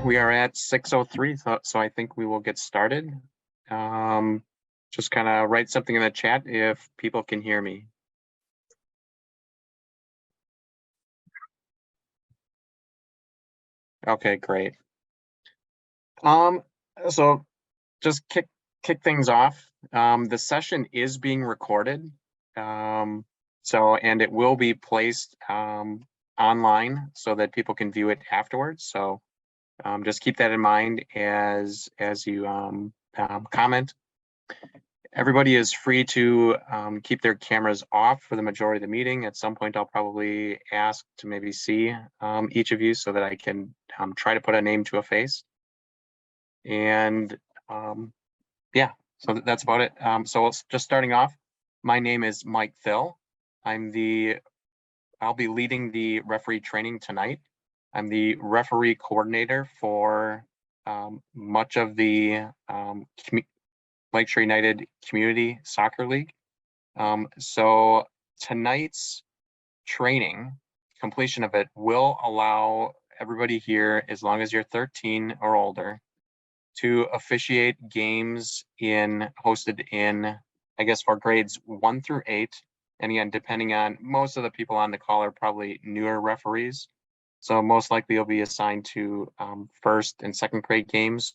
we are at 6:03, so I think we will get started. Just kind of write something in the chat if people can hear me. Okay, great. So just kick things off. The session is being recorded. And it will be placed online so that people can view it afterwards. So just keep that in mind as you comment. Everybody is free to keep their cameras off for the majority of the meeting. At some point, I'll probably ask to maybe see each of you so that I can try to put a name to a face. And yeah, so that's about it. So just starting off, my name is Mike Thill. I'll be leading the referee training tonight. I'm the referee coordinator for much of the Lakeshore United Community Soccer League. So tonight's training, completion of it, will allow everybody here, as long as you're 13 or older, to officiate games hosted in, I guess, for grades 1 through 8. And again, depending on, most of the people on the call are probably newer referees. So most likely you'll be assigned to first and second grade games.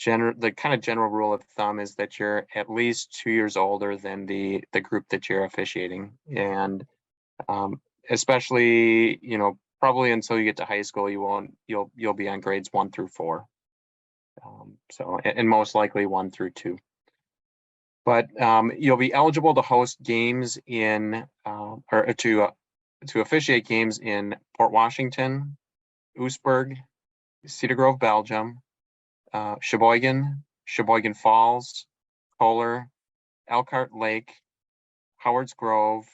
The kind of general rule of thumb is that you're at least 2 years older than the group that you're officiating. And especially, probably until you get to high school, you'll be on grades 1 through 4. And most likely 1 through 2. But you'll be eligible to host games or to officiate games in Port Washington, Oostburg, Cedar Grove, Belgium, Sheboygan Falls, Kohler, Elkhart Lake, Howard's Grove,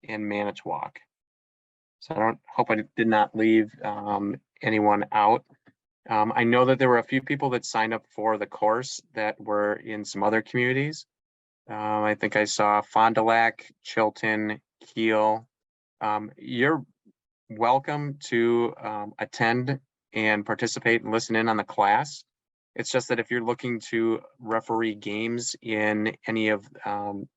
and Manitowoc. So I hope I did not leave anyone out. I know that there were a few people that signed up for the course that were in some other communities. I think I saw Fond du Lac, Chilton, Kiel. You're welcome to attend and participate and listen in on the class. It's just that if you're looking to referee games in any of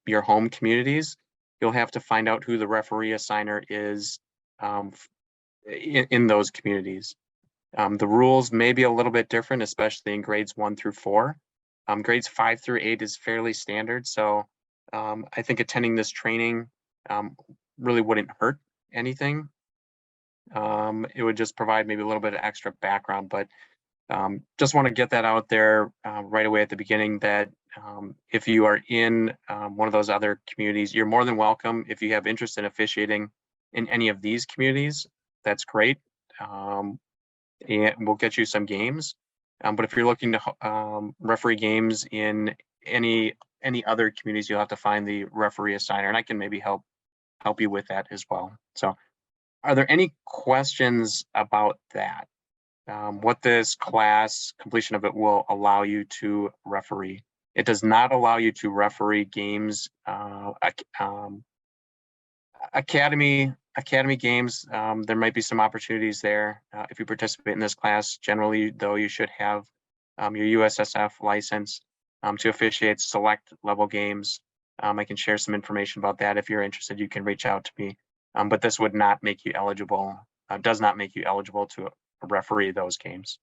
your home communities, you'll have to find out who the referee assigner is in those communities. The rules may be a little bit different, especially in grades 1 through 4. Grades 5 through 8 is fairly standard. So I think attending this training really wouldn't hurt anything. It would just provide maybe a little bit of extra background, but just want to get that out there right away at the beginning that if you are in one of those other communities, you're more than welcome. If you have interest in officiating in any of these communities, that's great. And we'll get you some games. But if you're looking to referee games in any other communities, you'll have to find the referee assigner, and I can maybe help you with that as well. So are there any questions about that? What this class, completion of it, will allow you to referee? It does not allow you to referee games, academy games. There might be some opportunities there if you participate in this class. Generally, though, you should have your USSF license to officiate select level games. I can share some information about that. If you're interested, you can reach out to me. But this would not make you eligible, does not make you eligible to referee those games.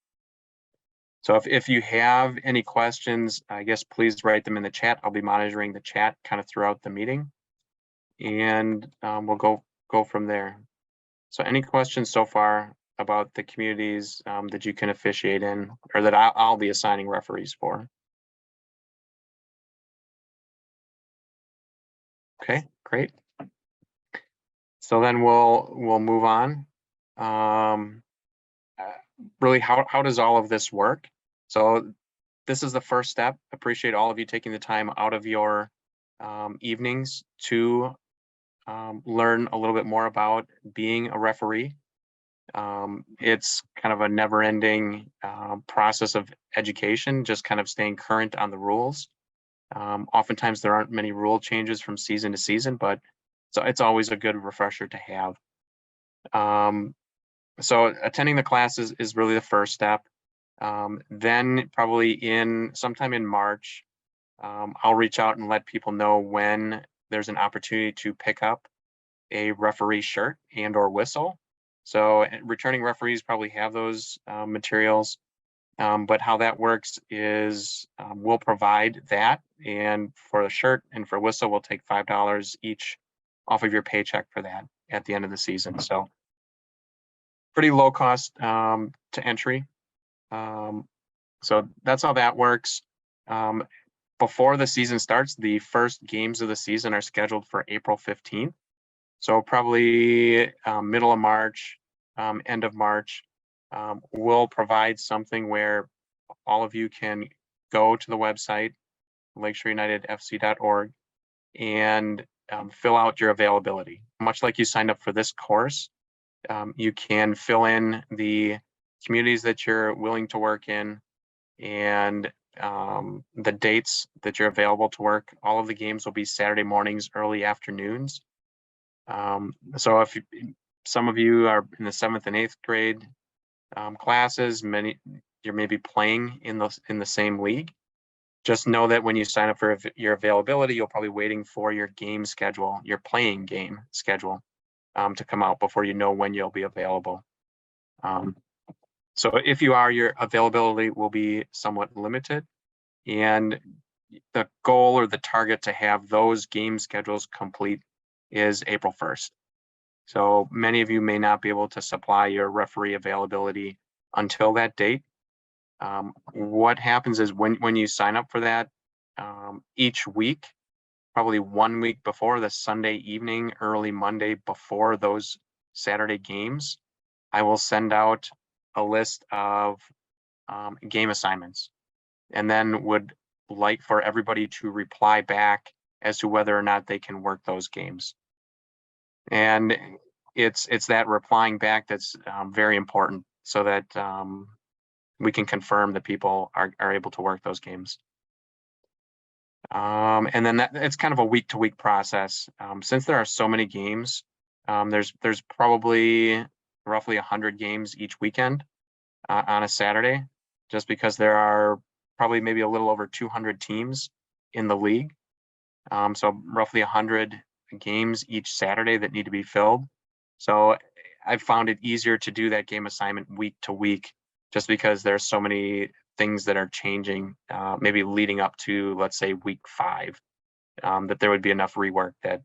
So if you have any questions, I guess please write them in the chat. I'll be monitoring the chat kind of throughout the meeting, and we'll go from there. So any questions so far about the communities that you can officiate in, or that I'll be assigning referees for? Okay, great. So then we'll move on. Really, how does all of this work? So this is the first step. Appreciate all of you taking the time out of your evenings to learn a little bit more about being a referee. It's kind of a never-ending process of education, just kind of staying current on the rules. Oftentimes there aren't many rule changes from season to season, but it's always a good refresher to have. So attending the classes is really the first step. Then probably sometime in March, I'll reach out and let people know when there's an opportunity to pick up a referee shirt and or whistle. So returning referees probably have those materials. But how that works is we'll provide that, and for a shirt and for whistle, we'll take $5 each off of your paycheck for that at the end of the season. So pretty low cost to entry. So that's how that works. Before the season starts, the first games of the season are scheduled for April 15th. So probably middle of March, end of March, we'll provide something where all of you can go to the website, lakeshoreunitedfc.org, and fill out your availability. Much like you signed up for this course, you can fill in the communities that you're willing to work in and the dates that you're available to work. All of the games will be Saturday mornings, early afternoons. So if some of you are in the 7th and 8th grade classes, you're maybe playing in the same league. Just know that when you sign up for your availability, you'll probably waiting for your game schedule, your playing game schedule, to come out before you know when you'll be available. So if you are, your availability will be somewhat limited, and the goal or the target to have those game schedules complete is April 1st. So many of you may not be able to supply your referee availability until that date. What happens is when you sign up for that, each week, probably 1 week before, the Sunday evening, early Monday before those Saturday games, I will send out a list of game assignments, and then would like for everybody to reply back as to whether or not they can work those games. And it's that replying back that's very important, so that we can confirm that people are able to work those games. And then it's kind of a week-to-week process. Since there are so many games, there's probably roughly 100 games each weekend on a Saturday, just because there are probably maybe a little over 200 teams in the league. So roughly 100 games each Saturday that need to be filled. So I've found it easier to do that game assignment week to week, just because there's so many things that are changing, maybe leading up to, let's say, week 5, that there would be enough rework that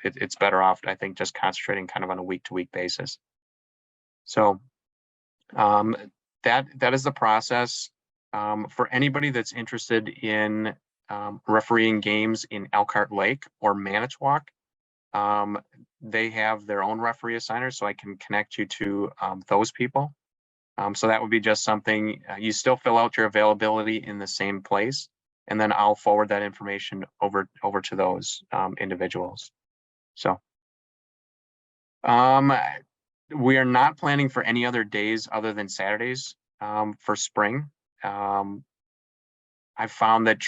it's better off, I think, just concentrating kind of on a week-to-week basis. So that is the process. For anybody that's interested in refereeing games in Elkhart Lake or Manitowoc, they have their own referee assigners, so I can connect you to those people. So that would be just something, you still fill out your availability in the same place, and then I'll forward that information over to those individuals. So we are not planning for any other days other than Saturdays for spring. I found that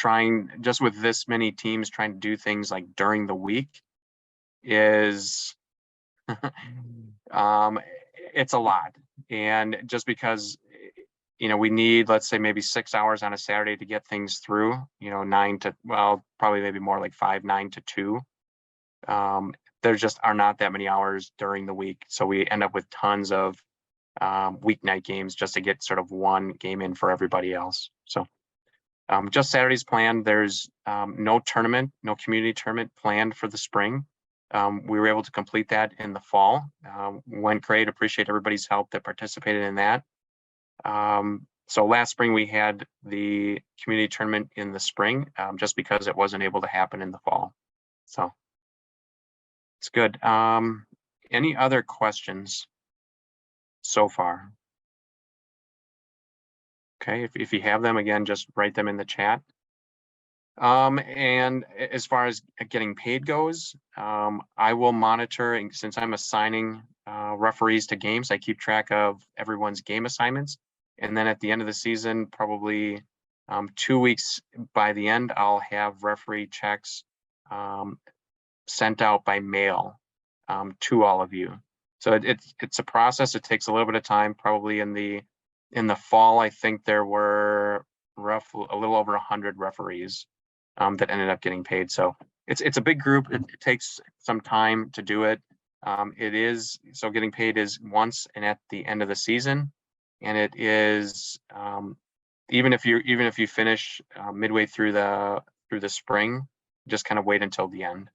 just with this many teams trying to do things like during the week is it's a lot. And just because, we need, let's say, maybe 6 hours on a Saturday to get things through, 9 to, well, probably maybe more like 9 to 2. There just are not that many hours during the week. So we end up with tons of weeknight games just to get sort of one game in for everybody else. So just Saturdays planned. There's no community tournament planned for the spring. We were able to complete that in the fall. Went great. Appreciate everybody's help that participated in that. So last spring we had the community tournament in the spring, just because it wasn't able to happen in the fall. So it's good. Any other questions so far? Okay, if you have them, again, just write them in the chat. And as far as getting paid goes, I will monitor, and since I'm assigning referees to games, I keep track of everyone's game assignments. And then at the end of the season, probably 2 weeks by the end, I'll have referee checks sent out by mail to all of you. So it's a process. It takes a little bit of time, probably in in the fall, I think there were roughly a little over 100 referees that ended up getting paid. So it's a big group. It takes some time to do it. It is so getting paid is once and at the end of the season, and it is even if you finish midway through the spring, just kind of wait until the end.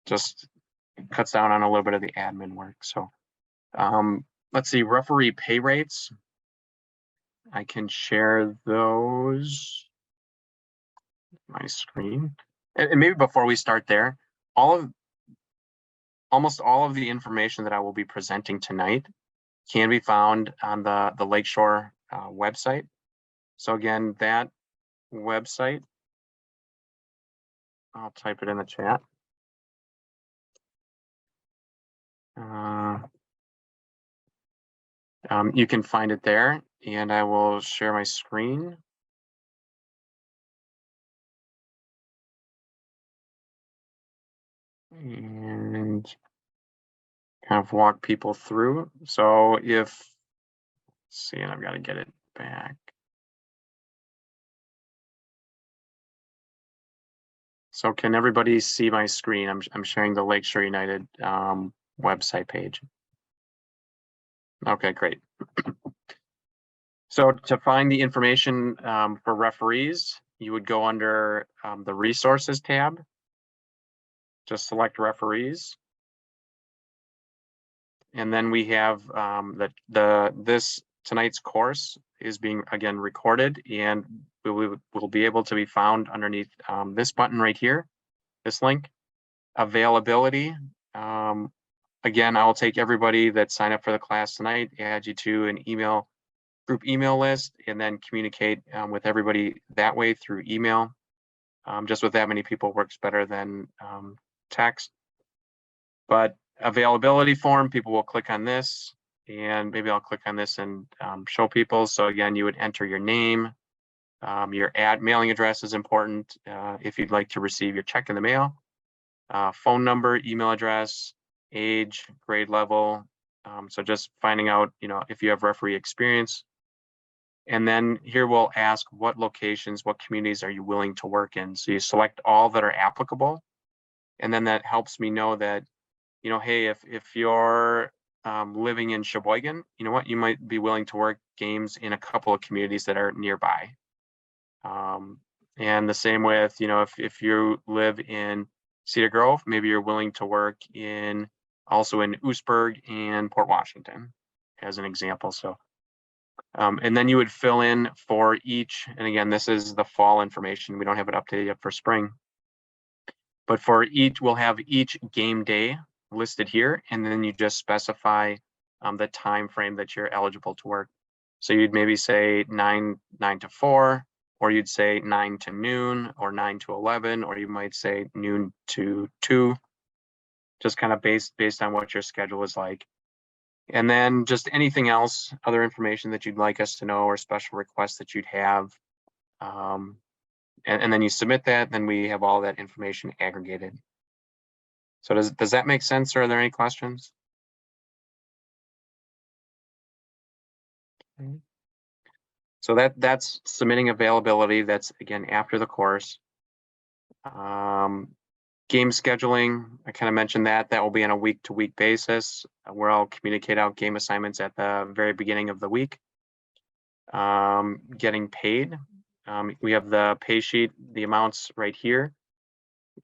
Just cuts down on a little bit of the admin work. So let's see, referee pay rates. I can share those my screen. And maybe before we start there, almost all of the information that I will be presenting tonight can be found on the Lakeshore website. So again, that website, I'll type it in the chat. You can find it there, and I will share my screen. And kind of walk people through. So let's see, and I've got to get it back. So can everybody see my screen? I'm sharing the Lakeshore United website page. Okay, great. So to find the information for referees, you would go under the resources tab. Just select referees. And then we have this tonight's course is being again recorded, and will be able to be found underneath this button right here, this link. Availability. Again, I will take everybody that signed up for the class tonight, add you to an group email list, and then communicate with everybody that way through email. Just with that many people works better than text. But availability form, people will click on this, and maybe I'll click on this and show people. So again, you would enter your name, your mailing address is important if you'd like to receive your check in the mail, phone number, email address, age, grade level. So just finding out, if you have referee experience. And then here we'll ask what locations, what communities are you willing to work in? So you select all that are applicable. And then that helps me know that, hey, if you're living in Sheboygan, you know what, you might be willing to work games in a couple of communities that are nearby. And the same with, if you live in Cedar Grove, maybe you're willing to work also in Oostburg and Port Washington, as an example. So, and then you would fill in for each, and again, this is the fall information. We don't have it updated yet for spring. But for each, we'll have each game day listed here, and then you just specify the time frame that you're eligible to work. So you'd maybe say 9 to 4, or you'd say 9 to noon, or 9 to 11, or you might say noon to 2, just kind of based on what your schedule is like. And then just anything else, other information that you'd like us to know, or special requests that you'd have. And then you submit that, then we have all that information aggregated. So does that make sense, or are there any questions? Okay. So that's submitting availability. That's again after the course. Game scheduling, I kind of mentioned that will be on a week-to-week basis, where I'll communicate out game assignments at the very beginning of the week. Getting paid. We have the pay sheet, the amounts right here,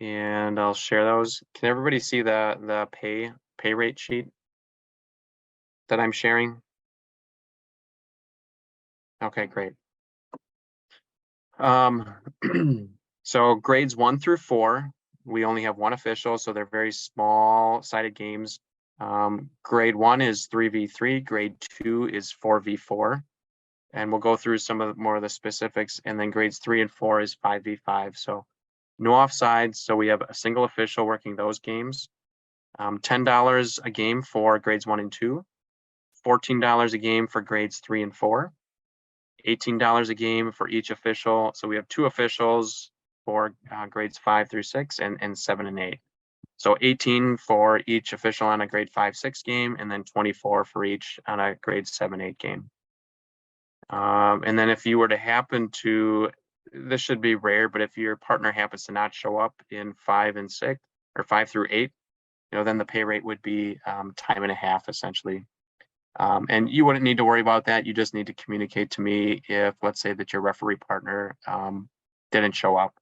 and I'll share those. Can everybody see the pay rate sheet that I'm sharing? Okay, great. So grades 1 through 4, we only have one official, so they're very small sided games. Grade 1 is 3v3, grade 2 is 4v4. And we'll go through more of the specifics, and then grades 3 and 4 is 5v5. So no offsides. So we have a single official working those games. $10 a game for grades 1 and 2, $14 a game for grades 3 and 4, $18 a game for each official. So we have 2 officials for grades 5 through 6 and 7 and 8. So 18 for each official on a grade 5-6 game, and then 24 for each on a grade 7-8 game. And then if you were to happen to, this should be rare, but if your partner happens to not show up in 5 and 6 or 5 through 8, then the pay rate would be time and a half essentially. And you wouldn't need to worry about that. You just need to communicate to me if, let's say that your referee partner didn't show up.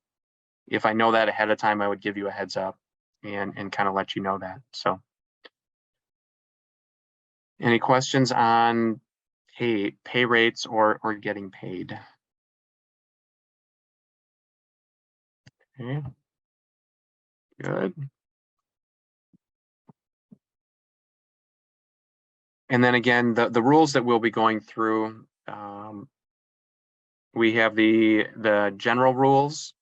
If I know that ahead of time, I would give you a heads up and kind of let you know that. So any questions on pay rates or getting paid? Okay. Good. And then again, the rules that we'll be going through, we have the general rules,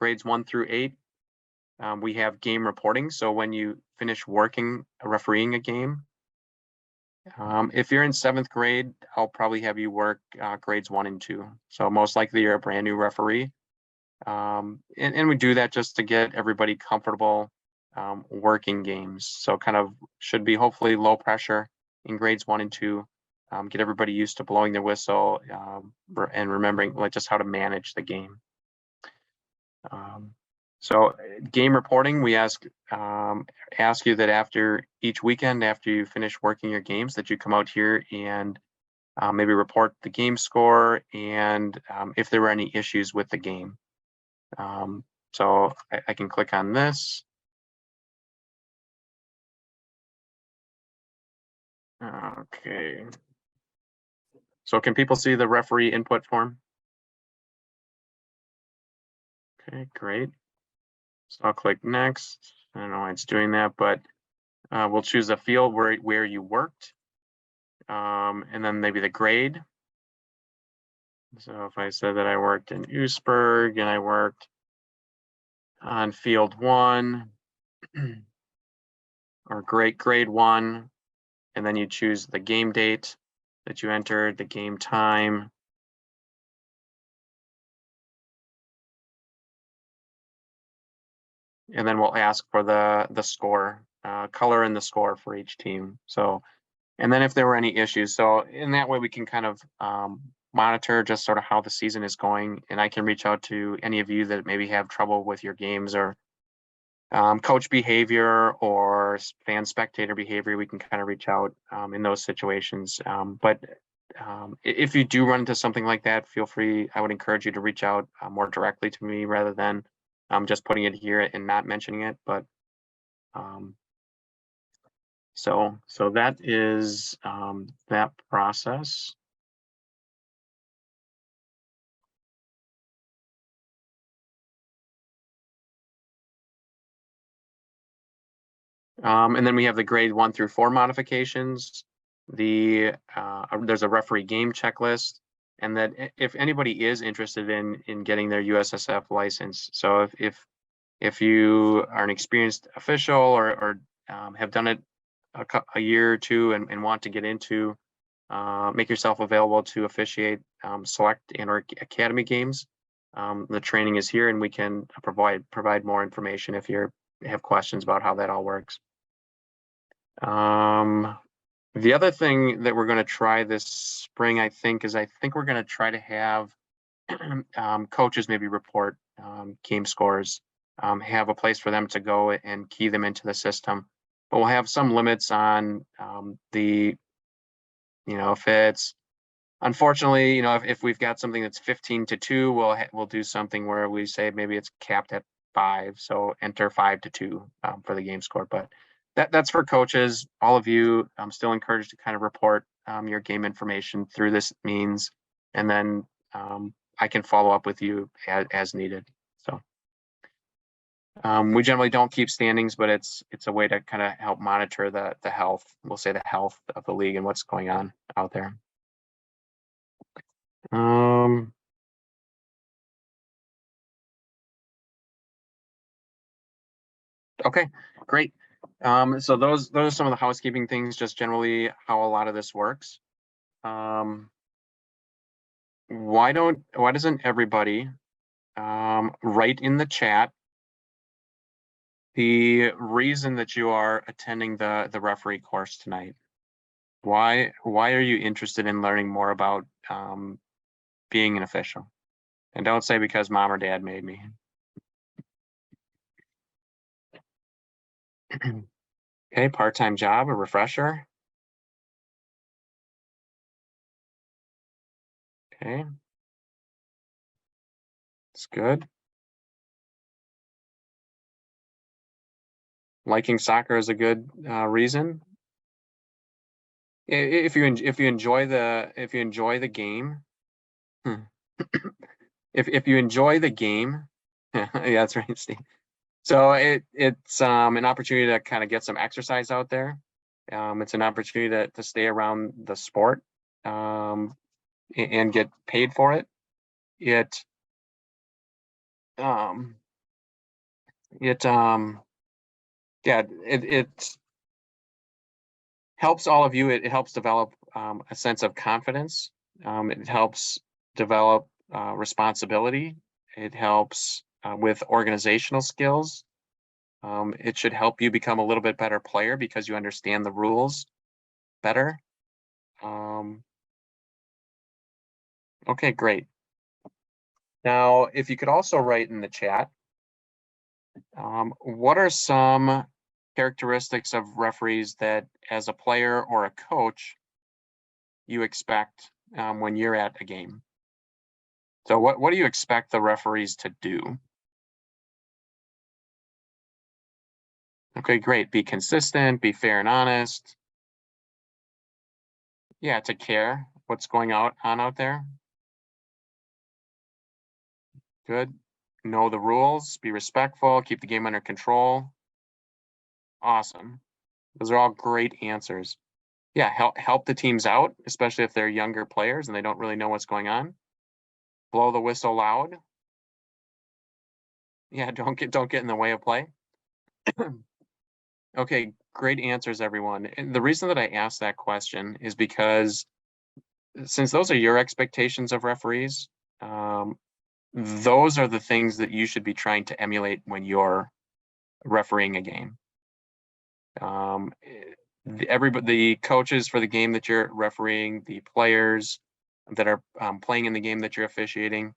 grades 1 through 8. We have game reporting. So when you finish refereeing a game, if you're in 7th grade, I'll probably have you work grades 1 and 2. So most likely you're a brand new referee. And we do that just to get everybody comfortable working games. So kind of should be hopefully low pressure in grades 1 and 2. Get everybody used to blowing their whistle and remembering just how to manage the game. So game reporting, we ask you that after each weekend, after you finish working your games, that you come out here and maybe report the game score and if there were any issues with the game. So I can click on this. Okay. So can people see the referee input form? Okay, great. So I'll click next. I don't know why it's doing that, but we'll choose a field where you worked, and then maybe the grade. So if I said that I worked in Oostburg and I worked on field 1 or grade 1, and then you choose the game date that you entered, the game time. And then we'll ask for the score, color and the score for each team. So, and then if there were any issues, so in that way we can kind of monitor just sort of how the season is going, and I can reach out to any of you that maybe have trouble with your games or coach behavior or fan spectator behavior. We can kind of reach out in those situations. But if you do run into something like that, feel free. I would encourage you to reach out more directly to me rather than just putting it here and not mentioning it. But so that is that process. And then we have the grade 1 through 4 modifications. There's a referee game checklist, and that if anybody is interested in getting their USSF license, so if you are an experienced official or have done it a year or two and want to get into, make yourself available to officiate select and or academy games, the training is here, and we can provide more information if you have questions about how that all works. The other thing that we're going to try this spring, I think we're going to try to have coaches maybe report game scores, have a place for them to go and key them into the system. But we'll have some limits on if it's, unfortunately, if we've got something that's 15-2, we'll do something where we say maybe it's capped at 5, so enter 5-2 for the game score. But that's for coaches. All of you, I'm still encouraged to kind of report your game information through this means, and then I can follow up with you as needed. So we generally don't keep standings, but it's a way to kind of help monitor the health. We'll say the health of the league and what's going on out there. Okay, great. So those are some of the housekeeping things, just generally how a lot of this works. Why doesn't everybody write in the chat the reason that you are attending the referee course tonight? Why are you interested in learning more about being an official. And don't say because mom or dad made me. Okay, part-time job, a refresher. Okay. It's good. Liking soccer is a good reason. If you enjoy the game, if you enjoy the game, yeah, that's right, Steve. So it's an opportunity to kind of get some exercise out there. It's an opportunity to stay around the sport and get paid for it. It helps all of you. It helps develop a sense of confidence. It helps develop responsibility. It helps with organizational skills. It should help you become a little bit better player because you understand the rules better. Okay, great. Now, if you could also write in the chat, what are some characteristics of referees that as a player or a coach you expect when you're at a game? So what do you expect the referees to do? Okay, great. Be consistent, be fair and honest. Yeah, to care what's going on out there. Good. Know the rules, be respectful, keep the game under control. Awesome. Those are all great answers. Yeah, help the teams out, especially if they're younger players and they don't really know what's going on. Blow the whistle loud. Yeah, don't get in the way of play. Okay, great answers, everyone. And the reason that I asked that question is because since those are your expectations of referees, those are the things that you should be trying to emulate when you're refereeing a game. The coaches for the game that you're refereeing, the players that are playing in the game that you're officiating,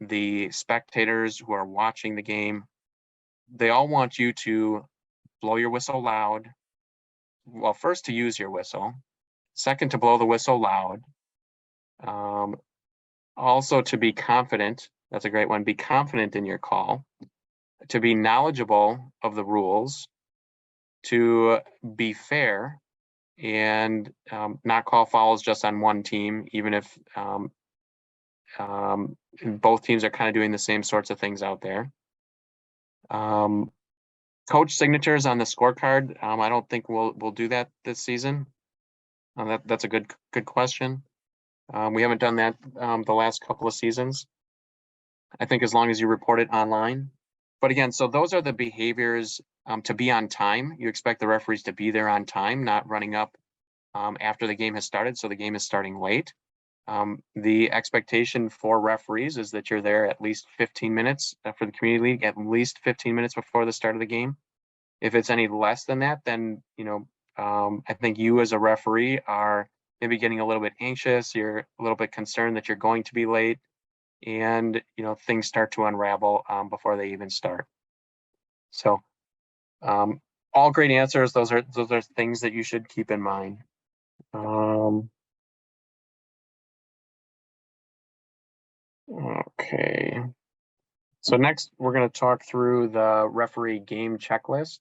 the spectators who are watching the game, they all want you to blow your whistle loud. Well, first to use your whistle, second to blow the whistle loud. Also to be confident, that's a great one, be confident in your call, to be knowledgeable of the rules, to be fair and not call fouls just on one team, even if both teams are kind of doing the same sorts of things out there. Coach signatures on the scorecard. I don't think we'll do that this season. That's a good question. We haven't done that the last couple of seasons. I think as long as you report it online. But again, so those are the behaviors to be on time. You expect the referees to be there on time, not running up after the game has started. So the game is starting late. The expectation for referees is that you're there at least 15 minutes for the community league, at least 15 minutes before the start of the game. If it's any less than that, then, I think you as a referee are maybe getting a little bit anxious. You're a little bit concerned that you're going to be late and, things start to unravel before they even start. So all great answers. Those are things that you should keep in mind. Okay. So next, we're going to talk through the referee game checklist.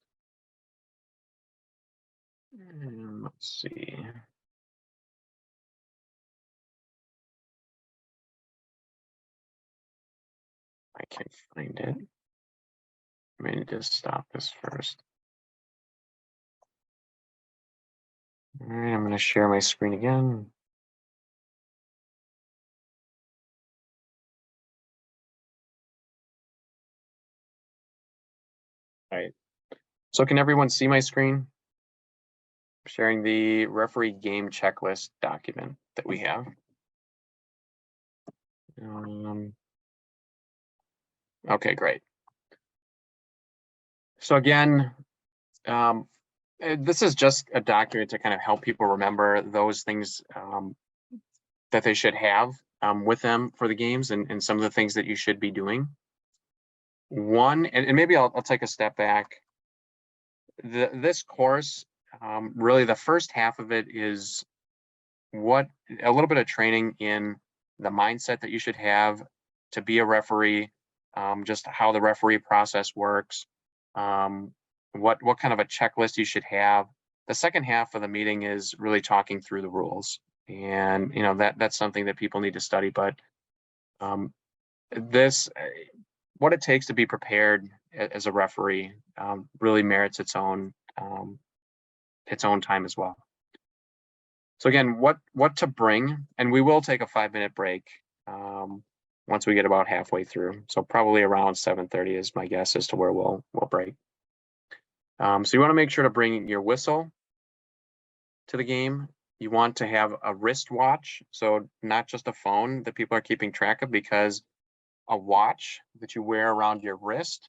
Let's see. I can't find it. I may need to stop this first. All right, I'm going to share my screen again. All right. So can everyone see my screen? I'm sharing the referee game checklist document that we have. Okay, great. So again, this is just a document to kind of help people remember those things that they should have with them for the games and some of the things that you should be doing. One, and maybe I'll take a step back. This course, really the first half of it is a little bit of training in the mindset that you should have to be a referee, just how the referee process works, what kind of a checklist you should have. The second half of the meeting is really talking through the rules, and that's something that people need to study. But what it takes to be prepared as a referee really merits its own time as well. So again, what to bring, and we will take a 5-minute break once we get about halfway through. So probably around 7:30 is my guess as to where we'll break. So you want to make sure to bring your whistle to the game. You want to have a wristwatch, so not just a phone that people are keeping track of, because a watch that you wear around your wrist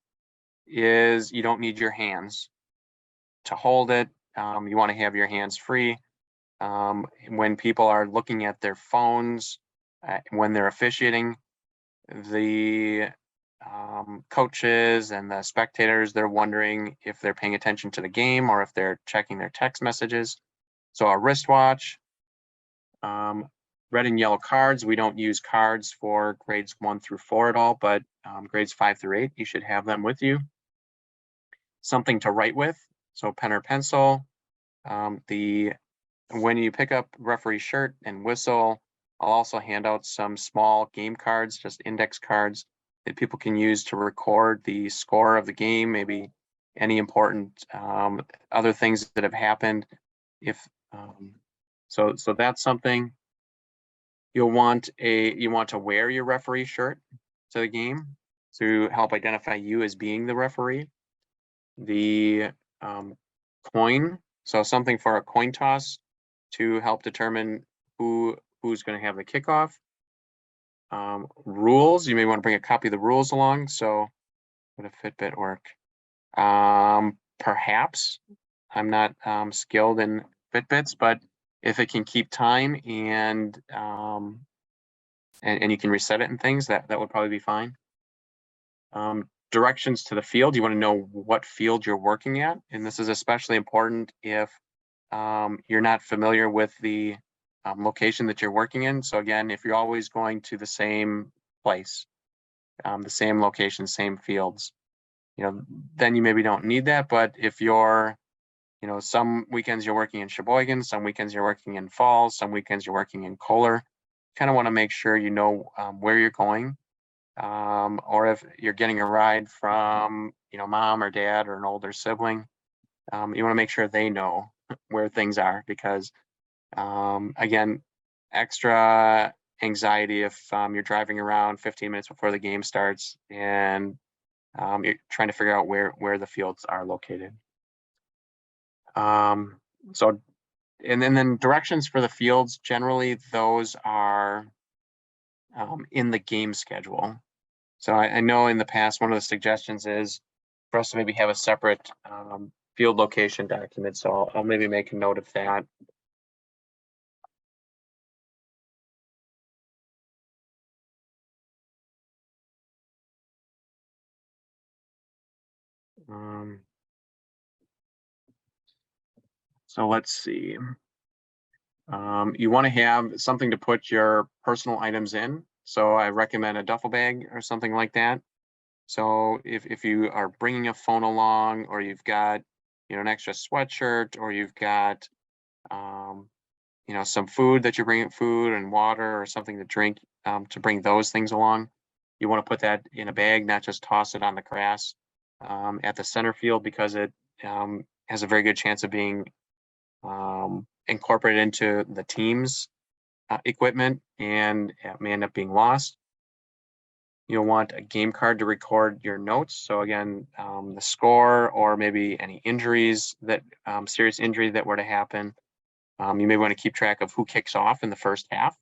you don't need your hands to hold it. You want to have your hands free. When people are looking at their phones, when they're officiating, the coaches and the spectators, they're wondering if they're paying attention to the game or if they're checking their text messages. So a wristwatch, red and yellow cards. We don't use cards for grades 1 through 4 at all, but grades 5 through 8, you should have them with you. Something to write with, so pen or pencil. When you pick up referee shirt and whistle, I'll also hand out some small game cards, just index cards that people can use to record the score of the game, maybe any important other things that have happened. So that's something. You'll want to wear your referee shirt to the game to help identify you as being the referee. The coin, so something for a coin toss to help determine who's going to have the kickoff. Rules, you may want to bring a copy of the rules along. So would a Fitbit work? Perhaps. I'm not skilled in Fitbits, but if it can keep time and you can reset it and things, that would probably be fine. Directions to the field, you want to know what field you're working at, and this is especially important if you're not familiar with the location that you're working in. So again, if you're always going to the same place, the same location, same fields, then you maybe don't need that. But if you're, some weekends you're working in Sheboygan, some weekends you're working in Falls, some weekends you're working in Kohler, kind of want to make sure you know where you're going. Or if you're getting a ride from, mom or dad or an older sibling, you want to make sure they know where things are, because again, extra anxiety if you're driving around 15 minutes before the game starts and you're trying to figure out where the fields are located. So, and then directions for the fields, generally those are in the game schedule. So I know in the past, one of the suggestions is for us to maybe have a separate field location document. So I'll maybe make a note of that. So let's see. You want to have something to put your personal items in. So I recommend a duffel bag or something like that. So if you are bringing a phone along, or you've got, an extra sweatshirt, or you've got, some food that you're bringing, food and water or something to drink, to bring those things along, you want to put that in a bag, not just toss it on the grass at the center field, because it has a very good chance of being incorporated into the team's equipment, and it may end up being lost. You'll want a game card to record your notes. So again, the score, or maybe any injuries serious injury that were to happen. You may want to keep track of who kicks off in the first half.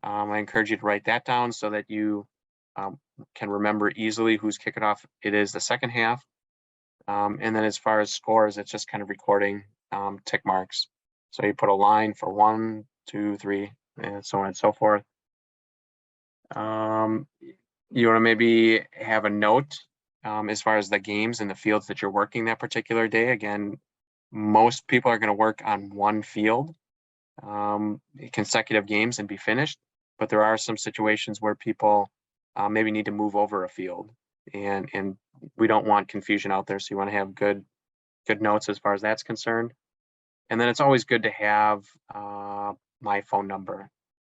I encourage you to write that down so that you can remember easily who's kicking off. It is the second half. And then as far as scores, it's just kind of recording tick marks. So you put a line for 1, 2, 3, and so on and so forth. You want to maybe have a note as far as the games and the fields that you're working that particular day. Again, most people are going to work on one field, consecutive games and be finished. But there are some situations where people maybe need to move over a field, and we don't want confusion out there. So you want to have good notes as far as that's concerned. And then it's always good to have my phone number.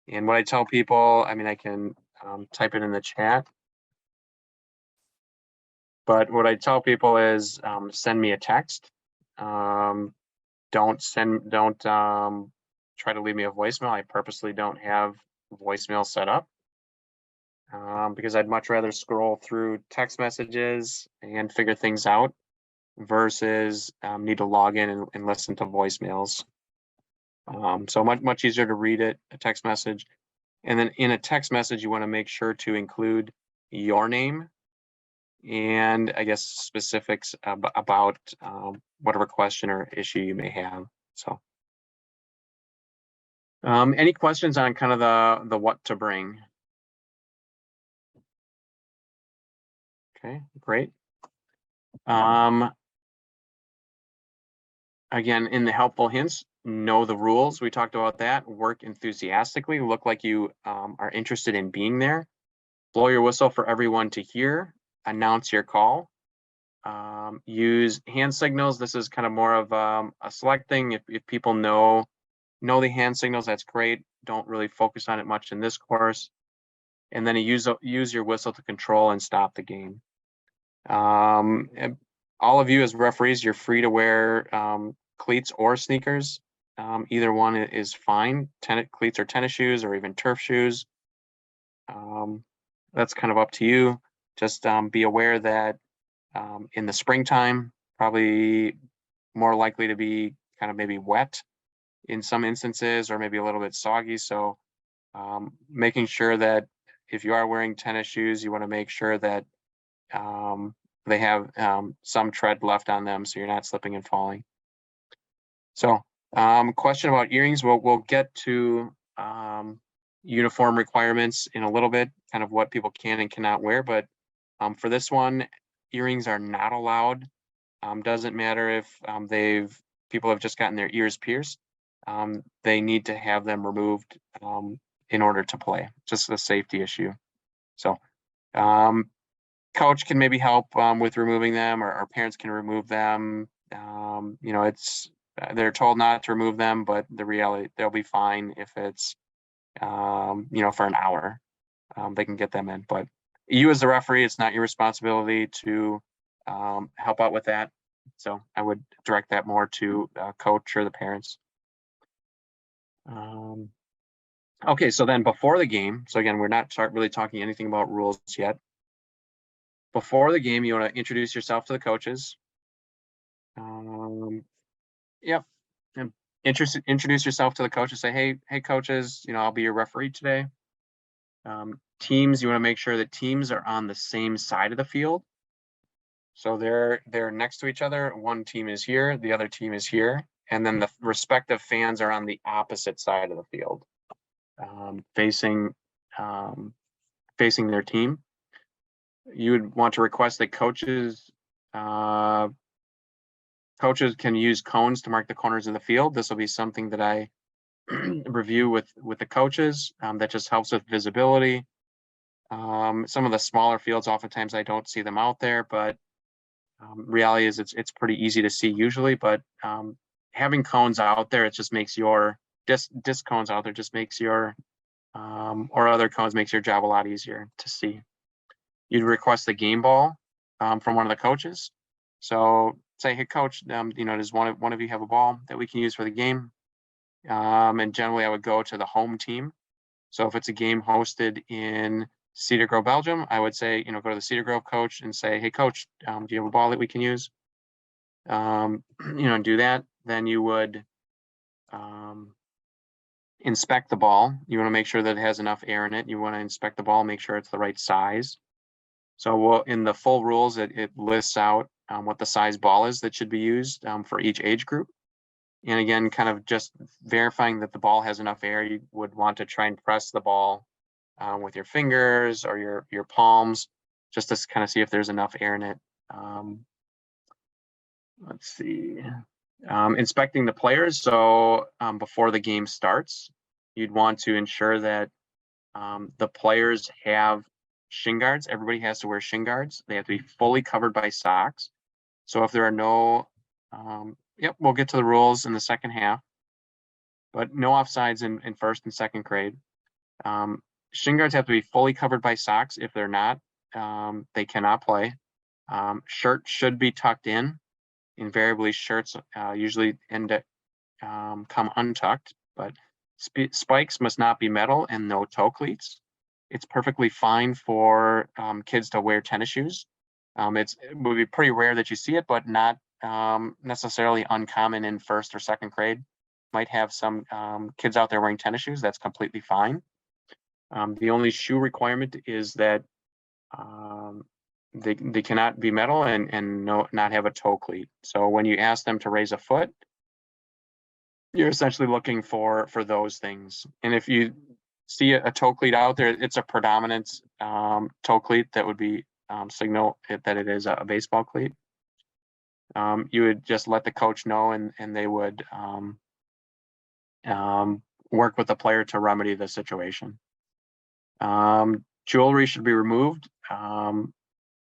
And what I tell people, I mean, I can type it in the chat. But what I tell people is send me a text. Don't try to leave me a voicemail. I purposely don't have voicemail set up because I'd much rather scroll through text messages and figure things out versus need to log in and listen to voicemails. So much easier to read it, a text message. And then in a text message, you want to make sure to include your name and I guess specifics about whatever question or issue you may have. So any questions on kind of the what to bring? Okay, great. Again, in the helpful hints, know the rules. We talked about that. Work enthusiastically, look like you are interested in being there. Blow your whistle for everyone to hear. Announce your call. Use hand signals. This is kind of more of a select thing. If people know the hand signals, that's great. Don't really focus on it much in this course. And then use your whistle to control and stop the game. All of you as referees, you're free to wear cleats or sneakers. Either one is fine. Cleats or tennis shoes or even turf shoes. That's kind of up to you. Just be aware that in the springtime, probably more likely to be kind of maybe wet in some instances or maybe a little bit soggy. So making sure that if you are wearing tennis shoes, you want to make sure that they have some tread left on them so you're not slipping and falling. So question about earrings, we'll get to uniform requirements in a little bit, kind of what people can and cannot wear, but for this one, earrings are not allowed. Doesn't matter if people have just gotten their ears pierced. They need to have them removed in order to play, just a safety issue. So coach can maybe help with removing them, or parents can remove them. You know, they're told not to remove them, but the reality, they'll be fine if it's you know, for an hour. They can get them in, but you as the referee, it's not your responsibility to help out with that. So I would direct that more to coach or the parents. Okay, so then before the game, so again, we're not really talking anything about rules yet. Before the game, you want to introduce yourself to the coaches. Yep, and introduce yourself to the coaches. Say, hey, coaches, you know, I'll be your referee today. Teams, you want to make sure that teams are on the same side of the field. So they're next to each other. One team is here, the other team is here, and then the respective fans are on the opposite side of the field, facing their team. You would want to request that coaches can use cones to mark the corners of the field. This will be something that I review with the coaches. That just helps with visibility. Some of the smaller fields, oftentimes I don't see them out there, but reality is it's pretty easy to see usually. But having cones out there, it just makes your disc cones out there just makes your or other cones makes your job a lot easier to see. You'd request the game ball from one of the coaches. So say, hey coach, you know, does one of you have a ball that we can use for the game? And generally I would go to the home team. So if it's a game hosted in Cedar Grove, Belgium, I would say, you know, go to the Cedar Grove coach and say, hey coach, do you have a ball that we can use? You know, do that. Then you would inspect the ball. You want to make sure that it has enough air in it. You want to inspect the ball, make sure it's the right size. So in the full rules, it lists out what the size ball is that should be used for each age group. And again, kind of just verifying that the ball has enough air, you would want to try and press the ball with your fingers or your palms, just to kind of see if there's enough air in it. Let's see. Inspecting the players. So before the game starts, you'd want to ensure that the players have shin guards. Everybody has to wear shin guards. They have to be fully covered by socks. So if there are no, we'll get to the rules in the second half, but no offsides in first and second grade. Shin guards have to be fully covered by socks. If they're not, they cannot play. Shirt should be tucked in. Invariably, shirts usually end up come untucked, but spikes must not be metal and no toe cleats. It's perfectly fine for kids to wear tennis shoes. It would be pretty rare that you see it, but not necessarily uncommon in first or second grade. Might have some kids out there wearing tennis shoes. That's completely fine. The only shoe requirement is that they cannot be metal and not have a toe cleat. So when you ask them to raise a foot, you're essentially looking for those things. And if you see a toe cleat out there, it's a predominant toe cleat that would be signal that it is a baseball cleat. You would just let the coach know, and they would work with the player to remedy the situation. Jewelry should be removed.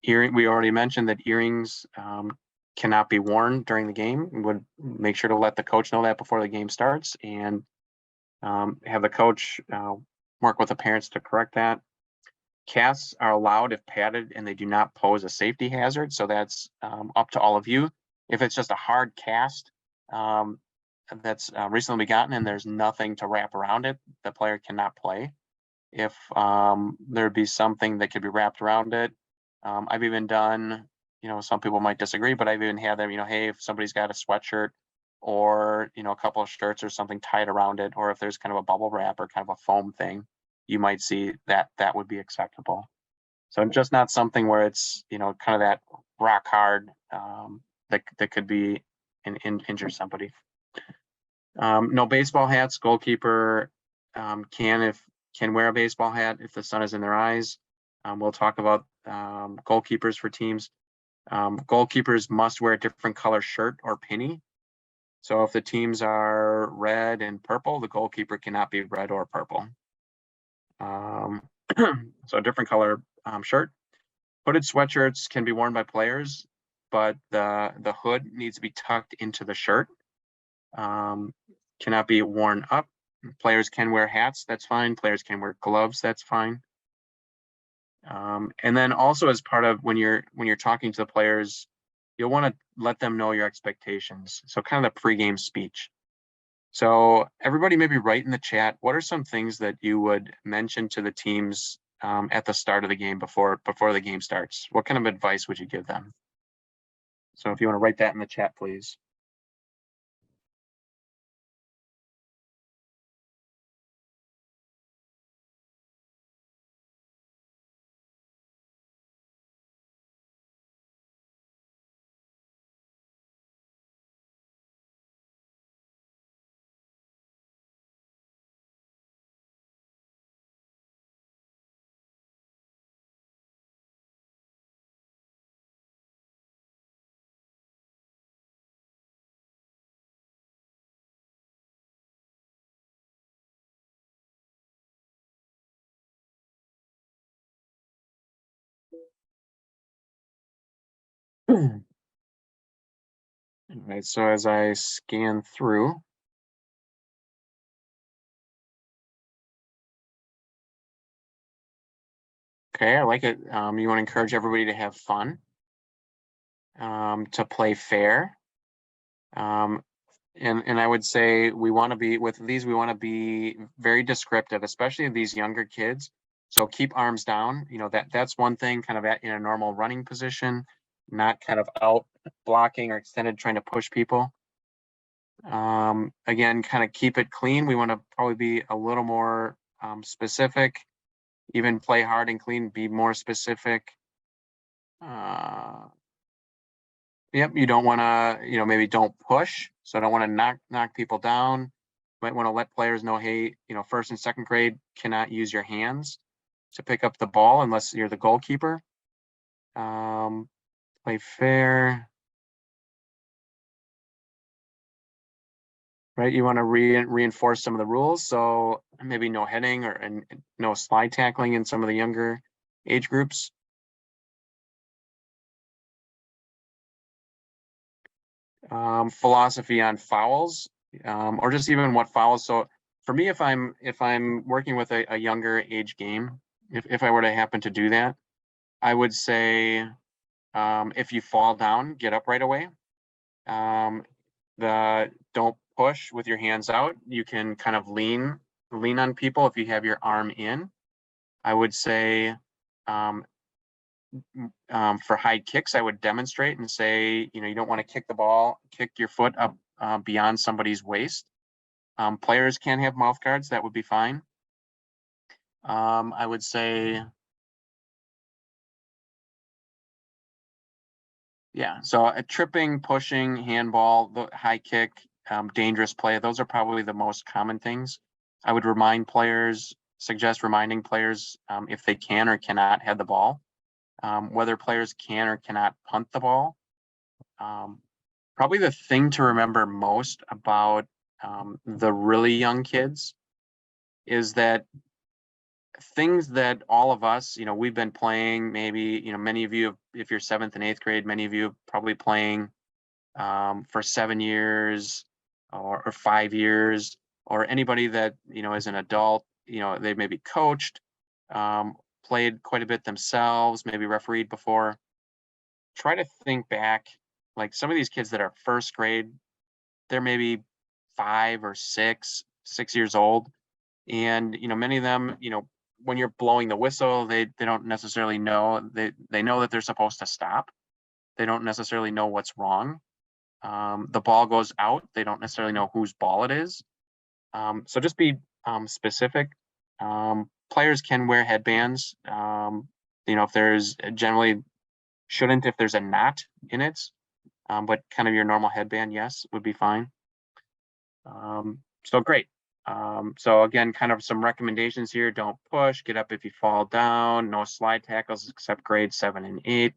We already mentioned that earrings cannot be worn during the game. We would make sure to let the coach know that before the game starts, and have the coach work with the parents to correct that. Casts are allowed if padded and they do not pose a safety hazard. So that's up to all of you. If it's just a hard cast that's recently gotten and there's nothing to wrap around it, the player cannot play. If there'd be something that could be wrapped around it, I've even done, some people might disagree, but I've even had them, hey, if somebody's got a sweatshirt or, a couple of shirts or something tied around it, or if there's kind of a bubble wrap or kind of a foam thing, you might see that would be acceptable. So just not something where it's, kind of that rock hard that could be injure somebody. No baseball hats. Goalkeeper can wear a baseball hat if the sun is in their eyes. We'll talk about goalkeepers for teams. Goalkeepers must wear a different color shirt or penny. So if the teams are red and purple, the goalkeeper cannot be red or purple. So a different color shirt. Hooded sweatshirts can be worn by players, but the hood needs to be tucked into the shirt. Cannot be worn up. Players can wear hats, that's fine. Players can wear gloves, that's fine. And then also as part of when you're talking to the players, you'll want to let them know your expectations. So kind of the pregame speech. So everybody maybe write in the chat, what are some things that you would mention to the teams at the start of the game before the game starts? What kind of advice would you give them? So if you want to write that in the chat, please. All right, so as I scan through, okay, I like it. You want to encourage everybody to have fun, to play fair. And I would say we want to be very descriptive, especially these younger kids. So keep arms down. That's one thing, kind of in a normal running position, not kind of out blocking or extended trying to push people. Again, kind of keep it clean. We want to probably be a little more specific. Even play hard and clean, be more specific. Yep, you don't want to, maybe don't push. So I don't want to knock people down. Might want to let players know, hey, first and second grade cannot use your hands. to pick up the ball unless you're the goalkeeper. Play fair. Right, you want to reinforce some of the rules, so maybe no heading and no slide tackling in some of the younger age groups. Philosophy on fouls, or just even what fouls. So for me, if I'm working with a younger age game, if I were to happen to do that, I would say if you fall down, get up right away. Don't push with your hands out. You can kind of lean on people if you have your arm in. I would say for high kicks, I would demonstrate and say, you don't want to kick the ball, kick your foot up beyond somebody's waist. Players can have mouth guards, that would be fine. I would say, yeah, so a tripping, pushing, handball, the high kick, dangerous play, those are probably the most common things. I would suggest reminding players if they can or cannot head the ball, whether players can or cannot punt the ball. Probably the thing to remember most about the really young kids is that things that all of us, we've been playing, maybe, many of you, if you're 7th and 8th grade, many of you are probably playing for 7 years or 5 years, or anybody that, is an adult, they maybe coached, played quite a bit themselves, maybe refereed before. Try to think back, like some of these kids that are 1st grade, they're maybe 5 or 6 years old. And, many of them, when you're blowing the whistle, they don't necessarily know, they know that they're supposed to stop. They don't necessarily know what's wrong. The ball goes out. They don't necessarily know whose ball it is. So just be specific. Players can wear headbands. If there's generally shouldn't if there's a knot in it, but kind of your normal headband, yes, would be fine. So great. So again, kind of some recommendations here. Don't push, get up if you fall down, no slide tackles except grades 7 and 8.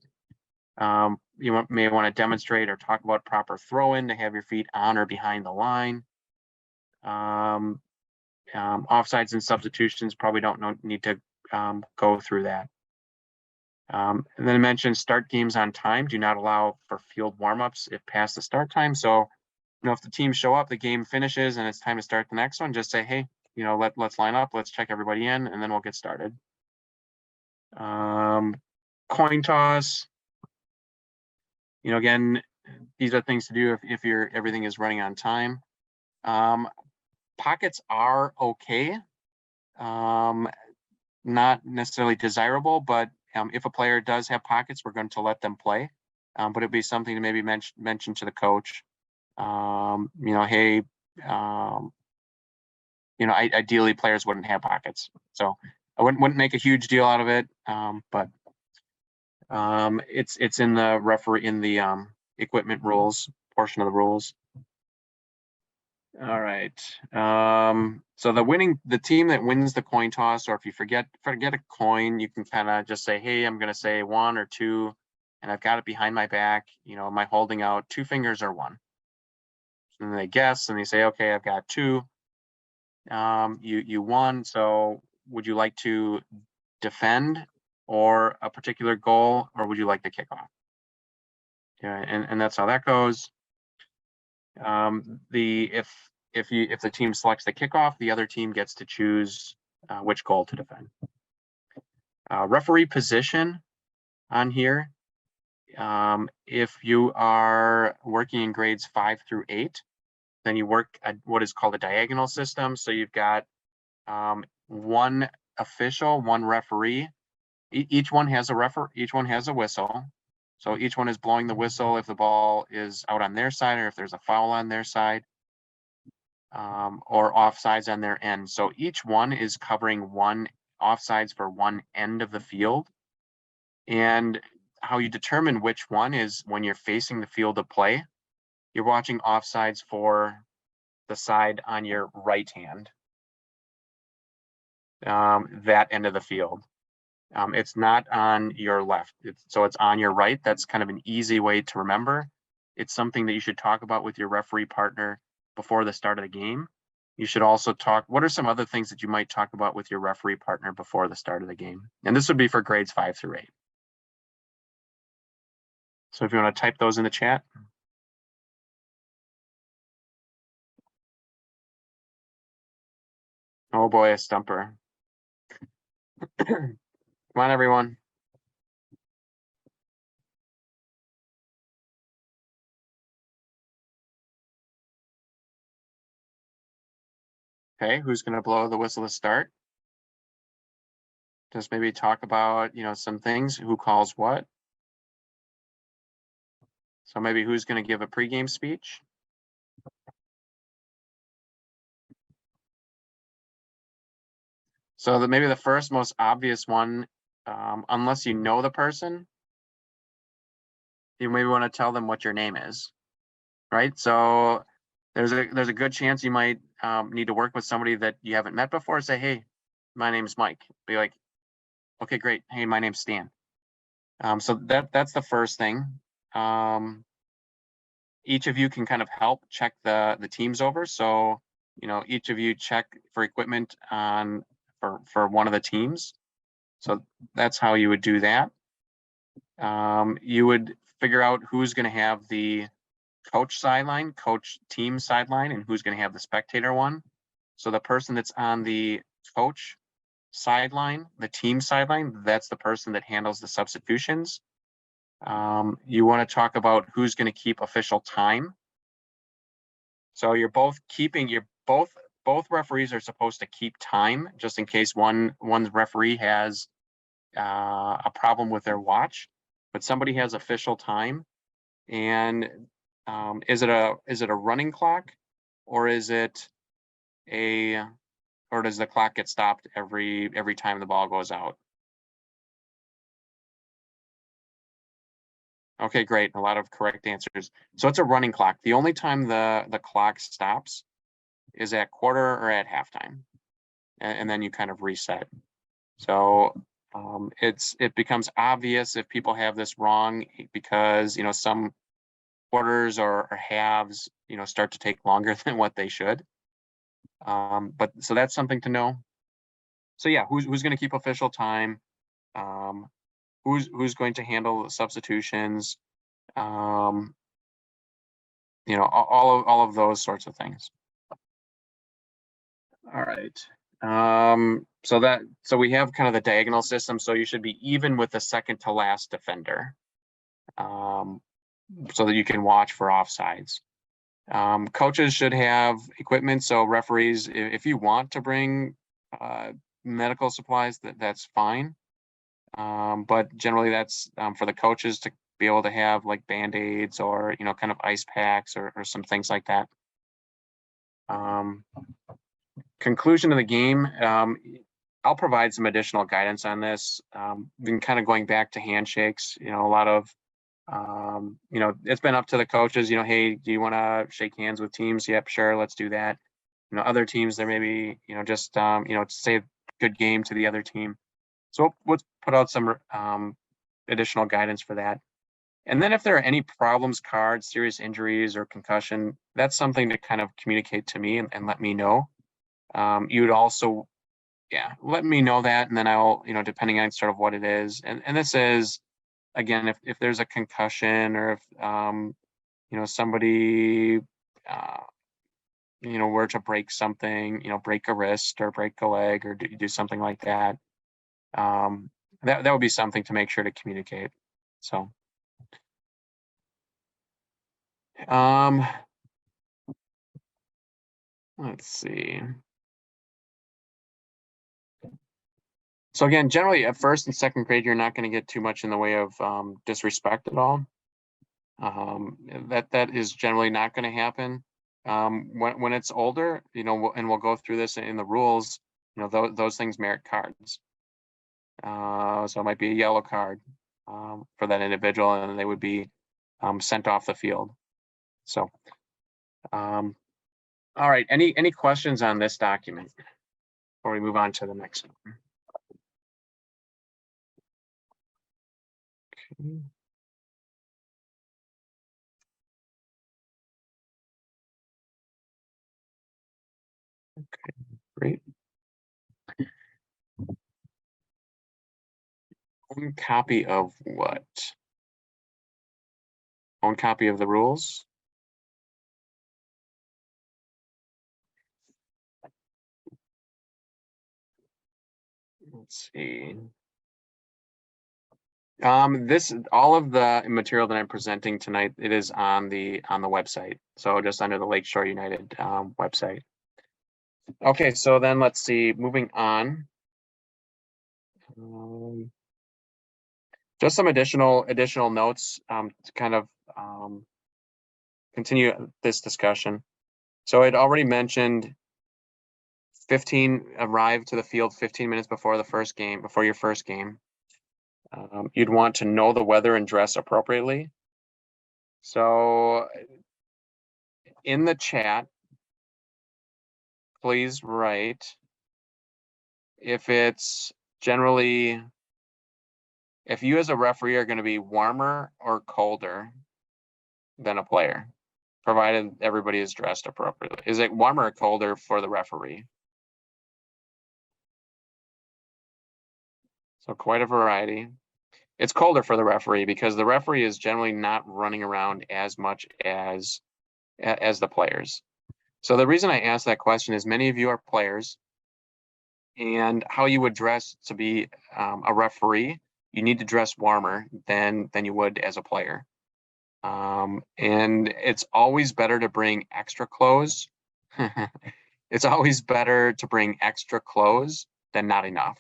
You may want to demonstrate or talk about proper throw-in to have your feet on or behind the line. Offsides and substitutions, probably don't need to go through that. And then I mentioned start games on time. Do not allow for field warm-ups if past the start time. So if the teams show up, the game finishes and it's time to start the next one, just say, hey, let's line up, let's check everybody in, and then we'll get started. Coin toss. Again, these are things to do if everything is running on time. Pockets are okay. Not necessarily desirable, but if a player does have pockets, we're going to let them play. But it'd be something to maybe mention to the coach. Hey, ideally players wouldn't have pockets. So I wouldn't make a huge deal out of it. But it's in the equipment rules portion of the rules. All right. So the team that wins the coin toss, or if you forget a coin, you can kind of just say, hey, I'm going to say 1 or 2, and I've got it behind my back. Am I holding out 2 fingers or 1? And they guess, and they say, okay, I've got 2. You won. So would you like to defend or a particular goal, or would you like to kick off? Yeah, and that's how that goes. If the team selects the kickoff, the other team gets to choose which goal to defend. Referee position on here. If you are working in grades 5 through 8, then you work at what is called a diagonal system. So you've got 1 official, 1 referee. Each one has a whistle. So each one is blowing the whistle if the ball is out on their side or if there's a foul on their side, or offsides on their end. So each one is covering 1 offsides for 1 end of the field. And how you determine which one is when you're facing the field of play, you're watching offsides for the side on your right hand, that end of the field. It's not on your left, so it's on your right. That's kind of an easy way to remember. It's something that you should talk about with your referee partner before the start of the game. You should also talk, what are some other things that you might talk about with your referee partner before the start of the game? And this would be for grades 5 through 8. So if you want to type those in the chat. Oh boy, a stumper. Come on, everyone. Okay, who's going to blow the whistle to start? Just maybe talk about, some things, who calls what. So maybe who's going to give a pregame speech? So maybe the first most obvious one, unless you know the person, you maybe want to tell them what your name is, right? So there's a good chance you might need to work with somebody that you haven't met before. Say, hey, my name's Mike. Be like, okay, great. Hey, my name's Stan. So that's the first thing. Each of you can kind of help check the teams over. So, each of you check for equipment for one of the teams. So that's how you would do that. You would figure out who's going to have the coach sideline, coach team sideline, and who's going to have the spectator one. So the person that's on the coach sideline, the team sideline, that's the person that handles the substitutions. You want to talk about who's going to keep official time. So you're both keeping both referees are supposed to keep time just in case one referee has a problem with their watch, but somebody has official time. And is it a running clock, or is it or does the clock get stopped every time the ball goes out? Okay, great. A lot of correct answers. So it's a running clock. The only time the clock stops is at quarter or at halftime, and then you kind of reset. So it becomes obvious if people have this wrong because some quarters or halves start to take longer than what they should. But so that's something to know. So yeah, who's going to keep official time? Who's going to handle the substitutions? All of those sorts of things. All right. So we have kind of the diagonal system. So you should be even with the second to last defender, so that you can watch for offsides. Coaches should have equipment. So referees, if you want to bring medical supplies, that's fine. But generally that's for the coaches to be able to have like Band-Aids or, kind of ice packs or some things like that. Conclusion of the game, I'll provide some additional guidance on this. Been kind of going back to handshakes, a lot of, it's been up to the coaches, hey, do you want to shake hands with teams? Yep, sure, let's do that. Other teams, there may be, just, say good game to the other team. So let's put out some additional guidance for that. And then if there are any problems, cards, serious injuries, or concussion, that's something to kind of communicate to me and let me know. You would also, let me know that, and then I'll, depending on sort of what it is. And this is, again, if there's a concussion or if, somebody, were to break something, break a wrist or break a leg or do something like that, that would be something to make sure to communicate. So, let's see. So again, generally at first and second grade, you're not going to get too much in the way of disrespect at all. That is generally not going to happen. When it's older, and we'll go through this in the rules, those things merit cards. So it might be a yellow card for that individual, and they would be sent off the field. So, all right. Any questions on this document before we move on to the next one? Okay, great. Own copy of what? Own copy of the rules? Let's see. All of the material that I'm presenting tonight, it is on the website. So just under the Lakeshore United website. Okay, so then let's see, moving on. Just some additional notes to kind of continue this discussion. So I'd already mentioned 15 arrive to the field 15 minutes before the first game, before your first game. You'd want to know the weather and dress appropriately. So in the chat, please write if it's generally, if you as a referee are going to be warmer or colder than a player, provided everybody is dressed appropriately. Is it warmer or colder for the referee? So quite a variety. It's colder for the referee because the referee is generally not running around as much as the players. So the reason I asked that question is many of you are players, and how you would dress to be a referee, you need to dress warmer than you would as a player. And it's always better to bring extra clothes. It's always better to bring extra clothes than not enough.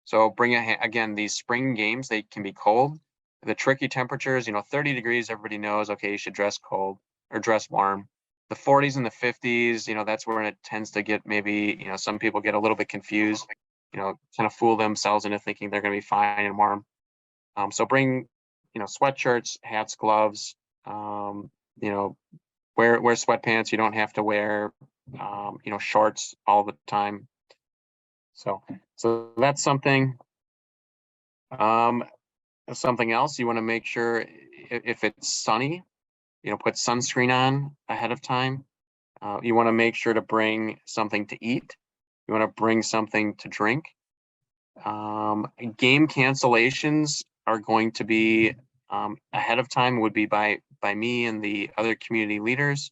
So again, these spring games, they can be cold. The tricky temperatures, 30 degrees, everybody knows, okay, you should dress cold or dress warm. The 40s and the 50s, that's where it tends to get maybe, some people get a little bit confused, kind of fool themselves into thinking they're going to be fine and warm. So bring, sweatshirts, hats, gloves, wear sweatpants. You don't have to wear, shorts all the time. So that's something. Something else, you want to make sure if it's sunny, put sunscreen on ahead of time. You want to make sure to bring something to eat. You want to bring something to drink. Game cancellations are going to be ahead of time, would be by me and the other community leaders.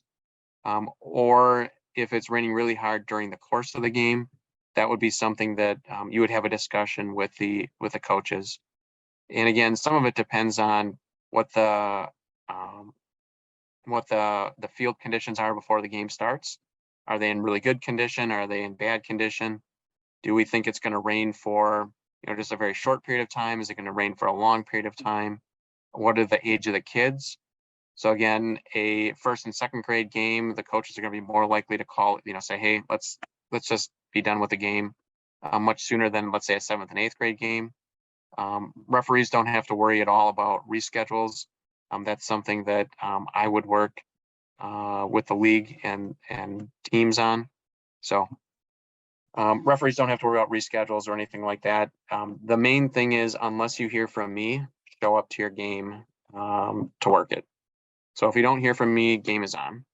Or if it's raining really hard during the course of the game, that would be something that you would have a discussion with the coaches. And again, some of it depends on what the field conditions are before the game starts. Are they in really good condition? Are they in bad condition? Do we think it's going to rain for just a very short period of time? Is it going to rain for a long period of time? What are the age of the kids? So again, a first and second grade game, the coaches are going to be more likely to call, say, hey, let's just be done with the game much sooner than, let's say, a seventh and eighth grade game. Referees don't have to worry at all about reschedules. That's something that I would work with the league and teams on. So referees don't have to worry about reschedules or anything like that. The main thing is, unless you hear from me, show up to your game to work it. So if you don't hear from me, game is on.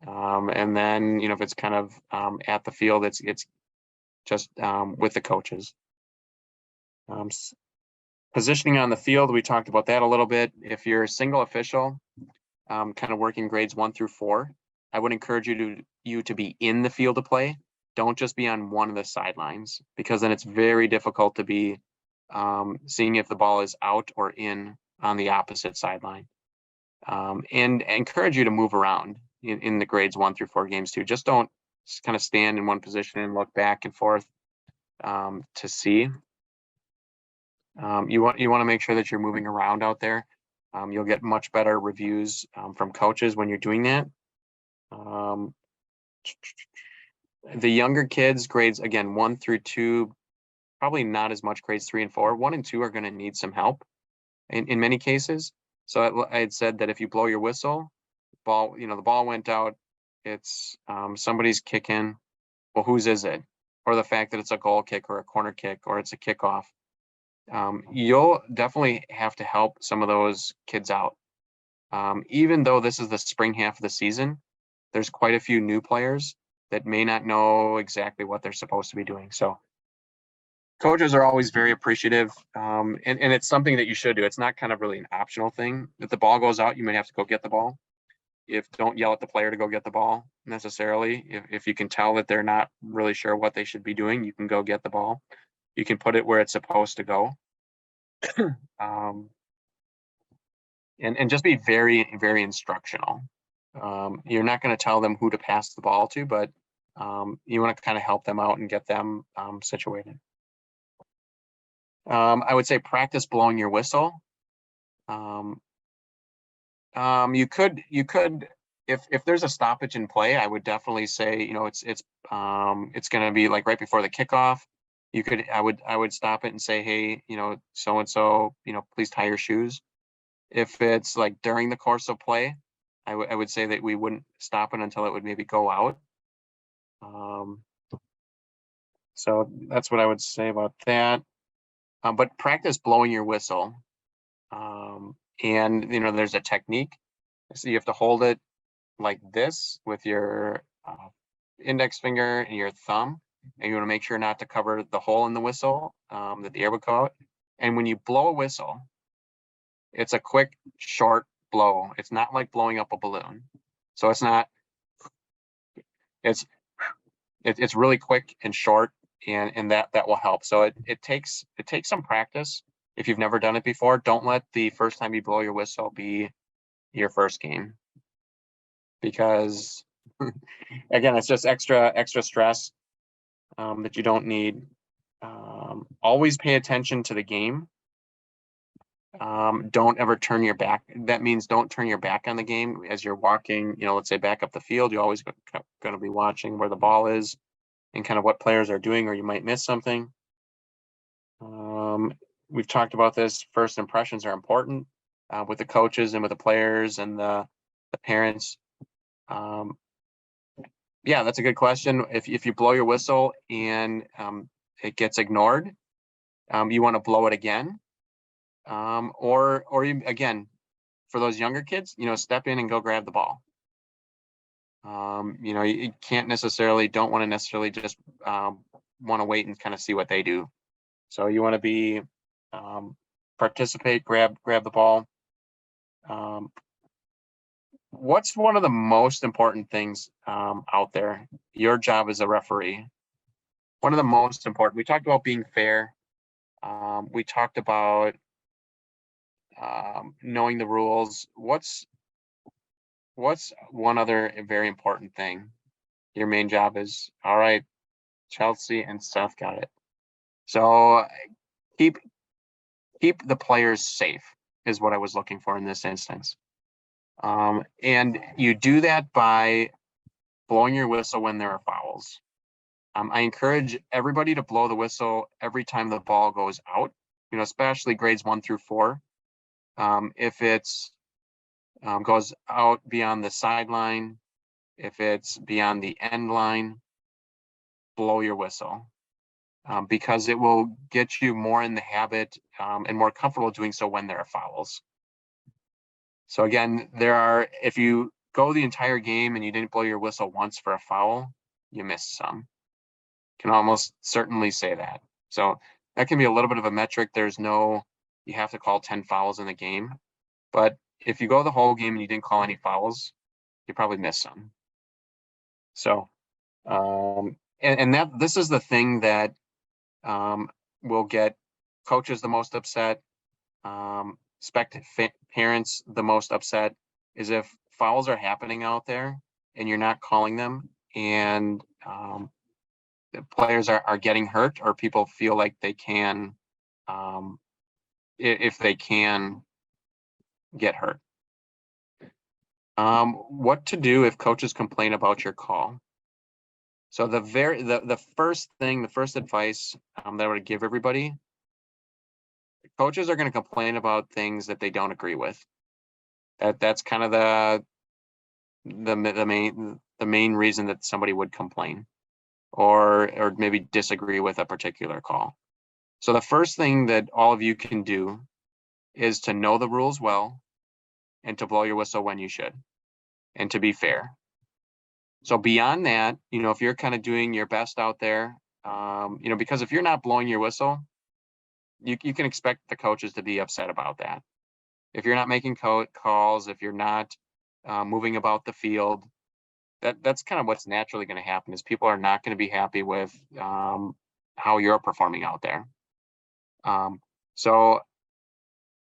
And then, if it's kind of at the field, it's just with the coaches. Positioning on the field, we talked about that a little bit. If you're a single official, kind of working grades 1 through 4, I would encourage you to be in the field to play. Don't just be on one of the sidelines, because then it's very difficult to be seeing if the ball is out or in on the opposite sideline. And encourage you to move around in the grades 1 through 4 games too. Just don't kind of stand in one position and look back and forth to see. You want to make sure that you're moving around out there. You'll get much better reviews from coaches when you're doing that. The younger kids, grades again 1 through 2, probably not as much. Grades 3 and 4, 1 and 2 are going to need some help in many cases. So I had said that if you blow your whistle, the ball went out, it's somebody's kicking. Well, whose is it? Or the fact that it's a goal kick or a corner kick or it's a kickoff. you'll definitely have to help some of those kids out. Even though this is the spring half of the season, there's quite a few new players that may not know exactly what they're supposed to be doing. So coaches are always very appreciative, and it's something that you should do. It's not kind of really an optional thing. If the ball goes out, you might have to go get the ball. If don't yell at the player to go get the ball necessarily. If you can tell that they're not really sure what they should be doing, you can go get the ball. You can put it where it's supposed to go. Um, and just be very, very instructional. You're not going to tell them who to pass the ball to, but you want to kind of help them out and get them situated. I would say practice blowing your whistle. You could if there's a stoppage in play, I would definitely say, it's going to be like right before the kickoff. I would stop it and say, hey, so and so, please tie your shoes. If it's like during the course of play, I would say that we wouldn't stop it until it would maybe go out. So that's what I would say about that. But practice blowing your whistle. And there's a technique. So you have to hold it like this with your index finger and your thumb, and you want to make sure not to cover the hole in the whistle, that the air would go out. And when you blow a whistle, it's a quick, short blow. It's not like blowing up a balloon. So it's really quick and short, and that will help. So it takes some practice. If you've never done it before, don't let the first time you blow your whistle be your first game, because again, it's just extra stress that you don't need. Always pay attention to the game. Don't ever turn your back. That means don't turn your back on the game as you're walking, let's say back up the field. You're always going to be watching where the ball is and kind of what players are doing, or you might miss something. We've talked about this. First impressions are important with the coaches and with the players and the parents. Yeah, that's a good question. If you blow your whistle and it gets ignored, you want to blow it again. Or you, again, for those younger kids, step in and go grab the ball. You can't necessarily, don't want to necessarily just want to wait and kind of see what they do. So you want to be, participate, grab the ball. What's one of the most important things out there? Your job as a referee. One of the most important, we talked about being fair. We talked about knowing the rules. What's one other very important thing? Your main job is, all right, Chelsea and Seth got it. So keep the players safe is what I was looking for in this instance. And you do that by blowing your whistle when there are fouls. I encourage everybody to blow the whistle every time the ball goes out, especially grades 1 through 4. If it's goes out beyond the sideline, if it's beyond the end line, blow your whistle, because it will get you more in the habit and more comfortable doing so when there are fouls. So again, if you go the entire game and you didn't blow your whistle once for a foul, you missed some. Can almost certainly say that. So that can be a little bit of a metric. You have to call 10 fouls in the game, but if you go the whole game and you didn't call any fouls, you probably missed some. So, and this is the thing that will get coaches the most upset, parents the most upset, is if fouls are happening out there and you're not calling them, and the players are getting hurt, or people feel like they can, if they can get hurt. What to do if coaches complain about your call? So the first advice that I would give everybody: coaches are going to complain about things that they don't agree with. That's kind of the main reason that somebody would complain, or maybe disagree with a particular call. So the first thing that all of you can do is to know the rules well and to blow your whistle when you should and to be fair. So beyond that, if you're kind of doing your best out there, because if you're not blowing your whistle, you can expect the coaches to be upset about that. If you're not making calls, if you're not moving about the field, that's kind of what's naturally going to happen is people are not going to be happy with how you're performing out there. So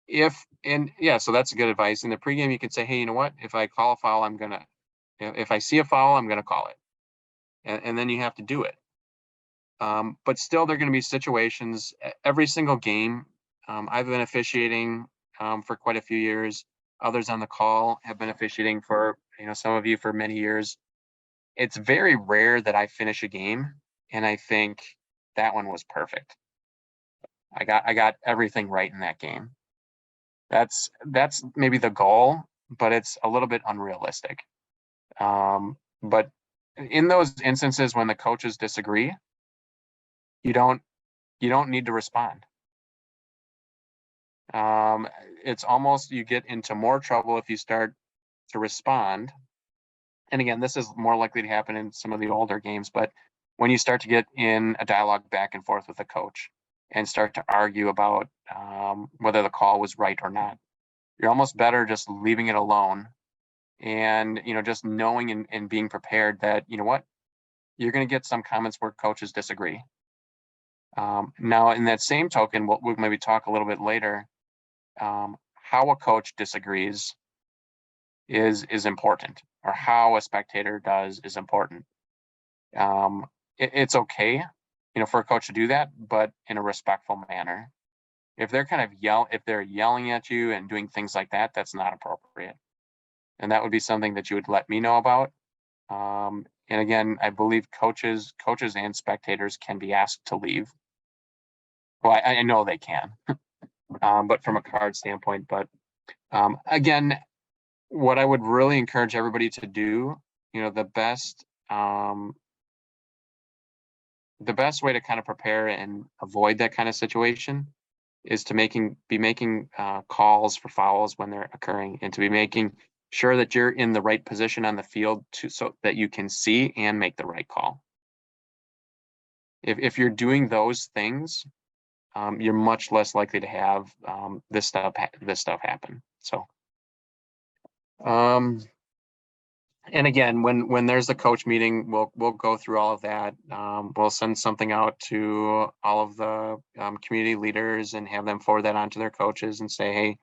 so that's good advice. In the pregame, you can say, hey, you know what? If I call a foul, if I see a foul, I'm going to call it. And then you have to do it. But still, there are going to be situations every single game. I've been officiating for quite a few years. Others on the call have been officiating for, some of you for many years. It's very rare that I finish a game and I think that one was perfect. I got everything right in that game. That's maybe the goal, but it's a little bit unrealistic. But in those instances when the coaches disagree, you don't need to respond. It's almost, you get into more trouble if you start to respond. And again, this is more likely to happen in some of the older games, but when you start to get in a dialogue back and forth with the coach and start to argue about whether the call was right or not, you're almost better just leaving it alone and, just knowing and being prepared that, what, you're going to get some comments where coaches disagree. Now, in that same token, we'll maybe talk a little bit later, how a coach disagrees is important, or how a spectator does is important. It's okay, for a coach to do that, but in a respectful manner. If they're if they're yelling at you and doing things like that, that's not appropriate. And that would be something that you would let me know about. And again, I believe coaches and spectators can be asked to leave. Well, I know they can, but from a card standpoint. But again, what I would really encourage everybody to do, the best way to kind of prepare and avoid that kind of situation is to be making calls for fouls when they're occurring, and to be making sure that you're in the right position on the field so that you can see and make the right call. If you're doing those things, you're much less likely to have this stuff happen. So, and again, when there's a coach meeting, we'll go through all of that. We'll send something out to all of the community leaders and have them forward that on to their coaches and say, hey,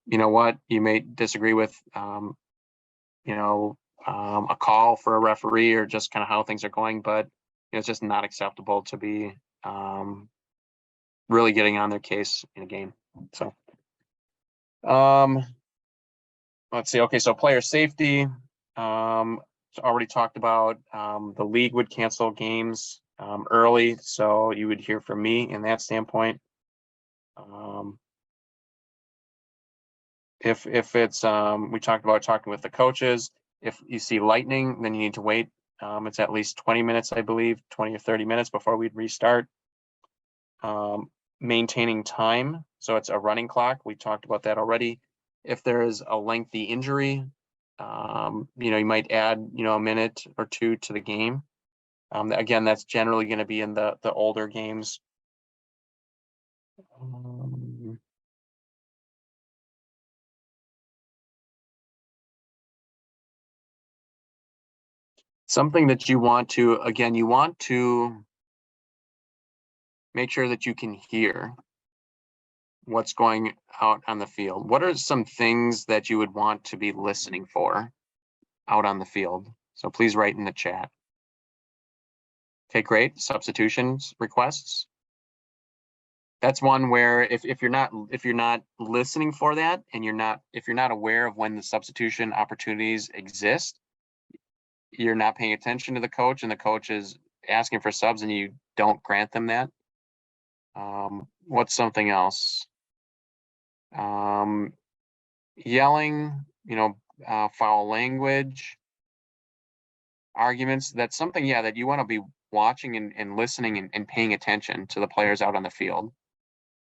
you know what, you may disagree with, a call for a referee or just kind of how things are going, but it's just not acceptable to be really getting on their case in a game. So, let's see. Okay, so player safety. Already talked about. The league would cancel games early, so you would hear from me in that standpoint. If it's we talked about talking with the coaches. If you see lightning, then you need to wait. It's at least 20 minutes, I believe, 20 or 30 minutes before we'd restart. Maintaining time, so it's a running clock. We talked about that already. If there is a lengthy injury, you might add, a minute or two to the game. Again, that's generally going to be in the older games. Something that you want to make sure that you can hear what's going out on the field. What are some things that you would want to be listening for out on the field? So please write in the chat. Okay, great. Substitutions requests. That's one where if you're not listening for that, and if you're not aware of when the substitution opportunities exist, you're not paying attention to the coach, and the coach is asking for subs and you don't grant them that. What's something else? Yelling, foul language, arguments. That's something, that you want to be watching and listening and paying attention to the players out on the field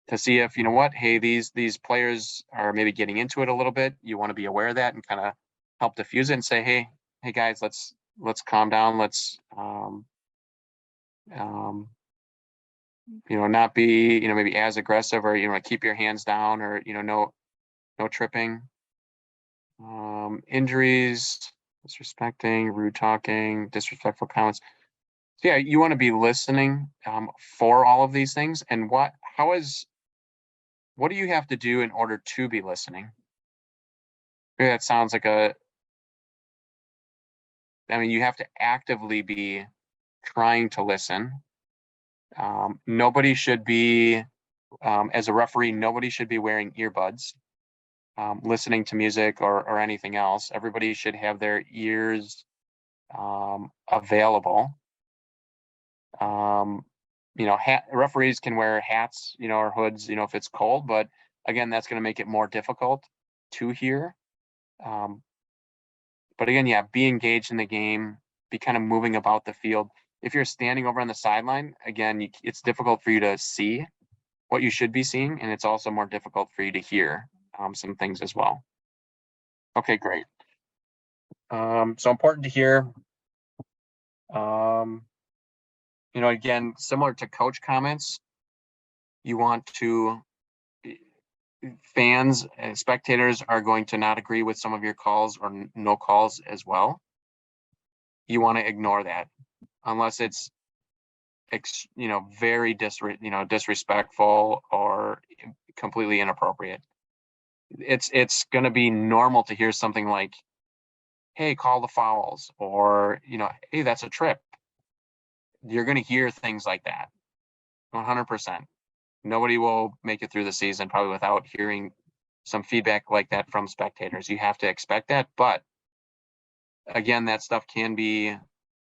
to see if, you know what, hey, these players are maybe getting into it a little bit. You want to be aware of that and kind of help diffuse it and say, hey guys, let's calm down. Let's not be, maybe as aggressive, or, keep your hands down, or, no tripping. Injuries, disrespecting, rude talking, disrespectful comments. So yeah, you want to be listening for all of these things. And what do you have to do in order to be listening? Maybe that sounds like you have to actively be trying to listen. Nobody should be, as a referee, nobody should be wearing earbuds, listening to music or anything else. Everybody should have their ears available. Referees can wear hats, or hoods, if it's cold, but again, that's going to make it more difficult to hear. But again, yeah, be engaged in the game, be kind of moving about the field. If you're standing over on the sideline, again, it's difficult for you to see what you should be seeing, and it's also more difficult for you to hear some things as well. Okay, great. So important to hear. Again, similar to coach comments, you want to, fans and spectators are going to not agree with some of your calls or no calls as well. You want to ignore that unless it's very disrespectful or completely inappropriate. It's going to be normal to hear something like, hey, call the fouls, or hey, that's a trip. You're going to hear things like that 100%. Nobody will make it through the season probably without hearing some feedback like that from spectators. You have to expect that, but again, that stuff can be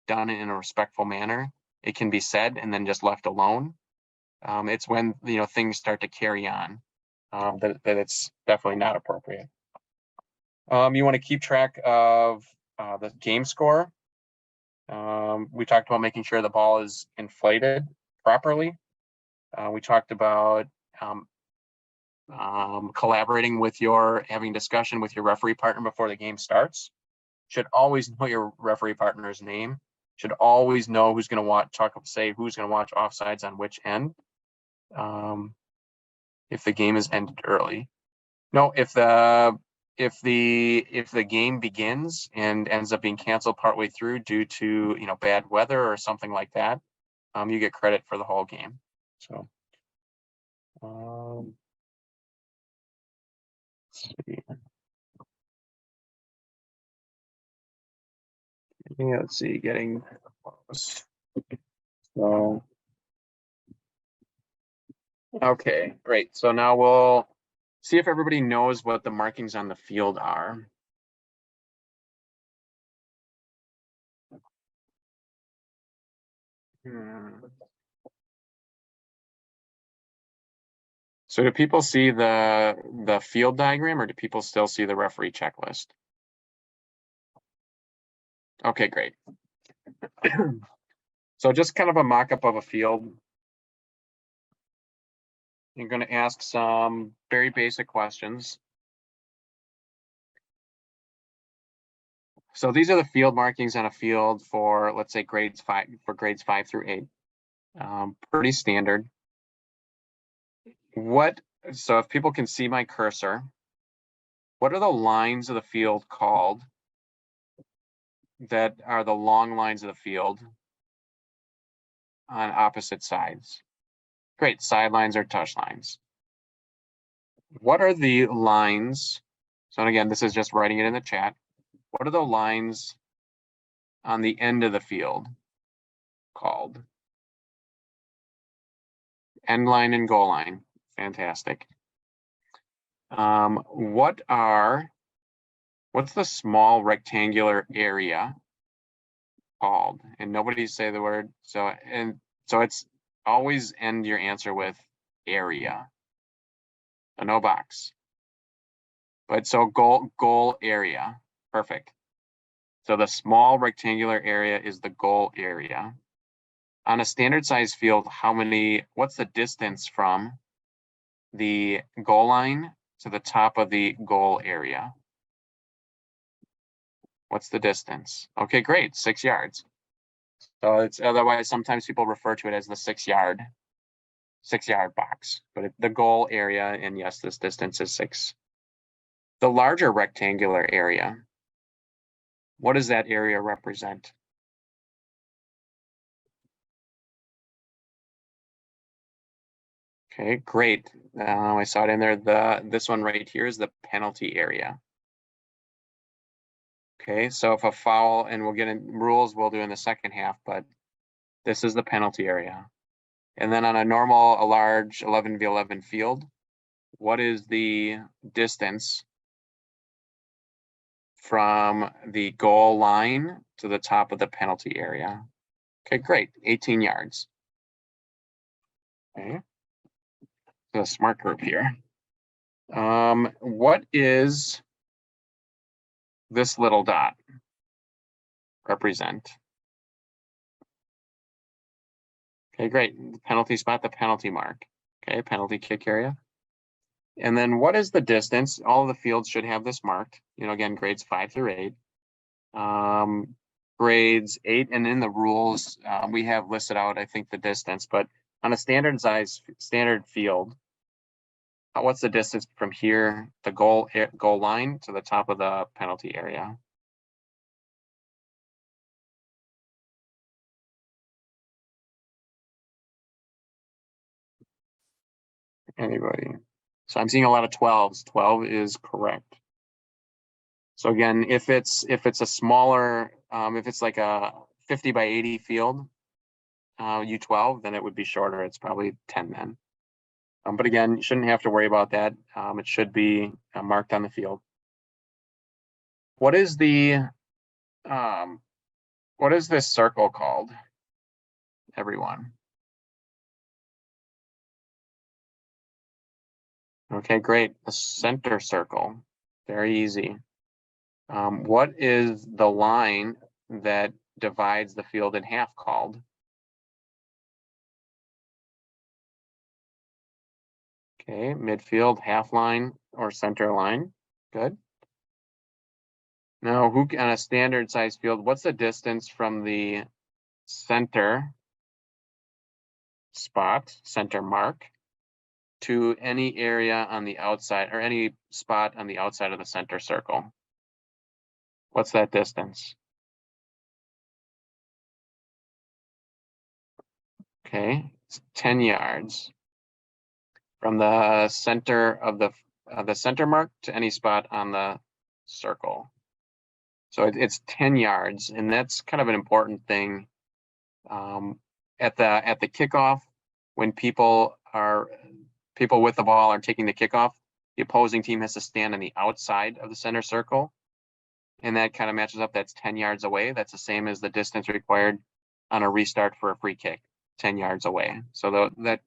done in a respectful manner. It can be said and then just left alone. It's when things start to carry on that it's definitely not appropriate. You want to keep track of the game score. We talked about making sure the ball is inflated properly. We talked about collaborating with having discussion with your referee partner before the game starts. Should always know your referee partner's name. Should always know who's going to say who's going to watch offsides on which end. If the game is ended early. No, if the game begins and ends up being canceled partway through due to bad weather or something like that, you get credit for the whole game. So let's see. Yeah, let's see, getting close. So okay, great. So now we'll see if everybody knows what the markings on the field are. So do people see the field diagram, or do people still see the referee checklist? Okay, great. So just kind of a mock-up of a field. You're going to ask some very basic questions. So these are the field markings on a field for, let's say, grades 5 through 8. Pretty standard. So if people can see my cursor, what are the lines of the field called that are the long lines of the field on opposite sides? Great, sidelines or touch lines. What are the lines? So again, this is just writing it in the chat. What are the lines on the end of the field called? End line and goal line. Fantastic. What's the small rectangular area called? And nobody say the word. So it's always end your answer with area. So no box. But so goal area. Perfect. So the small rectangular area is the goal area. On a standard size field, what's the distance from the goal line to the top of the goal area? What's the distance? Okay, great, 6 yards. So it's otherwise, sometimes people refer to it as the 6 yard box, but the goal area, and yes, this distance is 6. The larger rectangular area, what does that area represent? Okay, great. I saw it in there. This one right here is the penalty area. Okay, so if a foul, and we'll get in rules, we'll do in the second half, but this is the penalty area. And then on a large 11v11 field, what is the distance from the goal line to the top of the penalty area? Okay, great, 18 yards. Okay, the smart group here. What is this little dot represent? Okay, great. The penalty spot, the penalty mark. Okay, penalty kick area. And then what is the distance? All of the fields should have this marked. Again, grades 5 through 8. Grades 8, and in the rules, we have listed out, I think, the distance, but on a standard field, what's the distance from here, the goal line, to the top of the penalty area? Anybody? So I'm seeing a lot of 12s. 12 is correct. So again, if it's a smaller, if it's like a 50 by 80 field, U12, then it would be shorter. It's probably 10 then. But again, you shouldn't have to worry about that. It should be marked on the field. What is this circle called, everyone? Okay, great. The center circle. Very easy. What is the line that divides the field in half called? Okay, midfield, half line, or center line. Good. Now, on a standard size field, what's the distance from the center spot, center mark, to any area on the outside, or any spot on the outside of the center circle? What's that distance? Okay, it's 10 yards from the center of the center mark to any spot on the circle. So it's 10 yards, and that's kind of an important thing. At the kickoff, when people with the ball are taking the kickoff, the opposing team has to stand on the outside of the center circle, and that kind of matches up. That's 10 yards away. That's the same as the distance required on a restart for a free kick, 10 yards away. So that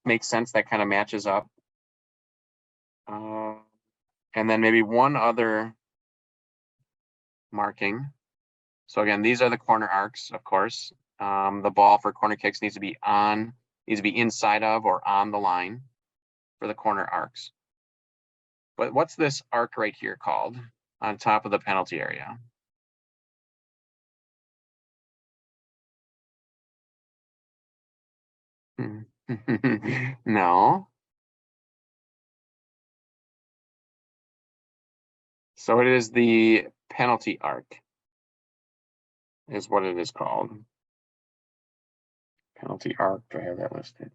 makes sense. That kind of matches up. And then maybe one other marking. So again, these are the corner arcs, of course. The ball for corner kicks needs to be inside of or on the line for the corner arcs. But what's this arc right here called on top of the penalty area? No. So it is the penalty arc, is what it is called. Penalty arc, do I have that listed?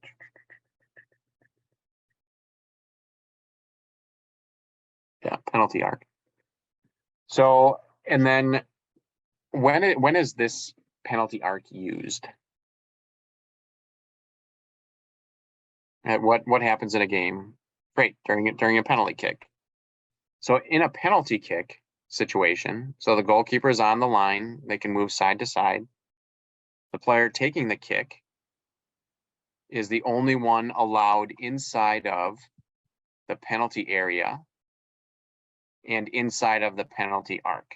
Yeah, penalty arc. So, and then when is this penalty arc used? What happens in a game? Great, during a penalty kick. So in a penalty kick situation, so the goalkeeper is on the line, they can move side to side. The player taking the kick is the only one allowed inside of the penalty area and inside of the penalty arc.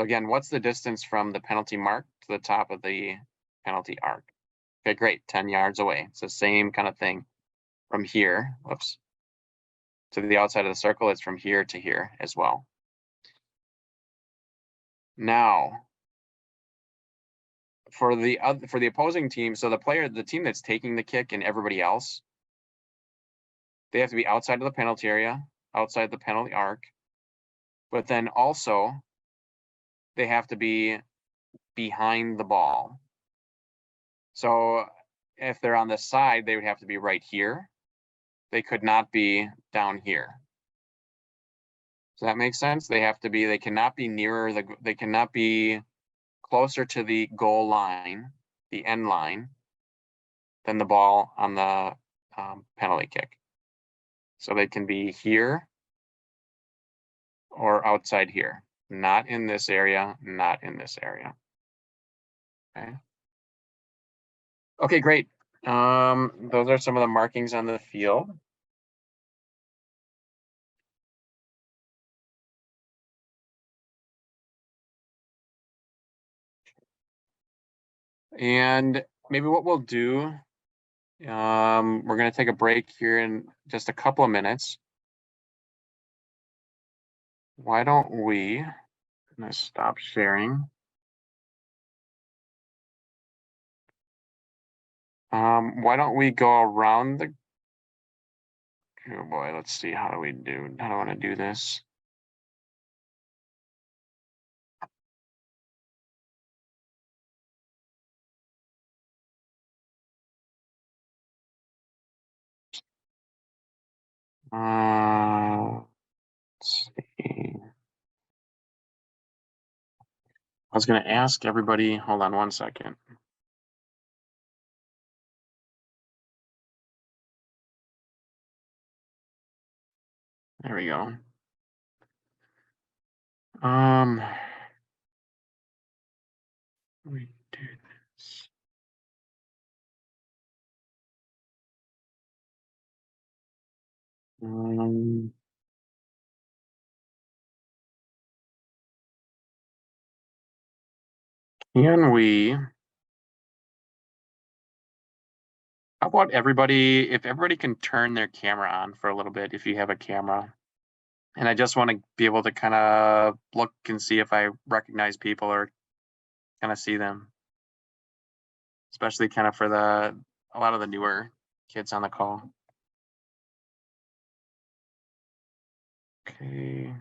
So again, what's the distance from the penalty mark to the top of the penalty arc? Okay, great, 10 yards away. It's the same kind of thing from here, whoops, to the outside of the circle. It's from here to here as well. Now, for the opposing team, so the team that's taking the kick and everybody else, they have to be outside of the penalty area, outside the penalty arc, but then also they have to be behind the ball. So if they're on this side, they would have to be right here. They could not be down here. Does that make sense? They cannot be nearer they cannot be closer to the goal line, the end line, than the ball on the penalty kick. So they can be here or outside here, not in this area, not in this area. Okay. Okay, great. Those are some of the markings on the field. And maybe what we'll do, we're going to take a break here in just a couple of minutes. Why don't we, I'm going to stop sharing. Why don't we go around the, oh boy, let's see, how do I want to do this? Let's see. I was going to ask everybody, hold on one second. There we go. Let me do this. Can we, how about everybody, if everybody can turn their camera on for a little bit, if you have a camera. And I just want to be able to kind of look and see if I recognize people or kind of see them. Especially kind of for a lot of the newer kids on the call. Okay.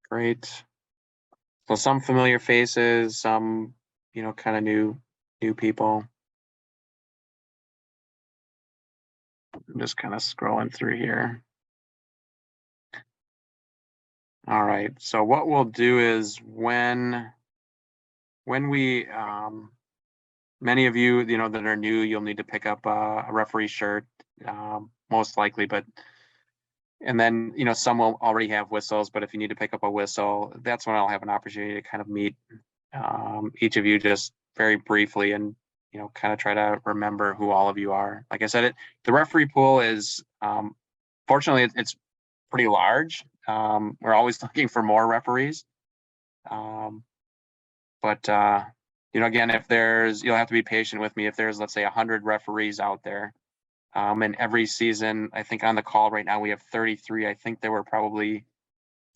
Great. So some familiar faces, some, kind of new people. I'm just kind of scrolling through here. All right. So what we'll do is when we, many of you, that are new, you'll need to pick up a referee shirt, most likely, and then, some will already have whistles, but if you need to pick up a whistle, that's when I'll have an opportunity to kind of meet each of you just very briefly and, kind of try to remember who all of you are. Like I said, the referee pool is, fortunately, it's pretty large. We're always looking for more referees. But again, you'll have to be patient with me. If there's, let's say, 100 referees out there, and every season, I think on the call right now, we have 33. I think there were probably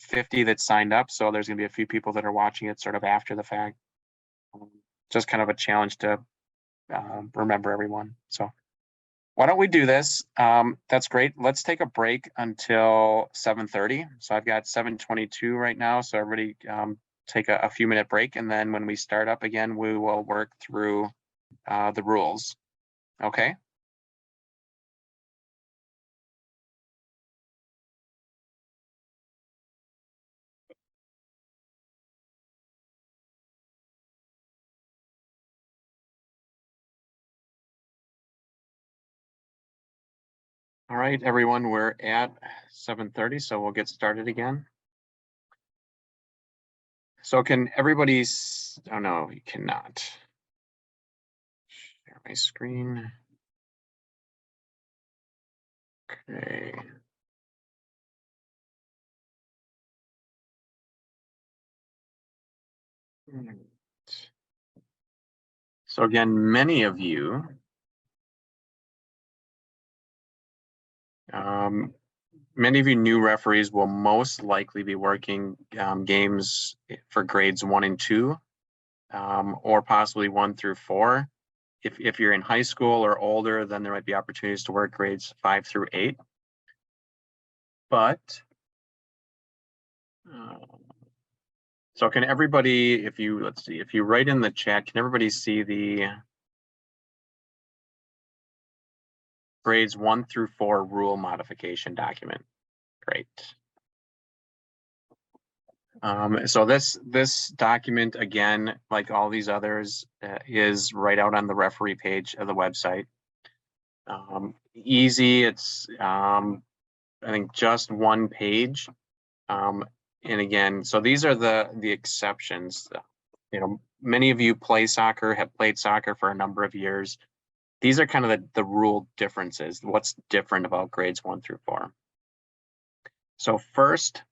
50 that signed up. So there's going to be a few people that are watching it sort of after the fact. Just kind of a challenge to remember everyone. So why don't we do this? That's great. Let's take a break until 7:30. So I've got 7:22 right now. So everybody take a few minute break. And then when we start up again, we will work through the rules. Okay. All right, everyone, we're at 7:30, so we'll get started again. So can everybody, oh no, you cannot. Share my screen. Okay. So again, many of you new referees will most likely be working games for grades 1 and 2, or possibly 1 through 4. If you're in high school or older, then there might be opportunities to work grades 5 through 8. But so can everybody, let's see, if you write in the chat, can everybody see the grades 1 through 4 rule modification document? Great. So this document, again, like all these others, is right out on the referee page of the website. Easy, it's I think just 1 page. And again, so these are the exceptions. Many of you play soccer, have played soccer for a number of years. These are kind of the rule differences, what's different about grades 1 through 4. So first,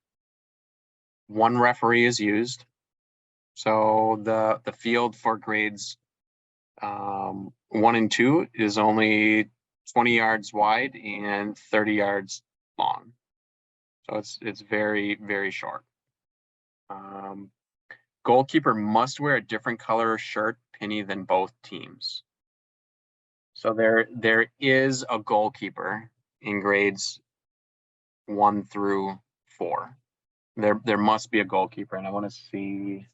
1 referee is used. So the field for grades 1 and 2 is only 20 yards wide and 30 yards long. So it's very, very short. Goalkeeper must wear a different color shirt penny than both teams. So there is a goalkeeper in grades 1 through 4. There must be a goalkeeper, and I want to see.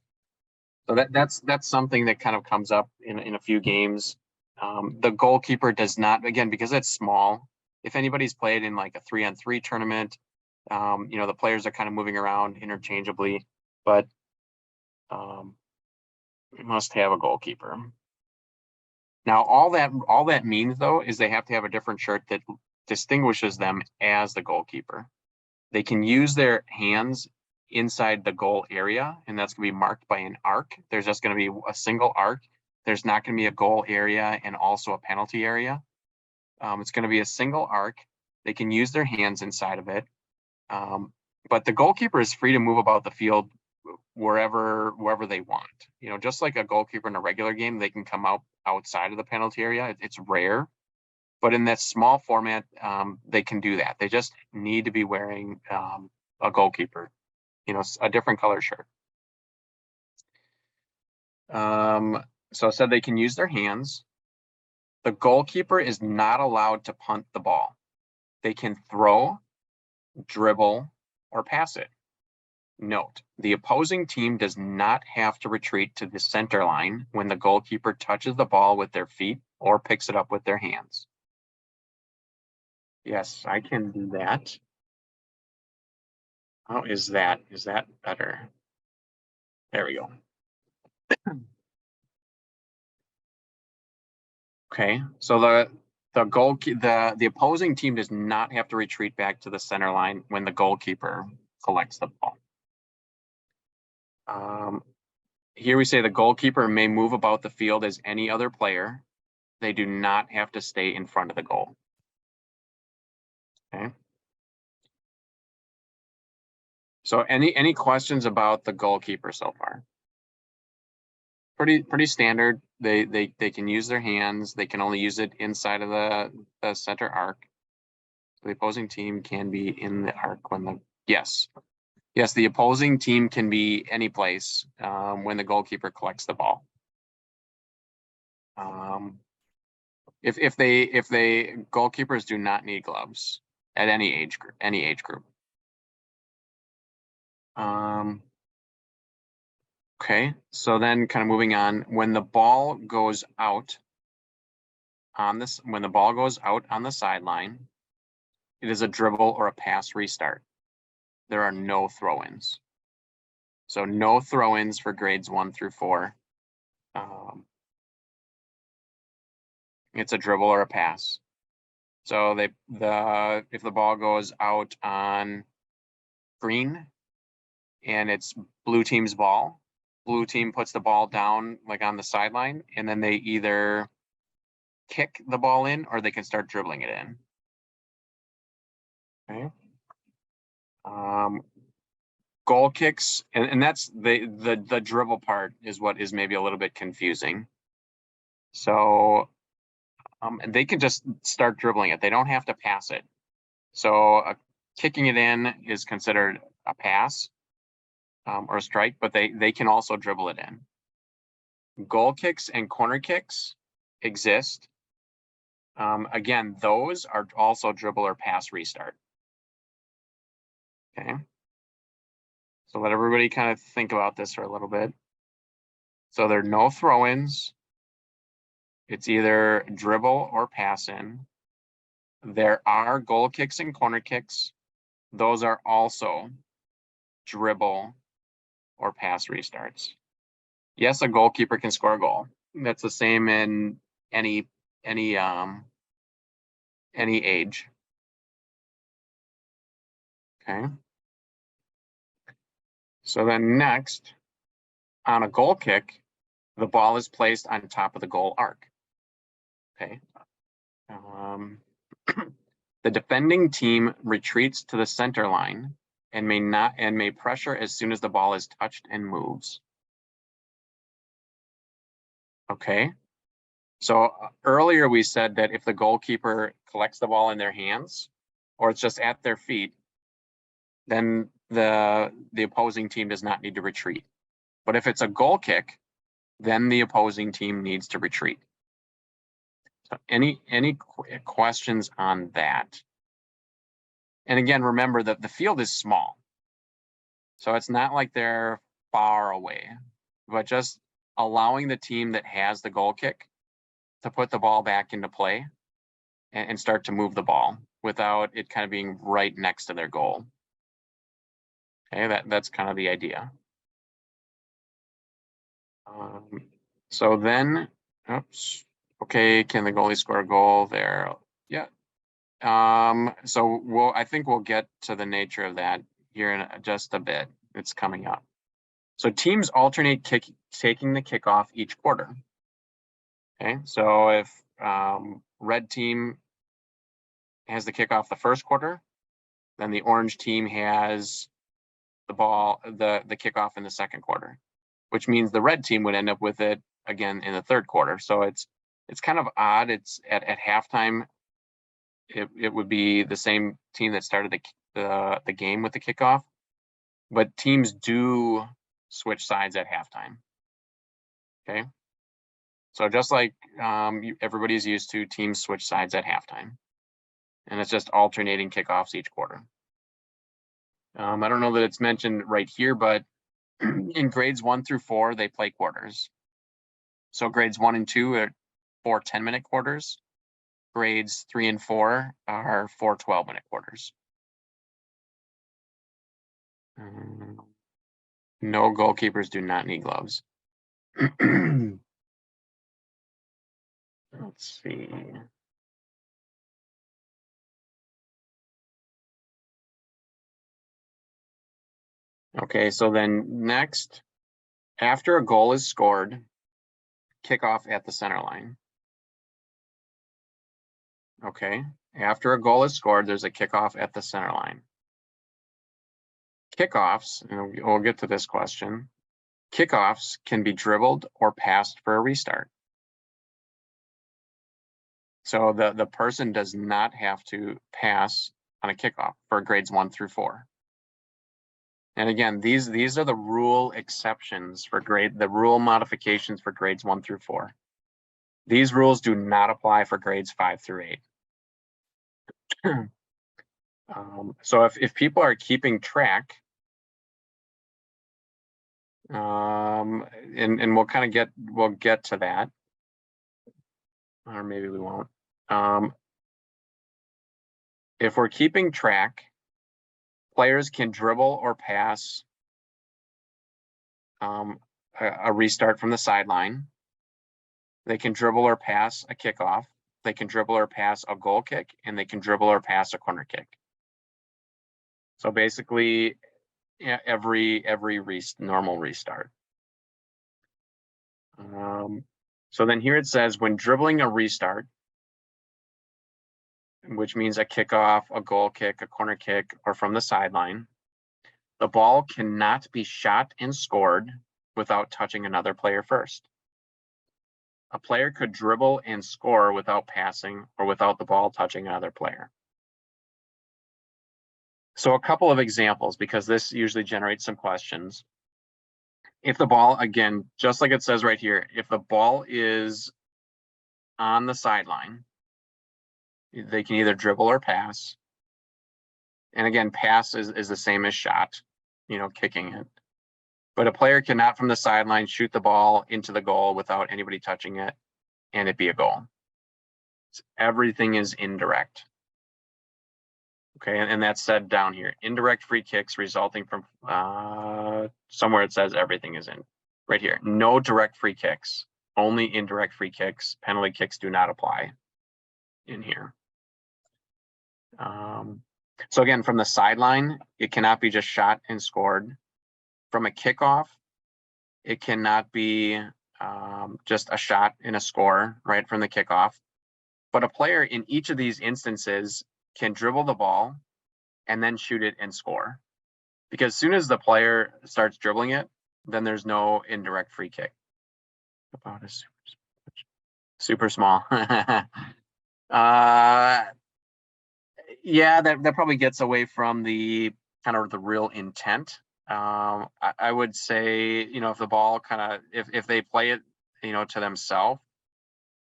So that's something that kind of comes up in a few games. The goalkeeper does not, again, because it's small. If anybody's played in like a 3-on-3 tournament, the players are kind of moving around interchangeably, but you must have a goalkeeper. Now, all that means though is they have to have a different shirt that distinguishes them as the goalkeeper. They can use their hands inside the goal area, and that's going to be marked by an arc. There's just going to be a single arc. There's not going to be a goal area and also a penalty area. It's going to be a single arc. They can use their hands inside of it. But the goalkeeper is free to move about the field wherever they want. Just like a goalkeeper in a regular game, they can come outside of the penalty area. It's rare, but in that small format, they can do that. They just need to be wearing a goalkeeper, a different color shirt. So I said they can use their hands. The goalkeeper is not allowed to punt the ball. They can throw, dribble, or pass it. Note, the opposing team does not have to retreat to the center line when the goalkeeper touches the ball with their feet or picks it up with their hands. Yes, I can do that. How is that? Is that better? There we go. Okay, so the opposing team does not have to retreat back to the center line when the goalkeeper collects the ball. Here we say the goalkeeper may move about the field as any other player. They do not have to stay in front of the goal. Okay. So any questions about the goalkeeper so far? Pretty standard. They can use their hands. They can only use it inside of the center arc. The opposing team can be in the arc when yes, the opposing team can be any place when the goalkeeper collects the ball. If they goalkeepers do not need gloves at any age group. Okay, so then kind of moving on, when the ball goes out on the sideline, it is a dribble or a pass restart. There are no throw-ins. So no throw-ins for grades 1 through 4. It's a dribble or a pass. So if the ball goes out on green and it's blue team's ball, blue team puts the ball down like on the sideline, and then they either kick the ball in or they can start dribbling it in. Okay. Goal kicks, and that's the dribble part is what is maybe a little bit confusing. So and they can just start dribbling it. They don't have to pass it. So kicking it in is considered a pass or a strike, but they can also dribble it in. Goal kicks and corner kicks exist. Again, those are also dribble or pass restart. Okay. So let everybody kind of think about this for a little bit. So there are no throw-ins. It's either dribble or pass in. There are goal kicks and corner kicks. Those are also dribble or pass restarts. Yes, a goalkeeper can score a goal. That's the same in any age. Okay. So then next, on a goal kick, the ball is placed on top of the goal arc. Okay. The defending team retreats to the center line and may pressure as soon as the ball is touched and moves. Okay. So earlier we said that if the goalkeeper collects the ball in their hands or it's just at their feet, then the opposing team does not need to retreat. But if it's a goal kick, then the opposing team needs to retreat. So any questions on that? And again, remember that the field is small. So it's not like they're far away, but just allowing the team that has the goal kick to put the ball back into play and start to move the ball without it kind of being right next to their goal. Okay, that's kind of the idea. So then, oops. Okay, can the goalie score a goal there? Yeah. So I think we'll get to the nature of that here in just a bit. It's coming up. So teams alternate taking the kickoff each quarter. Okay, so if red team has the kickoff the first quarter, then the orange team has the kickoff in the second quarter, which means the red team would end up with it again in the third quarter. So it's kind of odd. It's at halftime, it would be the same team that started the game with the kickoff, but teams do switch sides at halftime. Okay. So just like everybody's used to, teams switch sides at halftime. And it's just alternating kickoffs each quarter. I don't know that it's mentioned right here, but in grades 1 through 4, they play quarters. So grades 1 and 2 are 4 10-minute quarters. Grades 3 and 4 are 4 12-minute quarters. No, goalkeepers do not need gloves. Let's see. Okay, so then next, after a goal is scored, kickoff at the center line. Okay, after a goal is scored, there's a kickoff at the center line. Kickoffs, and we'll get to this question. Kickoffs can be dribbled or passed for a restart. So the person does not have to pass on a kickoff for grades 1 through 4. And again, these are the rule exceptions for the rule modifications for grades 1 through 4. These rules do not apply for grades 5 through 8. So if people are keeping track, and we'll get to that, or maybe we won't. If we're keeping track, players can dribble or pass a restart from the sideline. They can dribble or pass a kickoff. They can dribble or pass a goal kick, and they can dribble or pass a corner kick. So basically, every normal restart. So then here it says, when dribbling a restart, which means a kickoff, a goal kick, a corner kick, or from the sideline. The ball cannot be shot and scored without touching another player first. A player could dribble and score without passing or without the ball touching another player. So a couple of examples, because this usually generates some questions. If the ball, again, just like it says right here, if the ball is on the sideline, they can either dribble or pass. And again, pass is the same as shot, kicking it. But a player cannot from the sideline shoot the ball into the goal without anybody touching it and it be a goal. So everything is indirect. Okay, and that's said down here. Indirect free kicks resulting from somewhere it says everything is in. Right here. No direct free kicks. Only indirect free kicks. Penalty kicks do not apply in here. So again, from the sideline, it cannot be just shot and scored. From a kickoff, it cannot be just a shot and a score right from the kickoff. But a player in each of these instances can dribble the ball and then shoot it and score. Because as soon as the player starts dribbling it, then there's no indirect free kick. About a super small. Yeah, that probably gets away from the kind of the real intent. I would say, if the ball kind of, if they play it, to themselves,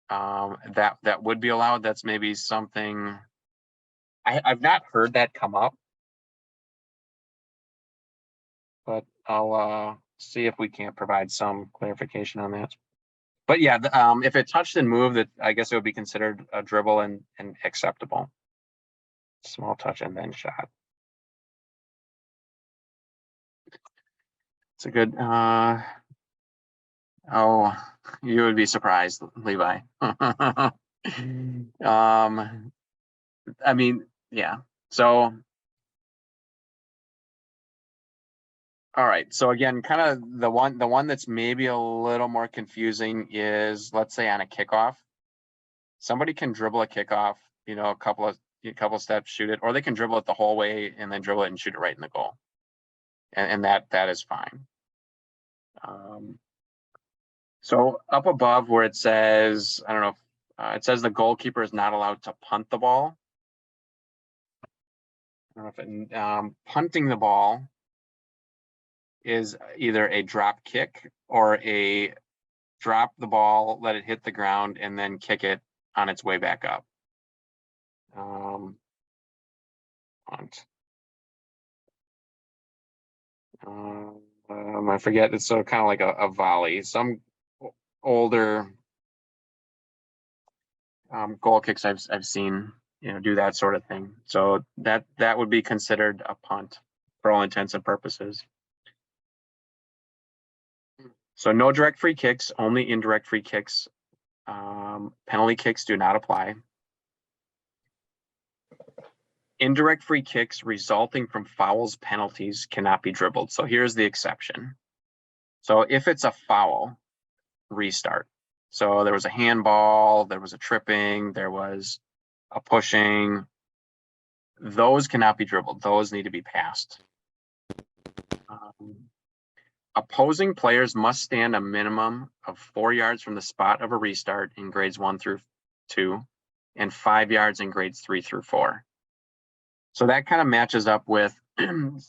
that would be allowed. That's maybe something I've not heard that come up, but I'll see if we can't provide some clarification on that. But yeah, if it touched and moved, that I guess it would be considered a dribble and acceptable. Small touch and then shot. It's a good. Oh, you would be surprised, Levi. I mean, yeah. So, all right. So again, kind of the one that's maybe a little more confusing is, let's say on a kickoff, somebody can dribble a kickoff, a couple of steps, shoot it, or they can dribble it the whole way and then dribble it and shoot it right in the goal, and that is fine. So up above where it says, I don't know, it says the goalkeeper is not allowed to punt the ball. I don't know if punting the ball is either a drop kick or a drop the ball, let it hit the ground, and then kick it on its way back up. Punt. I forget. It's so kind of like a volley. Some older goal kicks I've seen, do that sort of thing. So that would be considered a punt for all intents and purposes. So no direct free kicks, only indirect free kicks. Penalty kicks do not apply. Indirect free kicks resulting from fouls, penalties cannot be dribbled. So here's the exception. So if it's a foul, restart. So there was a handball, there was a tripping, there was a pushing. Those cannot be dribbled. Those need to be passed. Opposing players must stand a minimum of 4 yards from the spot of a restart in grades 1 through 2 and 5 yards in grades 3 through 4. So that kind of matches up with,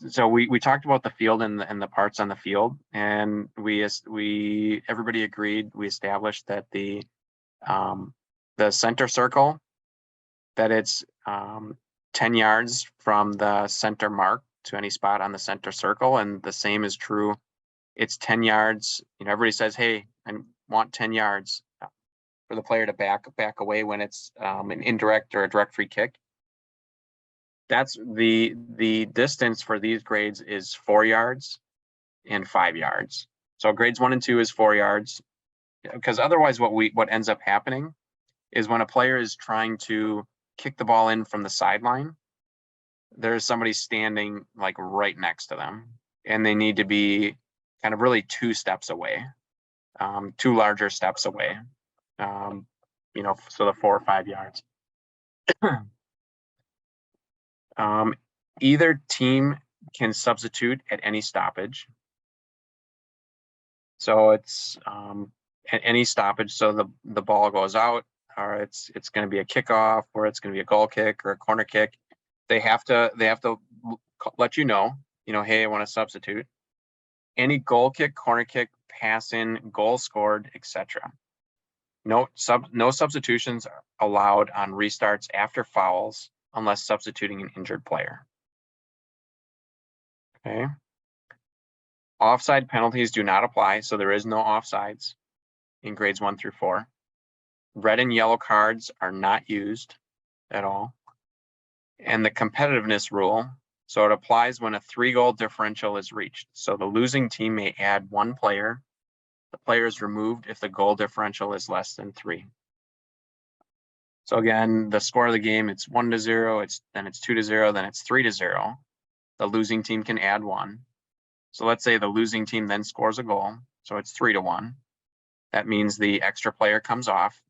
so we talked about the field and the parts on the field, and everybody agreed, we established that the center circle, that it's 10 yards from the center mark to any spot on the center circle, and the same is true. It's 10 yards. Everybody says, hey, I want 10 yards for the player to back away when it's an indirect or a direct free kick. That's the distance for these grades is 4 yards and 5 yards. So grades 1 and 2 is 4 yards, because otherwise what ends up happening is when a player is trying to kick the ball in from the sideline, there's somebody standing like right next to them, and they need to be kind of really 2 steps away, 2 larger steps away, so the 4 or 5 yards. Either team can substitute at any stoppage. So it's at any stoppage. So the ball goes out, or it's going to be a kickoff, or it's going to be a goal kick or a corner kick. They have to let you know, hey, I want to substitute. Any goal kick, corner kick, pass in, goal scored, etc. No substitutions are allowed on restarts after fouls unless substituting an injured player. Okay. Offside penalties do not apply, so there is no offsides in grades 1 through 4. Red and yellow cards are not used at all. And the competitiveness rule, so it applies when a 3-goal differential is reached. So the losing team may add 1 player. The player is removed if the goal differential is less than 3. So again, the score of the game, it's 1-0, then it's 2-0, then it's 3-0. The losing team can add 1. So let's say the losing team then scores a goal, so it's 3-1. That means the extra player comes off.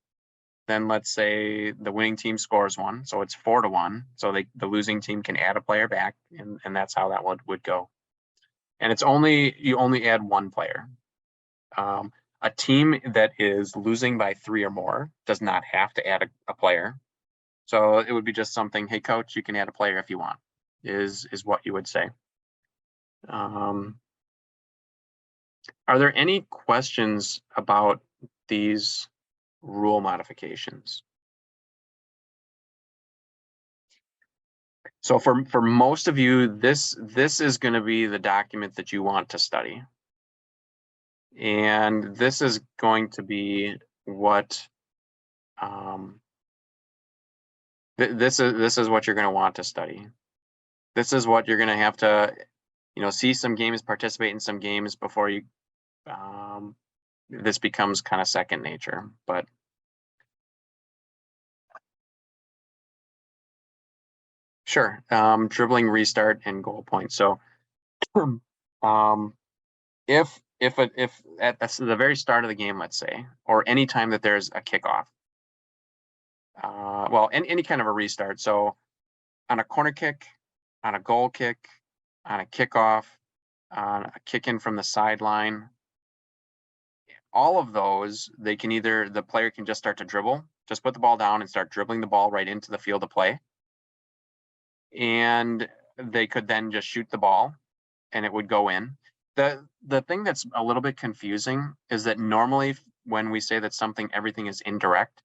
Then let's say the winning team scores 1, so it's 4-1. So the losing team can add a player back, and that's how that would go. And you only add 1 player. A team that is losing by 3 or more does not have to add a player. So it would be just something, hey coach, you can add a player if you want, is what you would say. Are there any questions about these rule modifications? So for most of you, this is going to be the document that you want to study. And this is going to be what this is what you're going to want to study. This is what you're going to have to, see some games, participate in some games before you this becomes kind of second nature. But sure, dribbling, restart, and goal point. So if at the very start of the game, let's say, or any time that there's a kickoff, well, any kind of a restart. So on a corner kick, on a goal kick, on a kickoff, on a kick in from the sideline, all of those, the player can just start to dribble, just put the ball down and start dribbling the ball right into the field of play. And they could then just shoot the ball and it would go in. The thing that's a little bit confusing is that normally when we say that everything is indirect,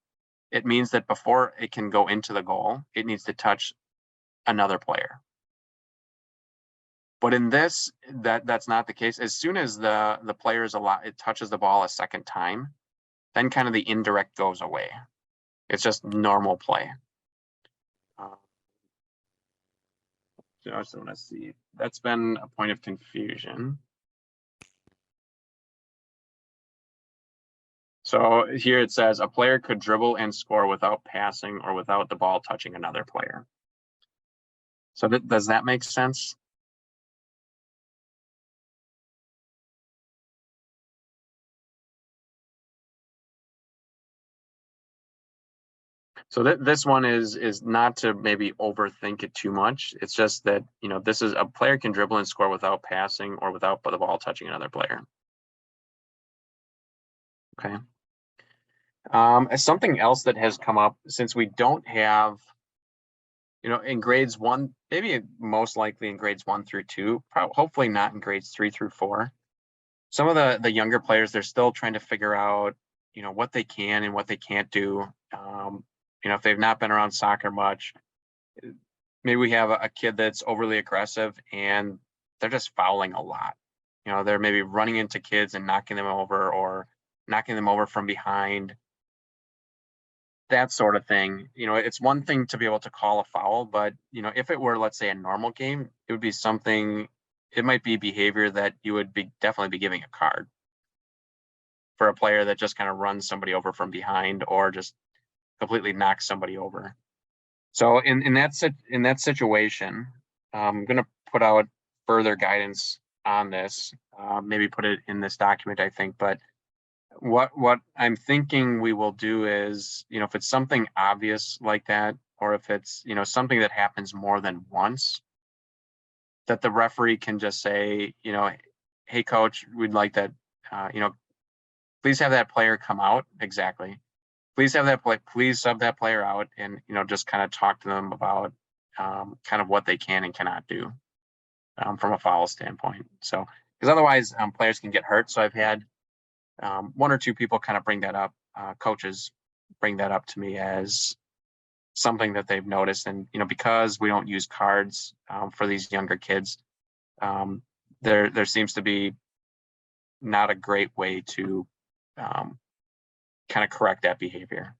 it means that before it can go into the goal, it needs to touch another player. But in this, that's not the case. As soon as the player it touches the ball a second time, then kind of the indirect goes away. It's just normal play. So I just want to see. That's been a point of confusion. So here it says a player could dribble and score without passing or without the ball touching another player. So does that make sense? So this one is not to maybe overthink it too much. It's just that, this is a player can dribble and score without passing or without the ball touching another player. Okay. Something else that has come up since we don't have, in grades 1, maybe most likely in grades 1 through 2, hopefully not in grades 3 through 4. Some of the younger players, they're still trying to figure out, what they can and what they can't do. If they've not been around soccer much, maybe we have a kid that's overly aggressive and they're just fouling a lot. They're maybe running into kids and knocking them over or knocking them over from behind. That sort of thing. It's one thing to be able to call a foul, but, if it were, let's say, a normal game, it would be it might be behavior that you would definitely be giving a card for a player that just kind of runs somebody over from behind or just completely knocks somebody over. So in that situation, I'm going to put out further guidance on this, maybe put it in this document, I think. But what I'm thinking we will do is, if it's something obvious like that, or if it's, you know, something that happens more than once, that the referee can just say, you know, hey coach, we'd like that, you know, please have that player come out. Exactly. Please have that please sub that player out, and, you know, just kind of talk to them about kind of what they can and cannot do from a foul standpoint. So, because otherwise players can get hurt. So I've had one or two people kind of bring that up, coaches bring that up to me as something that they've noticed. And, you know, because we don't use cards for these younger kids, there seems to be not a great way to kind of correct that behavior.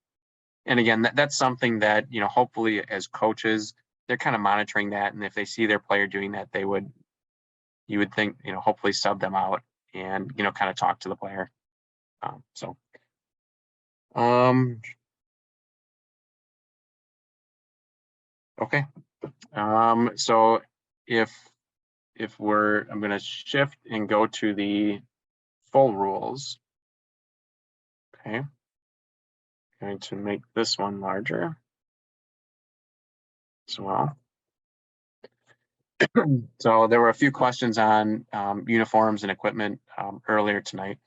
And again, that's something that, you know, hopefully as coaches, they're kind of monitoring that. And if they see their player doing that, you would think, you know, hopefully sub them out and, you know, kind of talk to the player. Okay. So if I'm going to shift and go to the full rules. Okay. Going to make this one larger as well. So there were a few questions on uniforms and equipment earlier tonight.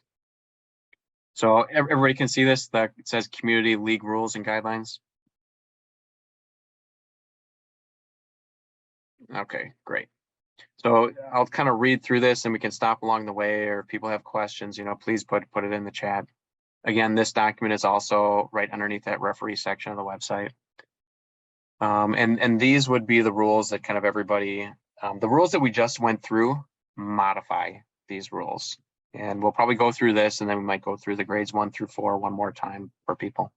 So everybody can see this, that it says community league rules and guidelines. Okay, great. So I'll kind of read through this and we can stop along the way, or if people have questions, you know, please put it in the chat. Again, this document is also right underneath that referee section of the website. And these would be the rules that kind of everybody, the rules that we just went through modify these rules. And we'll probably go through this, and then we might go through the grades 1 through 4 one more time for people.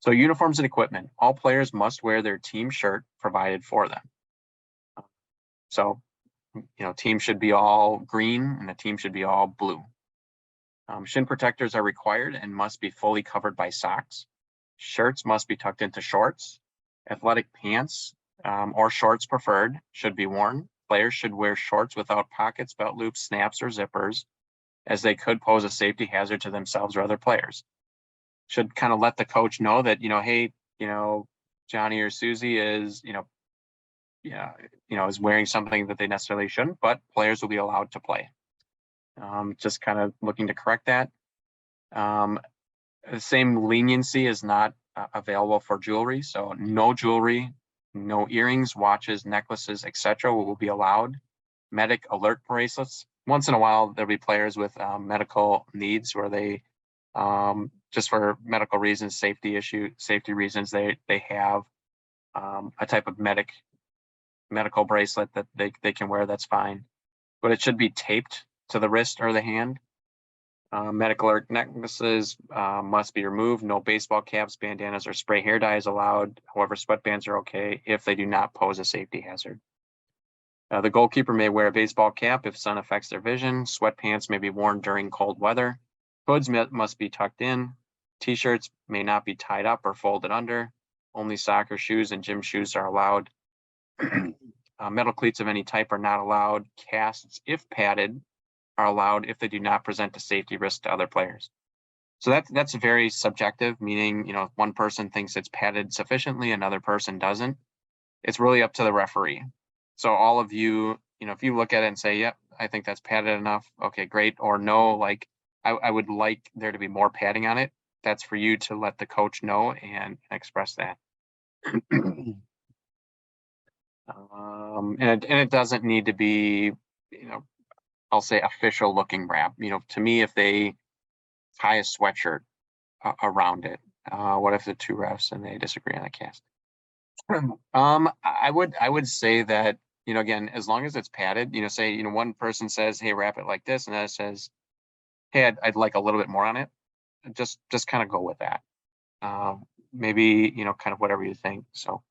So uniforms and equipment, all players must wear their team shirt provided for them. So, you know, team should be all green and the team should be all blue. Shin protectors are required and must be fully covered by socks. Shirts must be tucked into shorts. Athletic pants or shorts preferred should be worn. Players should wear shorts without pockets, belt loops, snaps, or zippers, as they could pose a safety hazard to themselves or other players. Should kind of let the coach know that, you know, hey, you know, Johnny or Susie is, is wearing something that they necessarily shouldn't, but players will be allowed to play. Just kind of looking to correct that. The same leniency is not available for jewelry. So no jewelry, no earrings, watches, necklaces, etc. will be allowed. Medic alert bracelets. Once in a while, there'll be players with medical needs where they, just for medical reasons, safety reasons, they have a type of medical bracelet that they can wear. That's fine, but it should be taped to the wrist or the hand. Medical alert necklaces must be removed. No baseball caps, bandanas, or spray hair dye is allowed. However, sweatbands are okay if they do not pose a safety hazard. The goalkeeper may wear a baseball cap if sun affects their vision. Sweatpants may be worn during cold weather. Hoods must be tucked in. T-shirts may not be tied up or folded under. Only soccer shoes and gym shoes are allowed. Metal cleats of any type are not allowed. Casts, if padded, are allowed if they do not present a safety risk to other players. So that's very subjective, meaning, you know, if one person thinks it's padded sufficiently, another person doesn't. It's really up to the referee. So all of you, you know, if you look at it and say, yep, I think that's padded enough, okay, great, or no, like I would like there to be more padding on it, that's for you to let the coach know and express that. And it doesn't need to be, you know, I'll say official looking wrap. You know, to me, if they tie a sweatshirt around it, what if the two refs and they disagree on the cast? I would say that, you know, again, as long as it's padded, you know, say, you know, one person says, hey, wrap it like this, and that says, hey, I'd like a little bit more on it. Just kind of go with that. Maybe, you know, kind of whatever you think. So,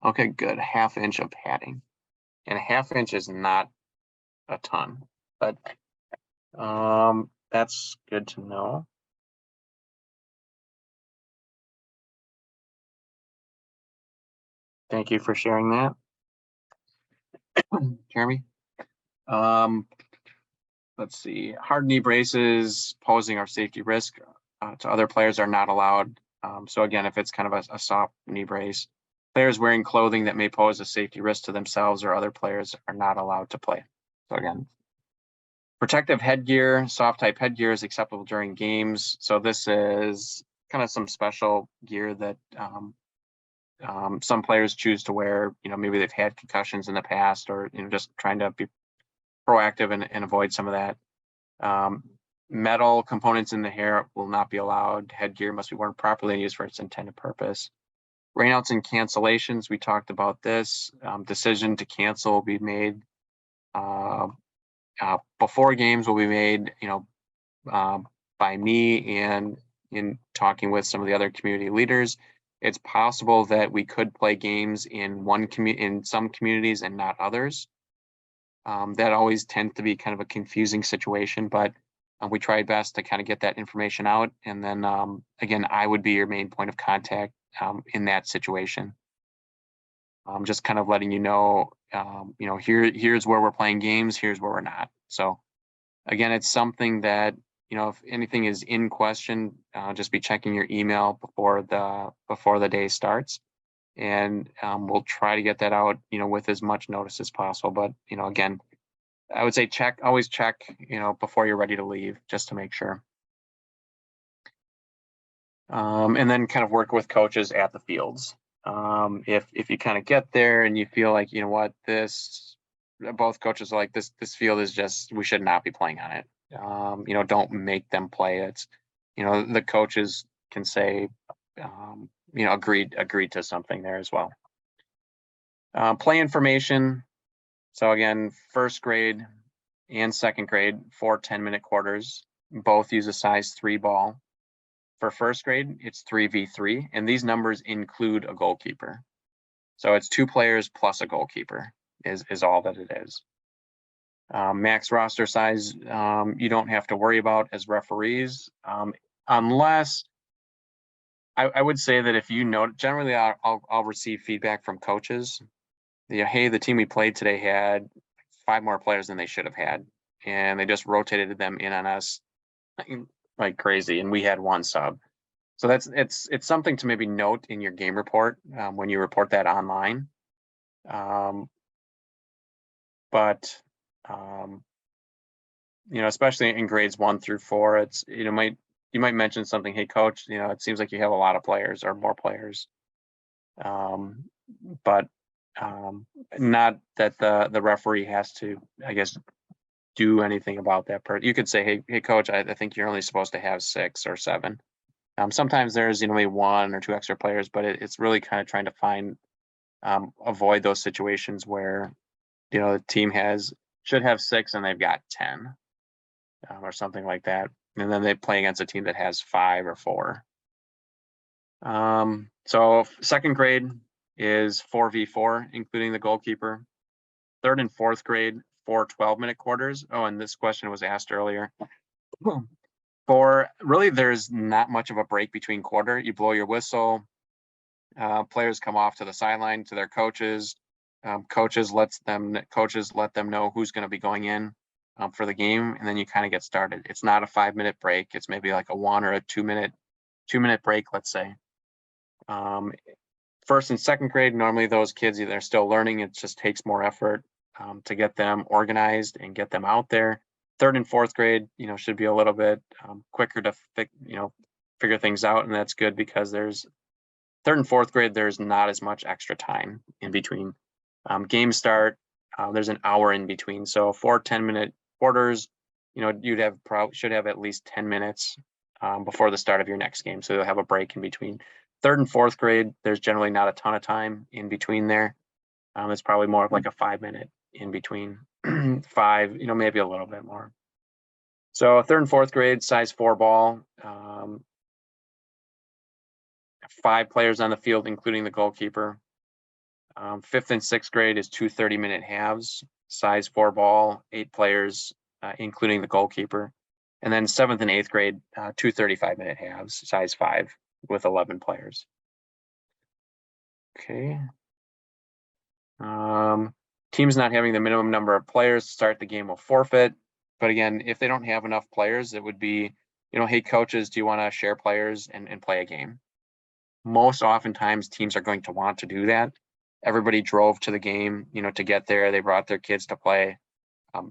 okay, good. 1/2 inch of padding, and 1/2 inch is not a ton, but that's good to know. Thank you for sharing that, Jeremy. Let's see. Hard knee braces posing our safety risk to other players are not allowed. So again, if it's kind of a soft knee brace, Players wearing clothing that may pose a safety risk to themselves or other players are not allowed to play. So again, protective headgear, soft type headgear is acceptable during games. So this is kind of some special gear that some players choose to wear. Maybe they've had concussions in the past, or just trying to be proactive and avoid some of that. Metal components in the hair will not be allowed. Headgear must be worn properly and used for its intended purpose. Rainouts and cancellations, we talked about this. Decision to cancel will be made before games will be made, by me and in talking with some of the other community leaders. It's possible that we could play games in some communities and not others. That always tends to be kind of a confusing situation, but we tried best to kind of get that information out. And then again, I would be your main point of contact in that situation. Just kind of letting you know, here's where we're playing games, here's where we're not. So again, it's something that, if anything is in question, just be checking your email before the day starts. And we'll try to get that out, with as much notice as possible. But, again, I would say always check, before you're ready to leave, just to make sure. And then kind of work with coaches at the fields. If you kind of get there and you feel like, both coaches are like, this field is just, we should not be playing on it. Don't make them play it. The coaches can say, agreed to something there as well. Play information. So again, first grade and second grade, 4 10-minute quarters, both use a size 3 ball. For first grade, it's 3v3, and these numbers include a goalkeeper. So it's 2 players plus a goalkeeper is all that it is. Max roster size, you don't have to worry about as referees, unless I would say that if generally I'll receive feedback from coaches. Hey, the team we played today had 5 more players than they should have had, and they just rotated them in on us like crazy, and we had 1 sub. So it's something to maybe note in your game report when you report that online. But especially in grades 1 through 4, it's you might mention something. Hey, coach, it seems like you have a lot of players or more players, but not that the referee has to, I guess, do anything about that part. You could say, hey coach, I think you're only supposed to have 6 or 7. Sometimes there's maybe 1 or 2 extra players, but it's really kind of trying to avoid those situations where the team should have 6 and they've got 10 or something like that, and then they play against a team that has 5 or 4. So second grade is 4v4, including the goalkeeper. Third and fourth grade, 4 12-minute quarters. Oh, and this question was asked earlier. Really, there's not much of a break between quarter. You blow your whistle, players come off to the sideline to their coaches. Coaches let them know who's going to be going in for the game, and then you kind of get started. It's not a 5-minute break. It's maybe like a 1 or a 2-minute break, let's say. First and second grade, normally those kids either are still learning. It just takes more effort to get them organized and get them out there. Third and fourth grade, should be a little bit quicker to figure things out, and that's good because there's third and fourth grade, there's not as much extra time in between. Game start, there's an hour in between. So 4 10-minute quarters, should have at least 10 minutes before the start of your next game. So you'll have a break in between. Third and fourth grade, there's generally not a ton of time in between there. It's probably more of like a 5-minute in between. 5, maybe a little bit more. So third and fourth grade, size 4 ball, 5 players on the field, including the goalkeeper. Fifth and sixth grade is 2 30-minute halves, size 4 ball, 8 players, including the goalkeeper. And then 7th and 8th grade, 2 35-minute halves, size 5, with 11 players. Okay. Teams not having the minimum number of players to start the game will forfeit. But again, if they don't have enough players, it would be, hey, coaches, do you want to share players and play a game? most oftentimes teams are going to want to do that. Everybody drove to the game, to get there. They brought their kids to play.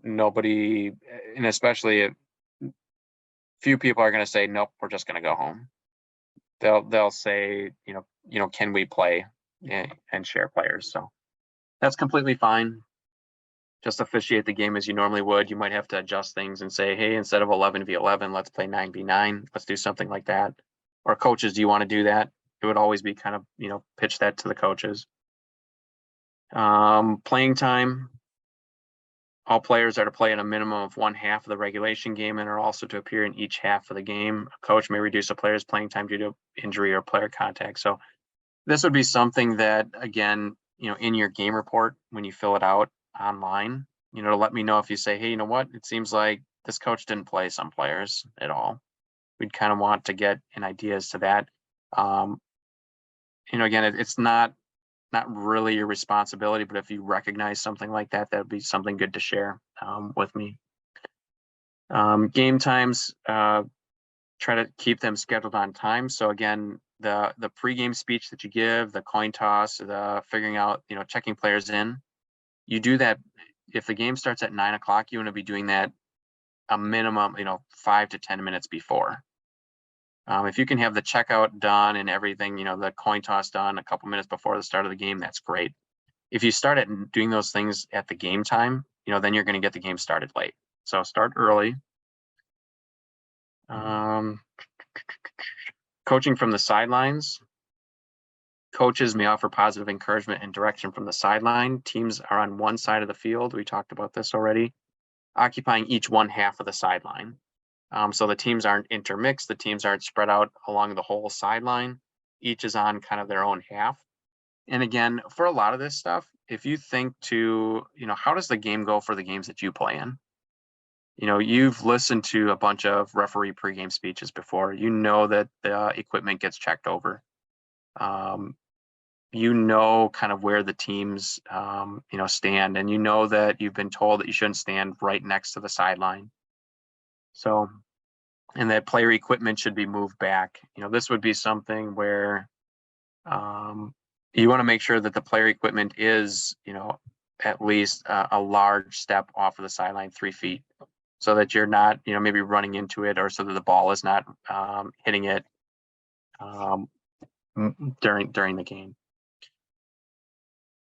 Nobody, and especially few people are going to say, nope, we're just going to go home. They'll say, can we play and share players? So that's completely fine. Just officiate the game as you normally would. You might have to adjust things and say, hey, instead of 11v11, let's play 9v9. Let's do something like that. Or coaches, do you want to do that? It would always be kind of, pitch that to the coaches. Playing time. All players are to play in a minimum of one half of the regulation game and are also to appear in each half of the game. A coach may reduce a player's playing time due to injury or player contact. So this would be something that, again, in your game report, when you fill it out online, to let me know if you say, hey, you know what, it seems like this coach didn't play some players at all. We'd kind of want to get an idea as to that. Again, it's not really your responsibility, but if you recognize something like that, that'd be something good to share with me. Game times, try to keep them scheduled on time. So again, the pregame speech that you give, the coin toss, the figuring out, checking players in, you do that. If the game starts at 9 o'clock, you want to be doing that a minimum, 5 to 10 minutes before. If you can have the checkout done and everything, the coin toss done a couple minutes before the start of the game, that's great. If you start at doing those things at the game time, then you're going to get the game started late. So start early. Coaching from the sidelines. Coaches may offer positive encouragement and direction from the sideline. Teams are on one side of the field. We talked about this already, occupying each one half of the sideline. So the teams aren't intermixed. The teams aren't spread out along the whole sideline. Each is on kind of their own half. And again, for a lot of this stuff, if you think to, how does the game go for the games that you play in? You've listened to a bunch of referee pregame speeches before. You know that the equipment gets checked over. Kind of where the teams, stand, and that you've been told that you shouldn't stand right next to the sideline. So, and that player equipment should be moved back. This would be something where you want to make sure that the player equipment is, at least a large step off of the sideline, 3 feet, so that you're not, maybe running into it, or so that the ball is not hitting it during the game.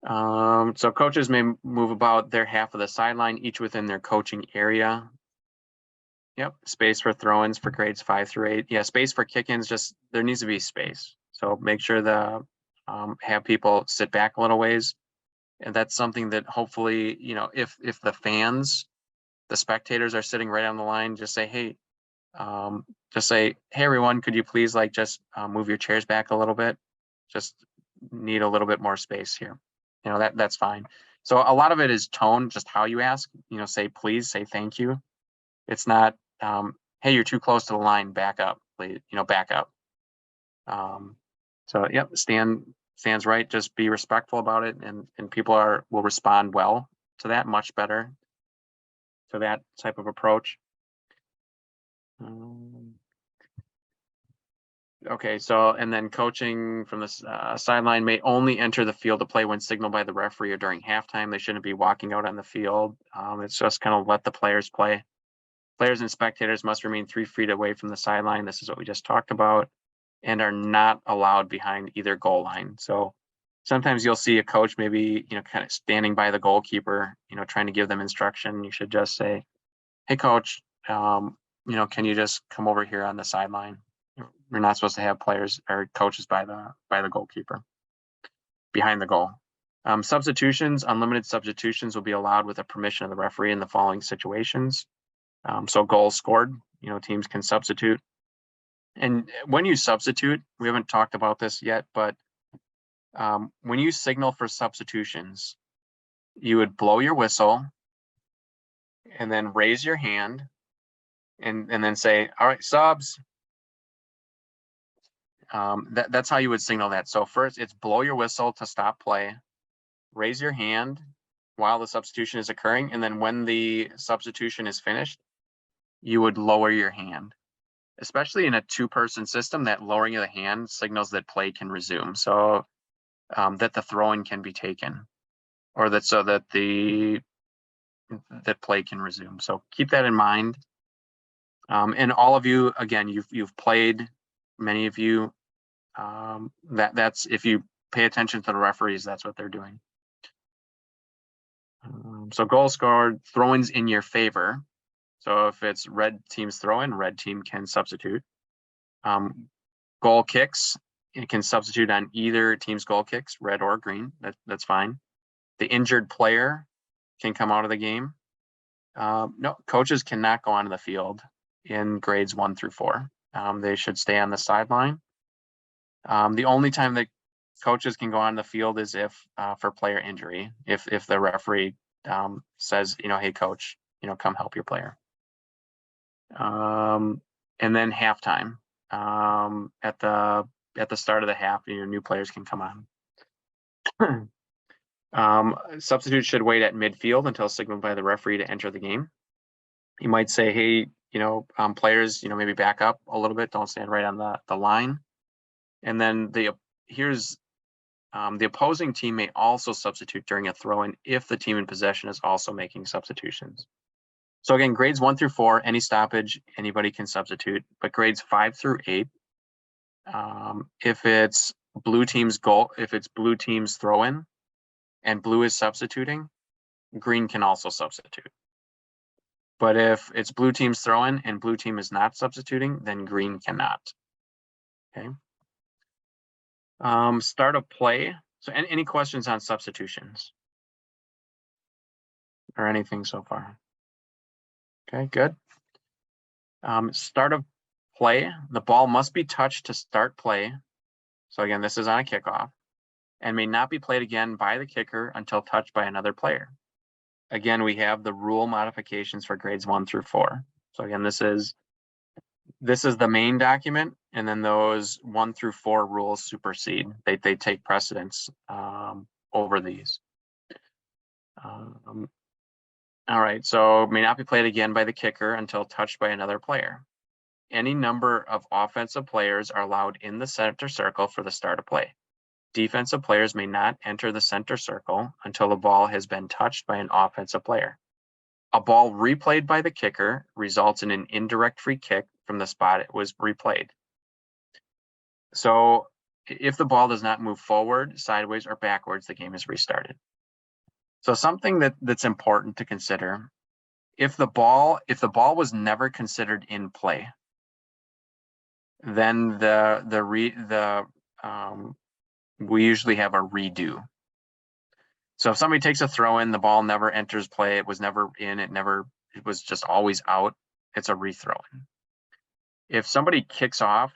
So coaches may move about their half of the sideline, each within their coaching area. Yep, space for throw-ins for grades 5 through 8. Yeah, space for kick-ins, just there needs to be space. So make sure have people sit back a little ways. And that's something that hopefully, if the fans, the spectators are sitting right on the line, just say, hey, everyone, could you please just move your chairs back a little bit? Just need a little bit more space here. That's fine. So a lot of it is tone, just how you ask, say please, say thank you. It's not, hey, you're too close to the line, back up, please, back up. So yep, stands right, just be respectful about it, and people will respond well to that, much better to that type of approach. Okay, so, and then coaching from the sideline may only enter the field to play when signaled by the referee or during halftime. They shouldn't be walking out on the field. It's just kind of let the players play. Players and spectators must remain 3 feet away from the sideline. This is what we just talked about, and are not allowed behind either goal line. So sometimes you'll see a coach maybe, kind of standing by the goalkeeper, trying to give them instruction. You should just say, hey, coach, can you just come over here on the sideline? We're not supposed to have players or coaches by the goalkeeper behind the goal. Substitutions, unlimited substitutions will be allowed with the permission of the referee in the following situations. So goals scored, teams can substitute. And when you substitute, we haven't talked about this yet, but when you signal for substitutions, you would blow your whistle and then raise your hand and then say, all right, subs. That's how you would signal that. So first, it's blow your whistle to stop play, raise your hand while the substitution is occurring, and then when the substitution is finished, you would lower your hand. especially in a two-person system, that lowering of the hand signals that play can resume. So that the throw-in can be taken, or that that play can resume. So keep that in mind. And all of you, again, you've played, many of you. That's, if you pay attention to the referees, that's what they're doing. So goal scored, throw-ins in your favor. So if it's red team's throw-in, red team can substitute. Goal kicks, it can substitute on either team's goal kicks, red or green. That's fine. The injured player can come out of the game. No, coaches cannot go onto the field in grades 1 through 4. They should stay on the sideline. The only time that coaches can go on the field is if for player injury, if the referee says, hey coach, come help your player. And then halftime, at the start of the half, your new players can come on. Substitutes should wait at midfield until signaled by the referee to enter the game. You might say, hey, players, maybe back up a little bit, don't stand right on the line. And then the opposing team may also substitute during a throw-in if the team in possession is also making substitutions. So again, grades 1 through 4, any stoppage, anybody can substitute. But grades 5 through 8, if it's blue team's throw-in and blue is substituting, green can also substitute. But if it's blue team's throw-in and blue team is not substituting, then green cannot. Okay. Start of play. So any questions on substitutions or anything so far? Okay, good. Start of play. The ball must be touched to start play. So again, this is on a kickoff, and may not be played again by the kicker until touched by another player. Again, we have the rule modifications for grades 1 through 4. So again, this is the main document, and then those 1 through 4 rules supersede. They take precedence over these. All right, so may not be played again by the kicker until touched by another player. Any number of offensive players are allowed in the center circle for the start of play. Defensive players may not enter the center circle until the ball has been touched by an offensive player. A ball replayed by the kicker results in an indirect free kick from the spot it was replayed. So if the ball does not move forward, sideways, or backwards, the game is restarted. So something that's important to consider, if the ball was never considered in play, then we usually have a redo. So if somebody takes a throw in, the ball never enters play, it was never in, it was just always out, it's a rethrow. If somebody kicks off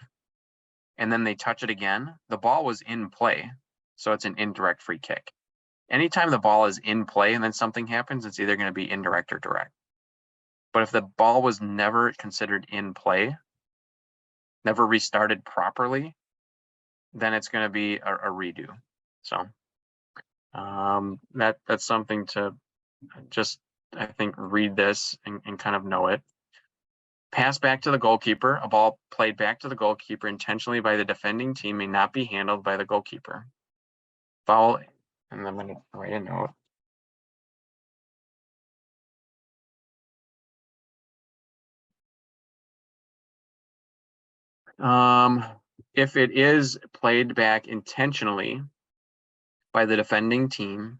and then they touch it again, the ball was in play, so it's an indirect free kick. Anytime the ball is in play and then something happens, it's either going to be indirect or direct. But if the ball was never considered in play, never restarted properly, then it's going to be a redo. So that's something to just, I think, read this and kind of know it. Pass back to the goalkeeper. A ball played back to the goalkeeper intentionally by the defending team may not be handled by the goalkeeper. Foul, and I'm going to write a note. If it is played back intentionally by the defending team,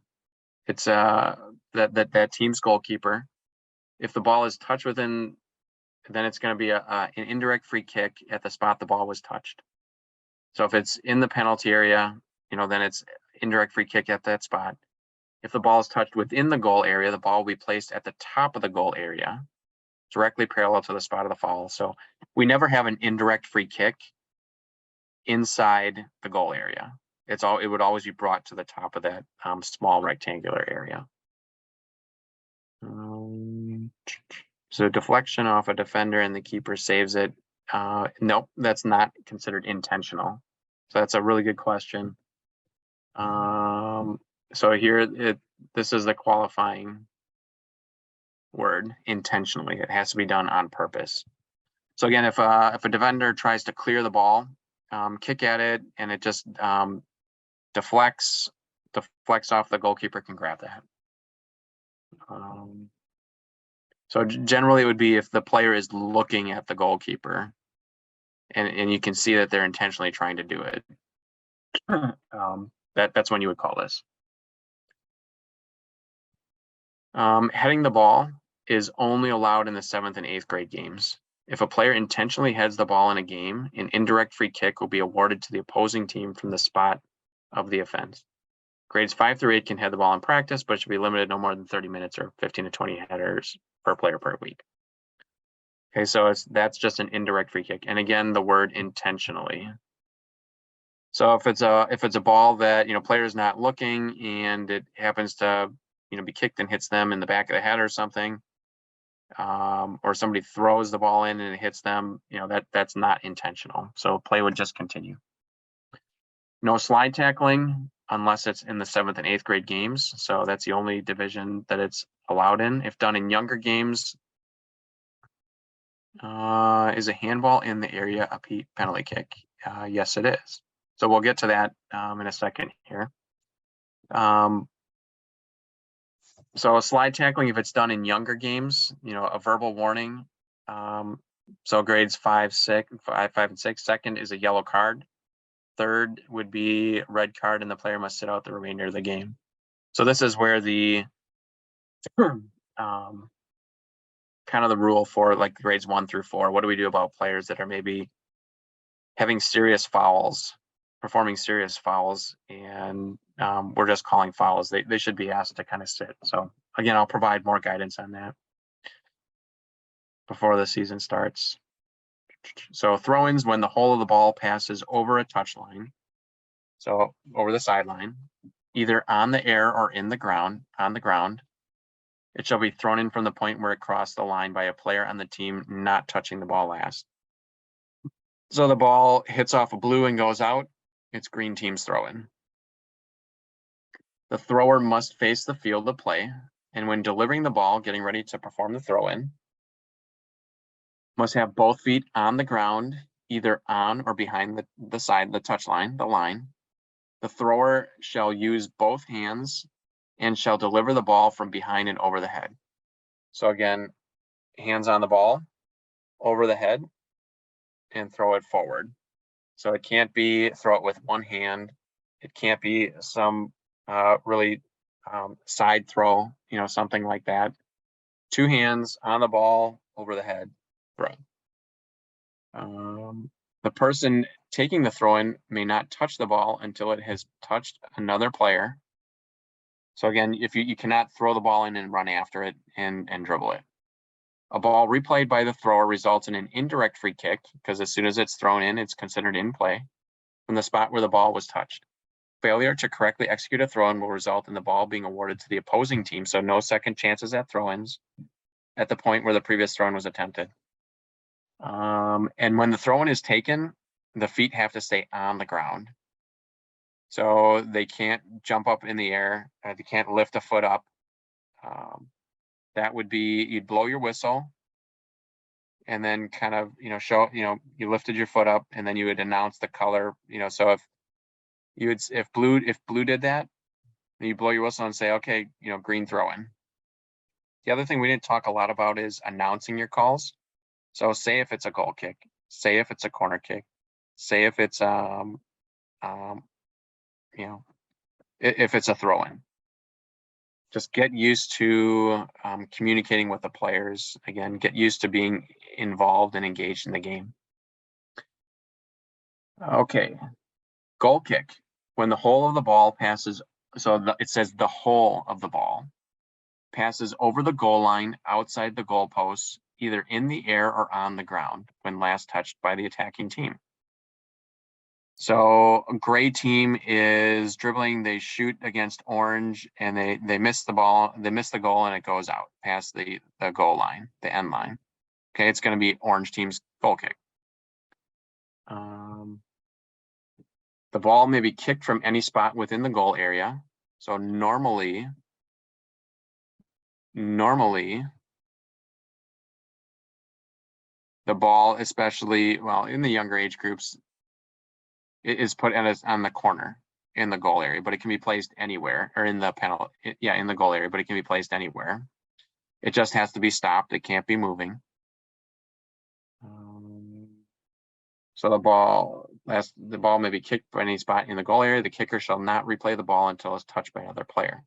it's that team's goalkeeper. If the ball is touched within, then it's going to be an indirect free kick at the spot the ball was touched. So if it's in the penalty area, then it's indirect free kick at that spot. If the ball is touched within the goal area, the ball will be placed at the top of the goal area, directly parallel to the spot of the foul. So we never have an indirect free kick inside the goal area. It would always be brought to the top of that small rectangular area. So deflection off a defender and the keeper saves it. Nope, that's not considered intentional. So that's a really good question. So here, this is the qualifying word, intentionally. It has to be done on purpose. So again, if a defender tries to clear the ball, kick at it, and it just deflects off, the goalkeeper can grab that. So generally it would be if the player is looking at the goalkeeper and you can see that they're intentionally trying to do it. That's when you would call this. Heading the ball is only allowed in the 7th and 8th grade games. If a player intentionally heads the ball in a game, an indirect free kick will be awarded to the opposing team from the spot of the offense. Grades 5 through 8 can head the ball in practice, but it should be limited no more than 30 minutes or 15 to 20 headers per player per week. Okay, so that's just an indirect free kick. And again, the word intentionally. So if it's a ball that, player is not looking and it happens to, be kicked and hits them in the back of the head or something, or somebody throws the ball in and it hits them, that's not intentional. So play would just continue. No slide tackling unless it's in the 7th and 8th grade games. So that's the only division that it's allowed in. If done in younger games, is a handball in the area a penalty kick? Yes, it is. So we'll get to that in a second here. So slide tackling, if it's done in younger games, a verbal warning. So grades 5 and 6. Second is a yellow card. Third would be red card, and the player must sit out the remainder of the game. So this is where the kind of the rule for like grades 1 through 4. What do we do about players that are maybe having serious fouls, performing serious fouls, and we're just calling fouls? They should be asked to kind of sit. So again, I'll provide more guidance on that before the season starts. So throw-ins when the whole of the ball passes over a touchline, so over the sideline, either on the air or in the ground, on the ground. It shall be thrown in from the point where it crossed the line by a player on the team not touching the ball last. So the ball hits off a blue and goes out, it's green team's throw-in. The thrower must face the field of play, and when delivering the ball, getting ready to perform the throw-in, must have both feet on the ground, either on or behind the side, the touch line, the line. The thrower shall use both hands and shall deliver the ball from behind and over the head. So again, hands on the ball, over the head, and throw it forward. So it can't be throw it with one hand. It can't be some really side throw, something like that. 2 hands on the ball, over the head, throw. The person taking the throw-in may not touch the ball until it has touched another player. So again, if you cannot throw the ball in and run after it and dribble it. A ball replayed by the thrower results in an indirect free kick, because as soon as it's thrown in, it's considered in play from the spot where the ball was touched. Failure to correctly execute a throw-in will result in the ball being awarded to the opposing team, so no second chances at throw-ins at the point where the previous throw-in was attempted. And when the throw-in is taken, the feet have to stay on the ground. So they can't jump up in the air. They can't lift a foot up. That would be, you'd blow your whistle and then kind of, show, you lifted your foot up, and then you would announce the color, so if blue did that, then you blow your whistle and say, okay, green throw-in. The other thing we didn't talk a lot about is announcing your calls. So say if it's a goal kick, say if it's a corner kick, say if it's if it's a throw-in. Just get used to communicating with the players. Again, get used to being involved and engaged in the game. Okay, goal kick. When the whole of the ball passes, it says the whole of the ball passes over the goal line outside the goalposts, either in the air or on the ground when last touched by the attacking team. So a gray team is dribbling, they shoot against orange, and they miss the ball, they miss the goal, and it goes out past the goal line, the end line. Okay, it's going to be orange team's goal kick. The ball may be kicked from any spot within the goal area. So normally the the ball, especially, well, in the younger age groups, is put on the corner in the goal area, but it can be placed anywhere, or in the penalty, yeah, in the goal area, but it can be placed anywhere. It just has to be stopped. It can't be moving. So the ball may be kicked from any spot in the goal area. The kicker shall not replay the ball until it's touched by another player.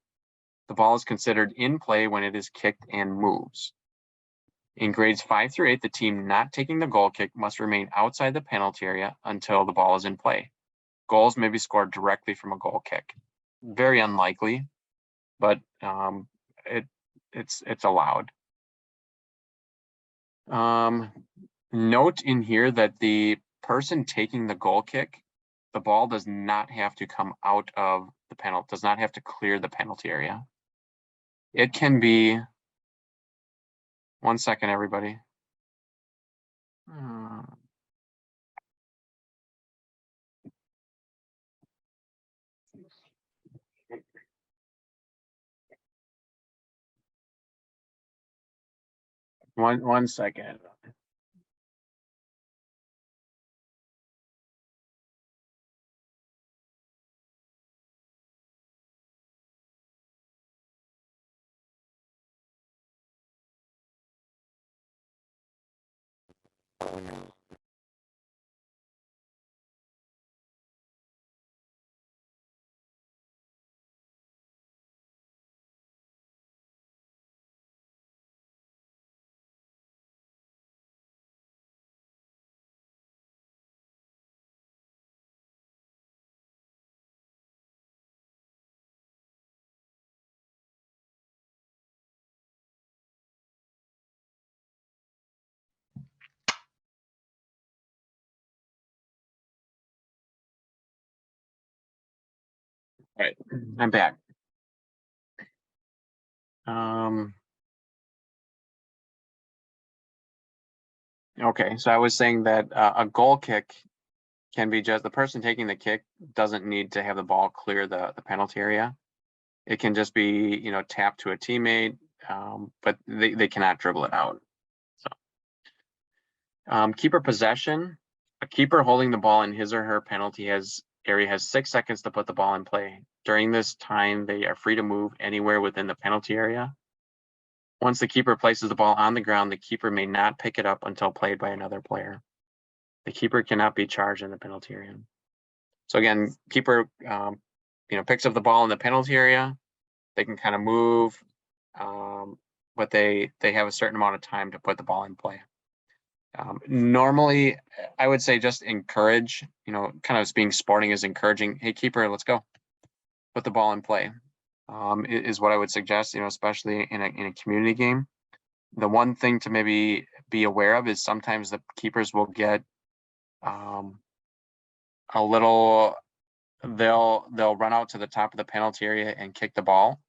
The ball is considered in play when it is kicked and moves. In grades 5 through 8, the team not taking the goal kick must remain outside the penalty area until the ball is in play. Goals may be scored directly from a goal kick. Very unlikely, but it's allowed. Note in here that the person taking the goal kick, the ball does not have to come out of the penalty, does not have to clear the penalty area. It can be, 1 second, everybody. 1 second. All right, I'm back. Okay, so I was saying that a goal kick can be just the person taking the kick doesn't need to have the ball clear the penalty area. It can just be, tapped to a teammate, but they cannot dribble it out. So, keeper possession. A keeper holding the ball in his or her penalty area has 6 seconds to put the ball in play. During this time, they are free to move anywhere within the penalty area. Once the keeper places the ball on the ground, the keeper may not pick it up until played by another player. The keeper cannot be charged in the penalty area. So again, keeper, picks up the ball in the penalty area. They can kind of move, but they have a certain amount of time to put the ball in play. Normally, I would say just encourage, kind of being sporting is encouraging. Hey, keeper, let's go. Put the ball in play. Is what I would suggest, especially in a community game. The one thing to maybe be aware of is sometimes the keepers will get a little, they'll run out to the top of the penalty area and kick the ball.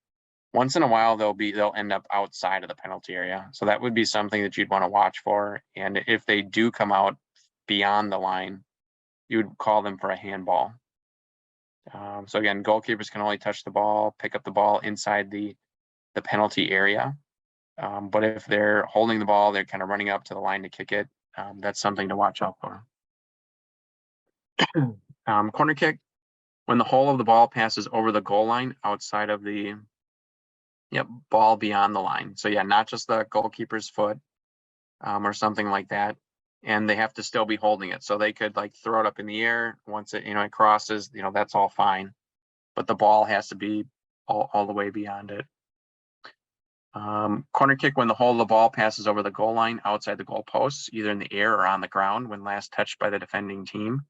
Once in a while, they'll end up outside of the penalty area. So that would be something that you'd want to watch for. And if they do come out beyond the line, you would call them for a handball. So again, goalkeepers can only touch the ball, pick up the ball inside the penalty area. But if they're holding the ball, they're kind of running up to the line to kick it. That's something to watch out for. Corner kick, when the whole of the ball passes over the goal line outside of the ball beyond the line. So yeah, not just the goalkeeper's foot or something like that. And they have to still be holding it. So they could like throw it up in the air once it, it crosses, that's all fine. But the ball has to be all the way beyond it. Corner kick, when the whole of the ball passes over the goal line outside the goal posts, either in the air or on the ground when last touched by the defending team.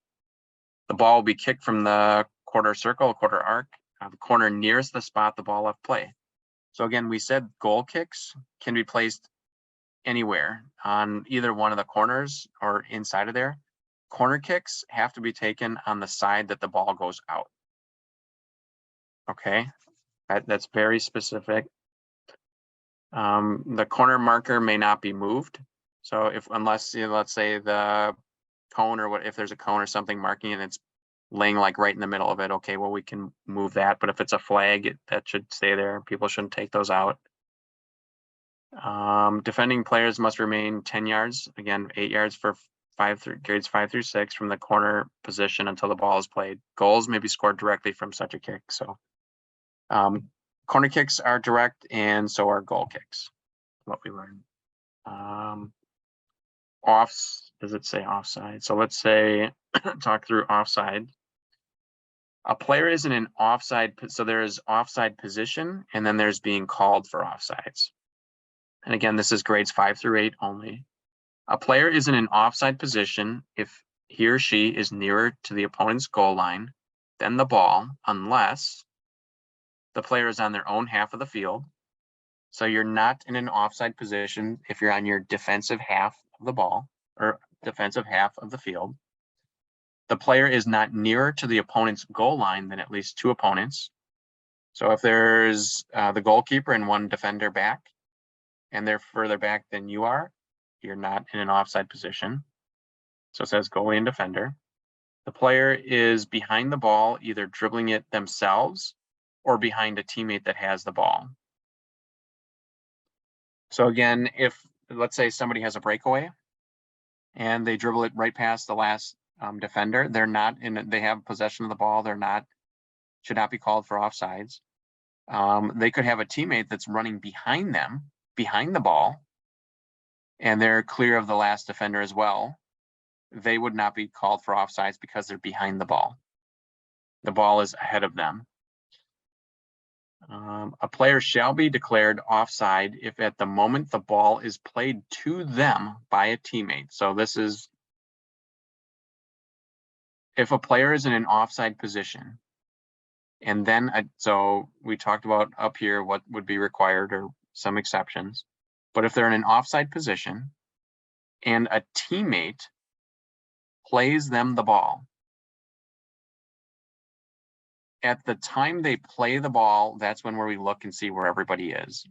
The ball will be kicked from the quarter circle, quarter arc, the corner nearest the spot the ball left play. So again, we said goal kicks can be placed anywhere on either one of the corners or inside of there. Corner kicks have to be taken on the side that the ball goes out. Okay, that's very specific. The corner marker may not be moved. So unless let's say the cone or if there's a cone or something marking and it's laying like right in the middle of it, okay, well, we can move that. But if it's a flag, that should stay there. People shouldn't take those out. Defending players must remain 10 yards, again, 8 yards for grades 5 through 6 from the corner position until the ball is played. Goals may be scored directly from such a kick. So corner kicks are direct, and so are goal kicks, what we learned. Does it say offside? So let's say, talk through offside. A player is in an offside, so there's offside position, and then there's being called for offsides. And again, this is grades 5 through 8 only. A player is in an offside position if he or she is nearer to the opponent's goal line than the ball, unless the player is on their own half of the field. So you're not in an offside position if you're on your defensive half of the ball or defensive half of the field. The player is not nearer to the opponent's goal line than at least 2 opponents. So if there's the goalkeeper and 1 defender back, and they're further back than you are, you're not in an offside position. So it says goalie and defender. The player is behind the ball, either dribbling it themselves or behind a teammate that has the ball. So again, if let's say somebody has a breakaway and they dribble it right past the last defender, they have possession of the ball, should not be called for offsides. They could have a teammate that's running behind them, behind the ball, and they're clear of the last defender as well. They would not be called for offsides because they're behind the ball. The ball is ahead of them. A player shall be declared offside if at the moment the ball is played to them by a teammate. So this is if a player is in an offside position, and then so we talked about up here what would be required or some exceptions. But if they're in an offside position and a teammate plays them the ball, at the time they play the ball, that's when we look and see where everybody is.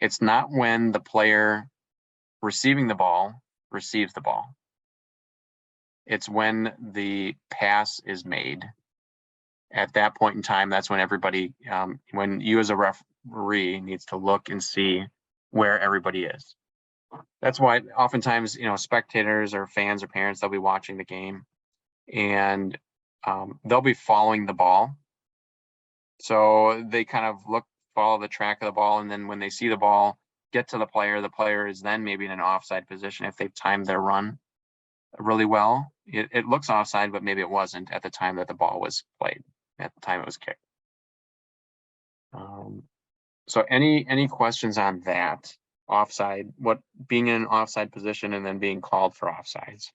It's not when the player receiving the ball receives the ball. It's when the pass is made. At that point in time, that's when everybody, when you as a referee needs to look and see where everybody is. That's why oftentimes, spectators or fans or parents, they'll be watching the game and they'll be following the ball. So they kind of follow the track of the ball. And then when they see the ball get to the player is then maybe in an offside position if they've timed their run really well. It looks offside, but maybe it wasn't at the time that the ball was played, at the time it was kicked. So any questions on that? Offside, being in an offside position and then being called for offsides.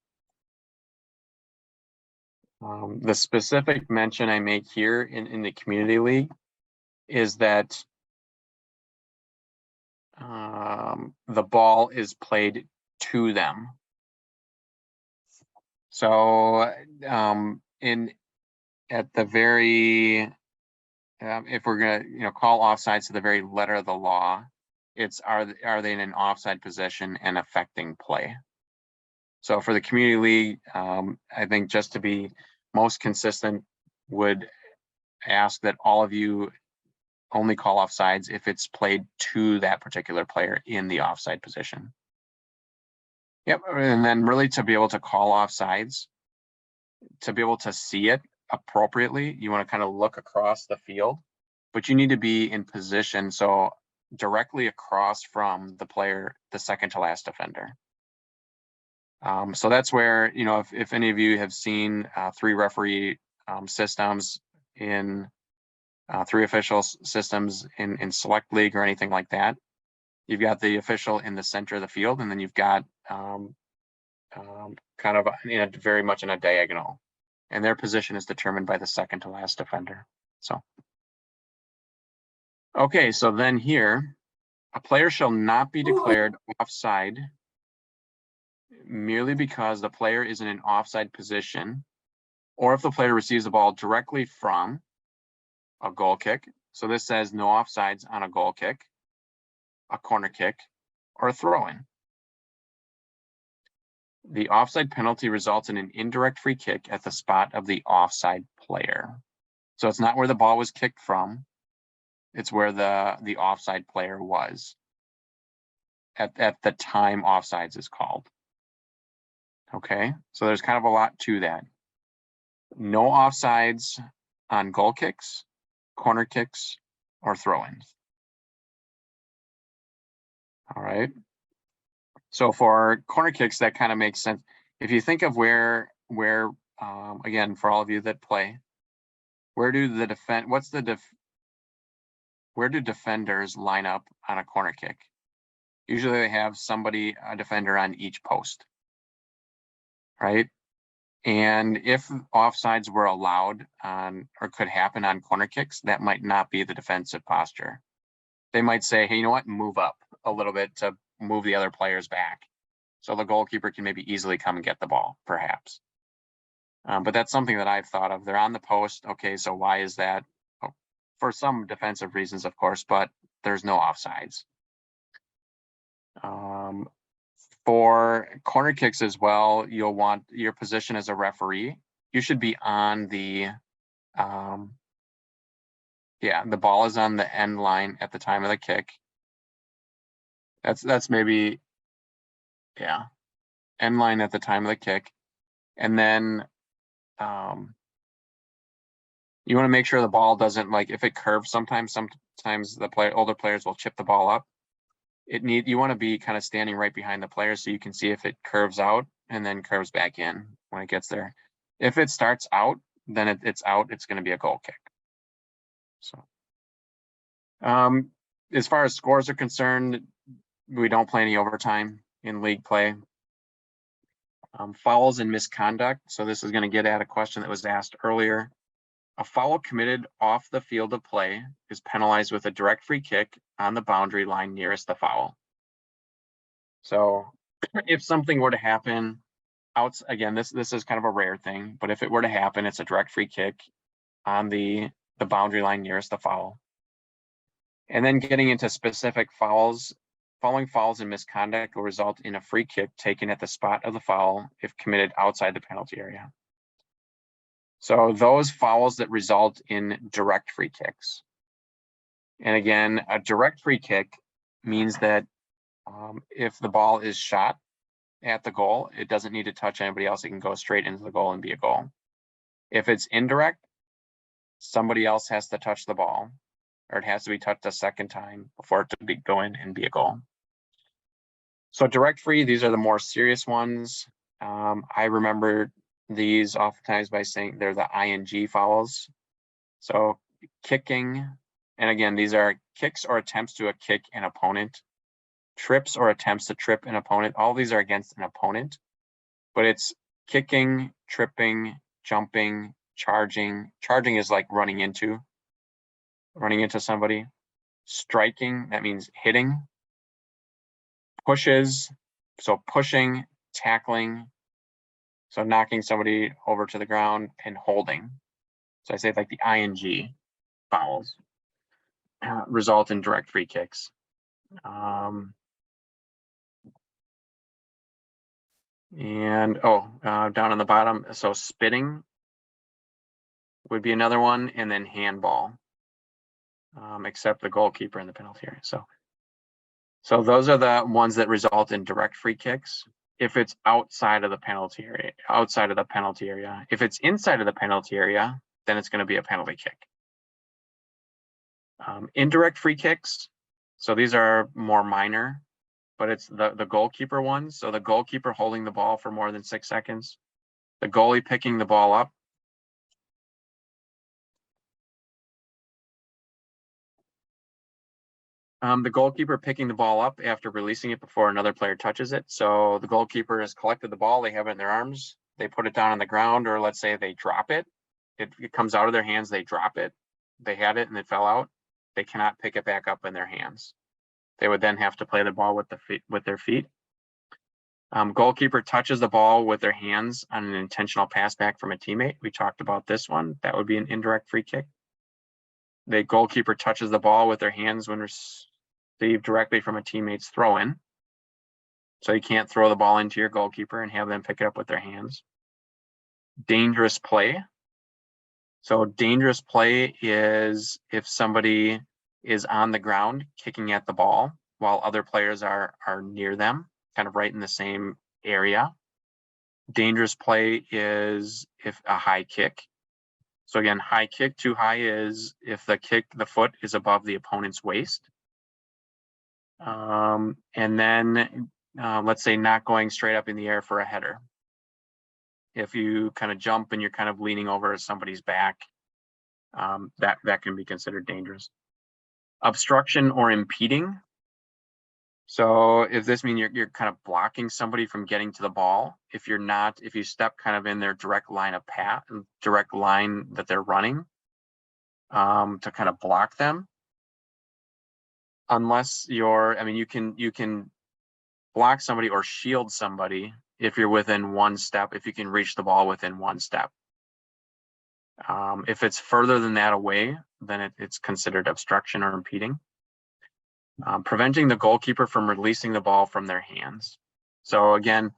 The specific mention I make here in the community league is that the ball is played to them. So at the very if we're gonna call offsides to the very letter of the law, it's are they in an offside position and affecting play? So for the community league, I think just to be most consistent, would ask that all of you only call offsides if it's played to that particular player in the offside position. Yep, and then really to be able to call offsides, to be able to see it appropriately, you want to kind of look across the field, but you need to be in position so directly across from the player, the second to last defender. So that's where, if any of you have seen 3 referee systems in 3 official systems in select league or anything like that, you've got the official in the center of the field, and then you've got kind of very much in a diagonal, and their position is determined by the second to last defender. So, okay, so then here, a player shall not be declared offside merely because the player is in an offside position, or if the player receives the ball directly from a goal kick. So this says no offsides on a goal kick, a corner kick, or a throw-in. The offside penalty results in an indirect free kick at the spot of the offside player. So it's not where the ball was kicked from, it's where the offside player was. at the time offsides is called. Okay, so there's kind of a lot to that. No offsides on goal kicks, corner kicks, or throw-ins. All right. So for corner kicks, that kind of makes sense. If you think of where again, for all of you that play, where do defenders line up on a corner kick? Usually they have a defender on each post, right? And if offsides were allowed on, or could happen on corner kicks, that might not be the defensive posture. They might say, hey, you know what, move up a little bit to move the other players back. So the goalkeeper can maybe easily come and get the ball, perhaps. But that's something that I've thought of. They're on the post. Okay, so why is that? Oh, for some defensive reasons, of course, but there's no offsides. For corner kicks as well, you'll want your position as a referee. You should be on the, the ball is on the end line at the time of the kick. That's maybe, end line at the time of the kick. And then you want to make sure the ball doesn't, like, if it curves sometimes the older players will chip the ball up. You want to be kind of standing right behind the player so you can see if it curves out and then curves back in when it gets there. If it starts out, then it's out. It's going to be a goal kick. So, as far as scores are concerned, we don't play any overtime in league play. Fouls and misconduct. So this is going to get at a question that was asked earlier. A foul committed off the field of play is penalized with a direct free kick on the boundary line nearest the foul. So if something were to happen again, this is kind of a rare thing, but if it were to happen, it's a direct free kick on the boundary line nearest the foul. And then getting into specific fouls, following fouls and misconduct will result in a free kick taken at the spot of the foul if committed outside the penalty area. So those fouls that result in direct free kicks. And again, a direct free kick means that if the ball is shot at the goal, it doesn't need to touch anybody else. It can go straight into the goal and be a goal. If it's indirect, somebody else has to touch the ball, or it has to be touched a second time before it to go in and be a goal. So direct free, these are the more serious ones. I remember these oftentimes by saying they're the ING fouls. So kicking, and again, these are kicks or attempts to kick an opponent, trips or attempts to trip an opponent. All these are against an opponent, but it's kicking, tripping, jumping, charging. Charging is like running into somebody. Striking, that means hitting. Pushes, so pushing, tackling, so knocking somebody over to the ground, and holding. So I say like the ING fouls result in direct free kicks. And down on the bottom, so spitting would be another one, and then handball, except the goalkeeper in the penalty area. So those are the ones that result in direct free kicks. If it's outside of the penalty area, If it's inside of the penalty area, then it's going to be a penalty kick. Indirect free kicks. So these are more minor, but it's the goalkeeper ones. So the goalkeeper holding the ball for more than 6 seconds, the goalie picking the ball up, the goalkeeper picking the ball up after releasing it before another player touches it. So the goalkeeper has collected the ball, they have it in their arms, they put it down on the ground, or let's say they drop it. It comes out of their hands, they drop it. They had it and it fell out. They cannot pick it back up in their hands. They would then have to play the ball with their feet. Goalkeeper touches the ball with their hands on an intentional pass back from a teammate. We talked about this one. That would be an indirect free kick. The goalkeeper touches the ball with their hands when received directly from a teammate's throw-in. So you can't throw the ball into your goalkeeper and have them pick it up with their hands. Dangerous play. So dangerous play is if somebody is on the ground kicking at the ball while other players are near them, kind of right in the same area. Dangerous play is if a high kick. So again, high kick, too high is if the foot is above the opponent's waist. And then let's say not going straight up in the air for a header. If you kind of jump and you're kind of leaning over somebody's back, that can be considered dangerous. Obstruction or impeding. So if this means you're kind of blocking somebody from getting to the ball, if you step kind of in their direct line of path and direct line that they're running, to kind of block them, unless you can block somebody or shield somebody if you're within one step, if you can reach the ball within one step. If it's further than that away, then it's considered obstruction or impeding. Preventing the goalkeeper from releasing the ball from their hands. So again,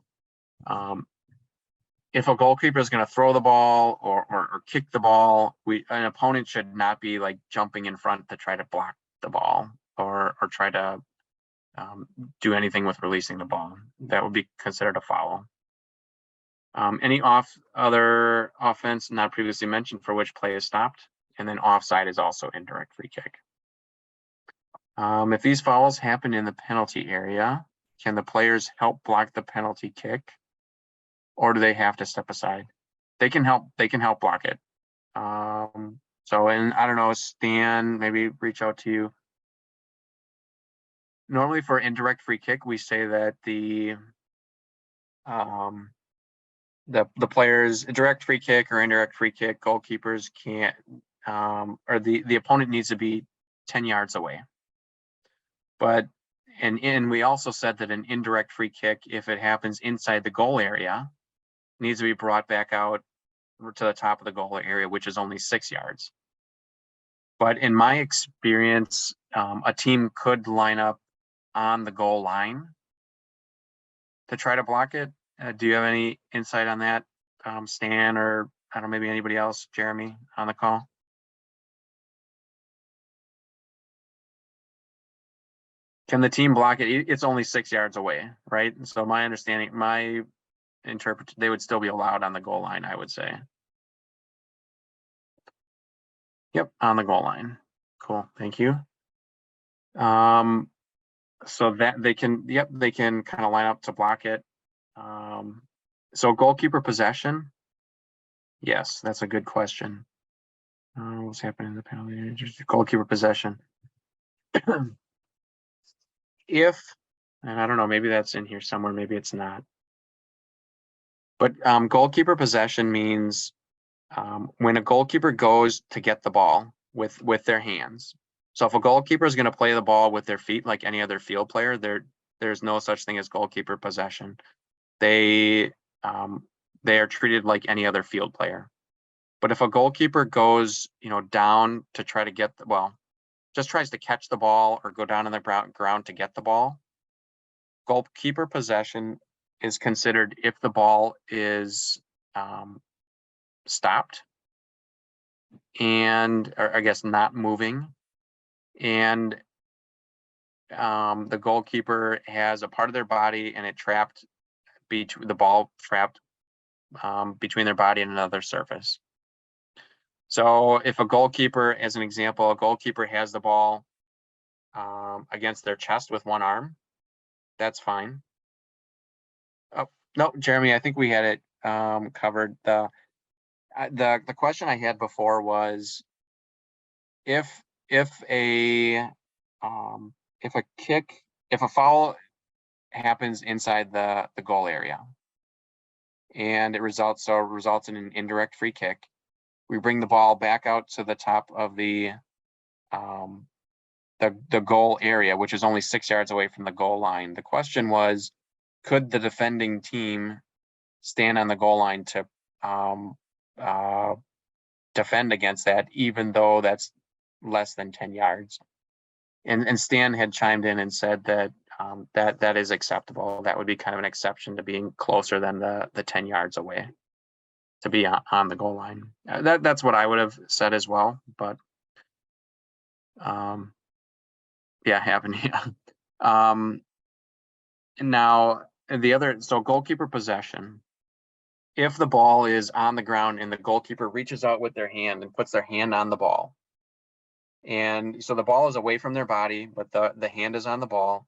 if a goalkeeper is going to throw the ball or kick the ball, an opponent should not be like jumping in front to try to block the ball or try to do anything with releasing the ball. That would be considered a foul. Any other offense not previously mentioned for which play is stopped, and then offside is also indirect free kick. If these fouls happen in the penalty area, can the players help block the penalty kick, or do they have to step aside? They can help block it. And I don't know, Stan, maybe reach out to you. Normally for indirect free kick, we say that the players, direct free kick or indirect free kick, goalkeepers can't, or the opponent needs to be 10 yards away. But and we also said that an indirect free kick, if it happens inside the goal area, needs to be brought back out to the top of the goal area, which is only 6 yards. But in my experience, a team could line up on the goal line to try to block it. Do you have any insight on that, Stan, or I don't know, maybe anybody else, Jeremy, on the call? Can the team block it? It's only 6 yards away, right? So my understanding, my interpret, they would still be allowed on the goal line, I would say. Yep, on the goal line. Cool, thank you. So that they can kind of line up to block it. So goalkeeper possession. Yes, that's a good question. What's happening in the penalty? Just goalkeeper possession. If, and I don't know, maybe that's in here somewhere, maybe it's not. But goalkeeper possession means when a goalkeeper goes to get the ball with their hands. So if a goalkeeper is going to play the ball with their feet like any other field player, there's no such thing as goalkeeper possession. They are treated like any other field player. But if a goalkeeper goes, down to try to get just tries to catch the ball or go down on the ground to get the ball, goalkeeper possession is considered if the ball is stopped and, or I guess not moving, and the goalkeeper has a part of their body and the ball trapped between their body and another surface. So if a goalkeeper, as an example, a goalkeeper has the ball against their chest with one arm, that's fine. Oh, no, Jeremy, I think we had it covered. The question I had before was if a foul happens inside the goal area and it results in an indirect free kick, we bring the ball back out to the top of the goal area, which is only 6 yards away from the goal line. The question was, could the defending team stand on the goal line to defend against that, even though that's less than 10 yards? And Stan had chimed in and said that that is acceptable. That would be kind of an exception to being closer than the 10 yards away to be on the goal line. That's what I would have said as well, but yeah, happened. Now the other, so goalkeeper possession. If the ball is on the ground and the goalkeeper reaches out with their hand and puts their hand on the ball, and so the ball is away from their body, but the hand is on the ball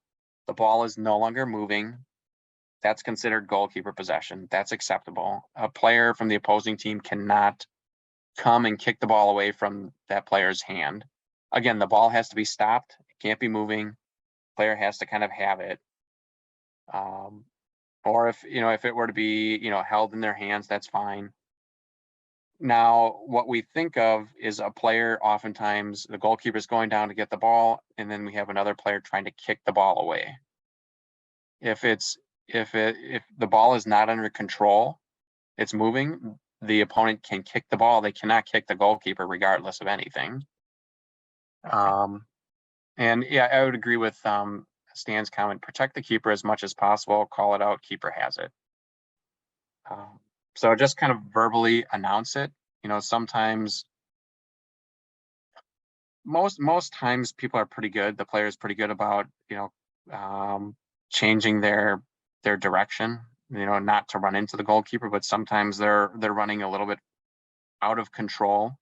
is no longer moving, that's considered goalkeeper possession. That's acceptable. A player from the opposing team cannot come and kick the ball away from that player's hand. Again, the ball has to be stopped. It can't be moving. Player has to kind of have it. Or if it were to be held in their hands, that's fine. Now, what we think of is a player, oftentimes the goalkeeper is going down to get the ball, and then we have another player trying to kick the ball away. If the ball is not under control, it's moving, the opponent can kick the ball. They cannot kick the goalkeeper regardless of anything. And yeah, I would agree with Stan's comment. Protect the keeper as much as possible. Call it out. Keeper has it. So just kind of verbally announce it. Sometimes, most times people are pretty good. The player is pretty good about changing their direction. Not to run into the goalkeeper, but sometimes they're running a little bit out of control,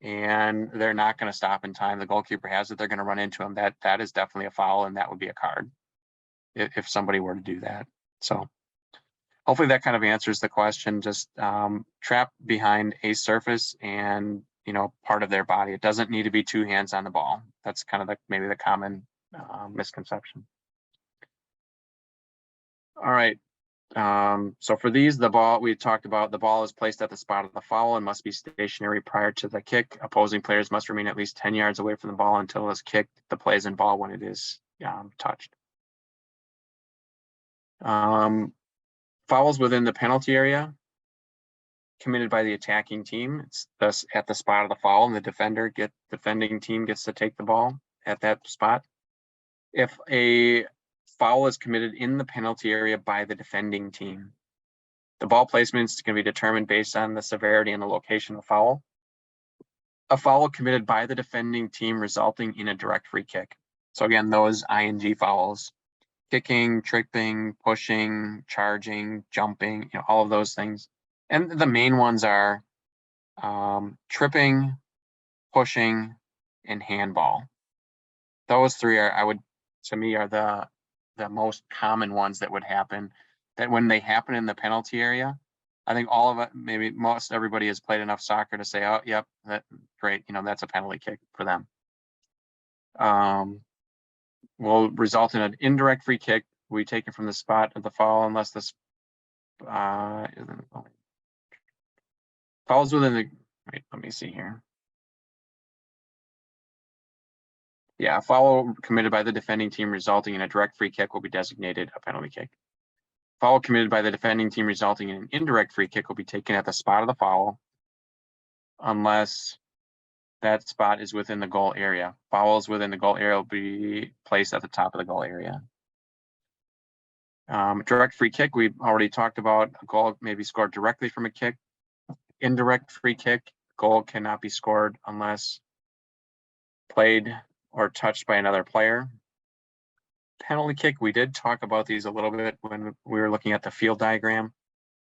and they're not going to stop in time. The goalkeeper has it. They're going to run into him. That is definitely a foul, and that would be a card if somebody were to do that. So hopefully that kind of answers the question. Just trap behind a surface and part of their body. It doesn't need to be two hands on the ball. That's kind of maybe the common misconception. All right. So for these, the ball, we talked about, the ball is placed at the spot of the foul and must be stationary prior to the kick. Opposing players must remain at least 10 yards away from the ball until it is kicked. The play is in ball when it is touched. Fouls within the penalty area committed by the attacking team. It's thus at the spot of the foul, and the defending team gets to take the ball at that spot. If a foul is committed in the penalty area by the defending team, the ball placements can be determined based on the severity and the location of the foul. A foul committed by the defending team resulting in a direct free kick. So again, those ING fouls, kicking, tripping, pushing, charging, jumping, all of those things. And the main ones are tripping, pushing, and handball. Those three are, to me, are the most common ones that would happen. That when they happen in the penalty area, I think all of it, maybe most everybody has played enough soccer to say, oh, yep, that great, that's a penalty kick for them. Will result in an indirect free kick. We take it from the spot of the foul unless this falls within the. Wait, let me see here. Yeah, a foul committed by the defending team resulting in a direct free kick will be designated a penalty kick. Foul committed by the defending team resulting in an indirect free kick will be taken at the spot of the foul unless that spot is within the goal area. Fouls within the goal area will be placed at the top of the goal area. Direct free kick, we've already talked about. A goal may be scored directly from a kick. Indirect free kick, goal cannot be scored unless played or touched by another player. Penalty kick, we did talk about these a little bit when we were looking at the field diagram.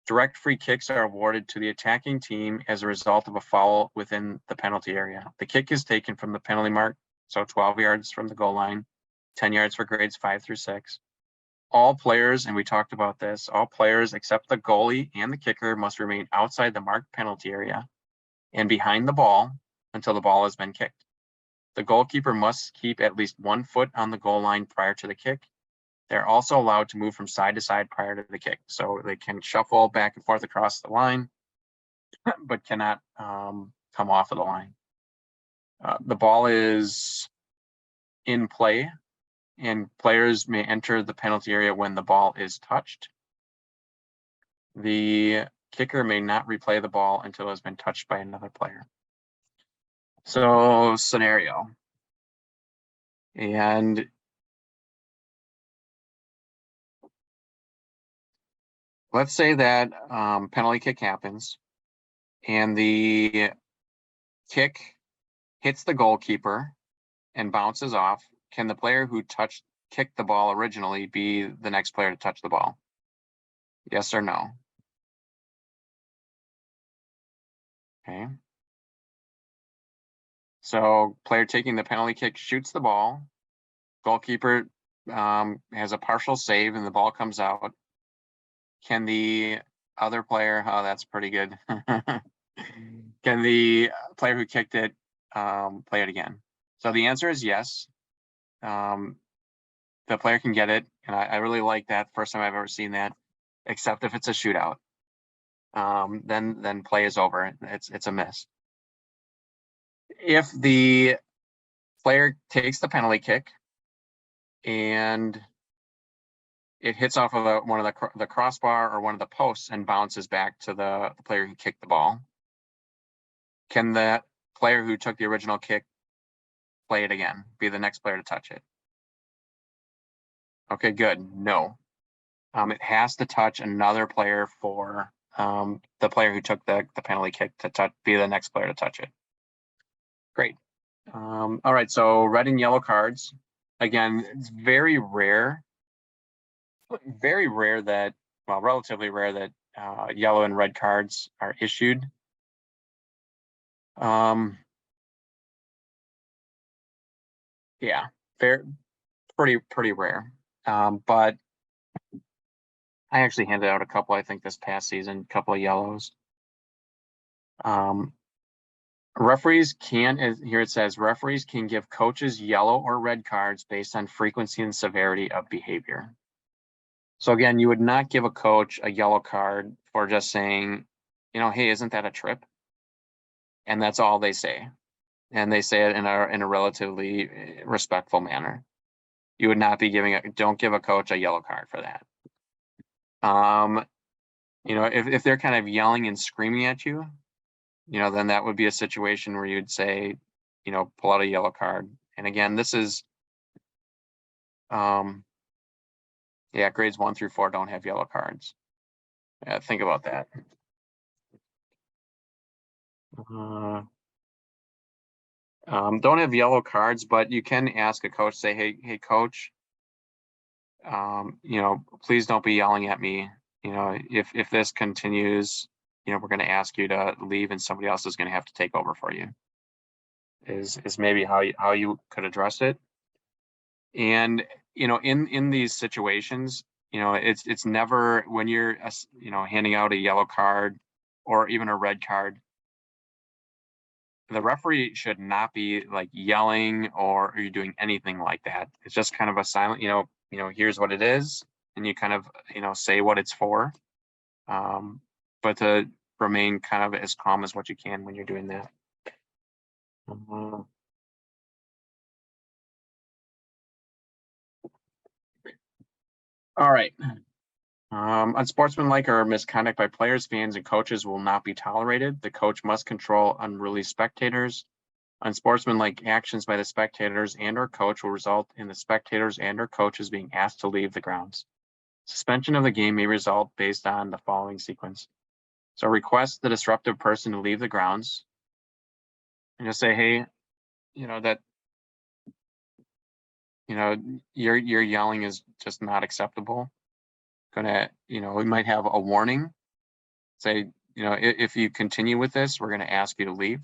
Direct free kicks are awarded to the attacking team as a result of a foul within the penalty area. The kick is taken from the penalty mark, so 12 yards from the goal line, 10 yards for grades 5 through 6. All players, and we talked about this, all players except the goalie and the kicker must remain outside the marked penalty area and behind the ball until the ball has been kicked. The goalkeeper must keep at least 1 foot on the goal line prior to the kick. They're also allowed to move from side to side prior to the kick. So they can shuffle back and forth across the line, but cannot come off of the line. The ball is in play, and players may enter the penalty area when the ball is touched. The kicker may not replay the ball until it has been touched by another player. So scenario. And let's say that penalty kick happens and the kick hits the goalkeeper and bounces off. Can the player who touched kicked the ball originally be the next player to touch the ball? Yes or no? Okay. So player taking the penalty kick shoots the ball. Goalkeeper has a partial save and the ball comes out. Can the other player, oh, that's pretty good. Can the player who kicked it play it again? So the answer is yes. The player can get it, and I really like that. First time I've ever seen that, except if it's a shootout. Then play is over. It's a miss. If the player takes the penalty kick and it hits off of one of the crossbar or one of the posts and bounces back to the player who kicked the ball, can the player who took the original kick play it again, be the next player to touch it? Okay, good. No. It has to touch another player for the player who took the penalty kick to be the next player to touch it. Great. All right, so red and yellow cards. Again, it's very rare that, well, relatively rare that yellow and red cards are issued. Yeah, pretty rare. But I actually handed out a couple, I think, this past season, a couple of yellows. Referees can, here it says, referees can give coaches yellow or red cards based on frequency and severity of behavior. So again, you would not give a coach a yellow card for just saying, hey, isn't that a trip? And that's all they say. And they say it in a relatively respectful manner. You would not be don't give a coach a yellow card for that. If they're kind of yelling and screaming at you, then that would be a situation where you'd say, pull out a yellow card. And again, this is, grades 1 through 4 don't have yellow cards. Think about that. Don't have yellow cards, but you can ask a coach, say, hey, coach, please don't be yelling at me. If this continues, we're going to ask you to leave and somebody else is going to have to take over for you. Is maybe how you could address it. And in these situations, it's never, when you're handing out a yellow card or even a red card, the referee should not be like yelling or are you doing anything like that. It's just kind of a silent, here's what it is, and you kind of say what it's for, but to remain kind of as calm as what you can when you're doing that. All right. Unsportsmanlike or misconduct by players, fans, and coaches will not be tolerated. The coach must control unruly spectators. Unsportsmanlike actions by the spectators and/or coach will result in the spectators and/or coaches being asked to leave the grounds. Suspension of the game may result based on the following sequence. So request the disruptive person to leave the grounds and just say, hey, your yelling is just not acceptable. We might have a warning. Say, if you continue with this, we're going to ask you to leave.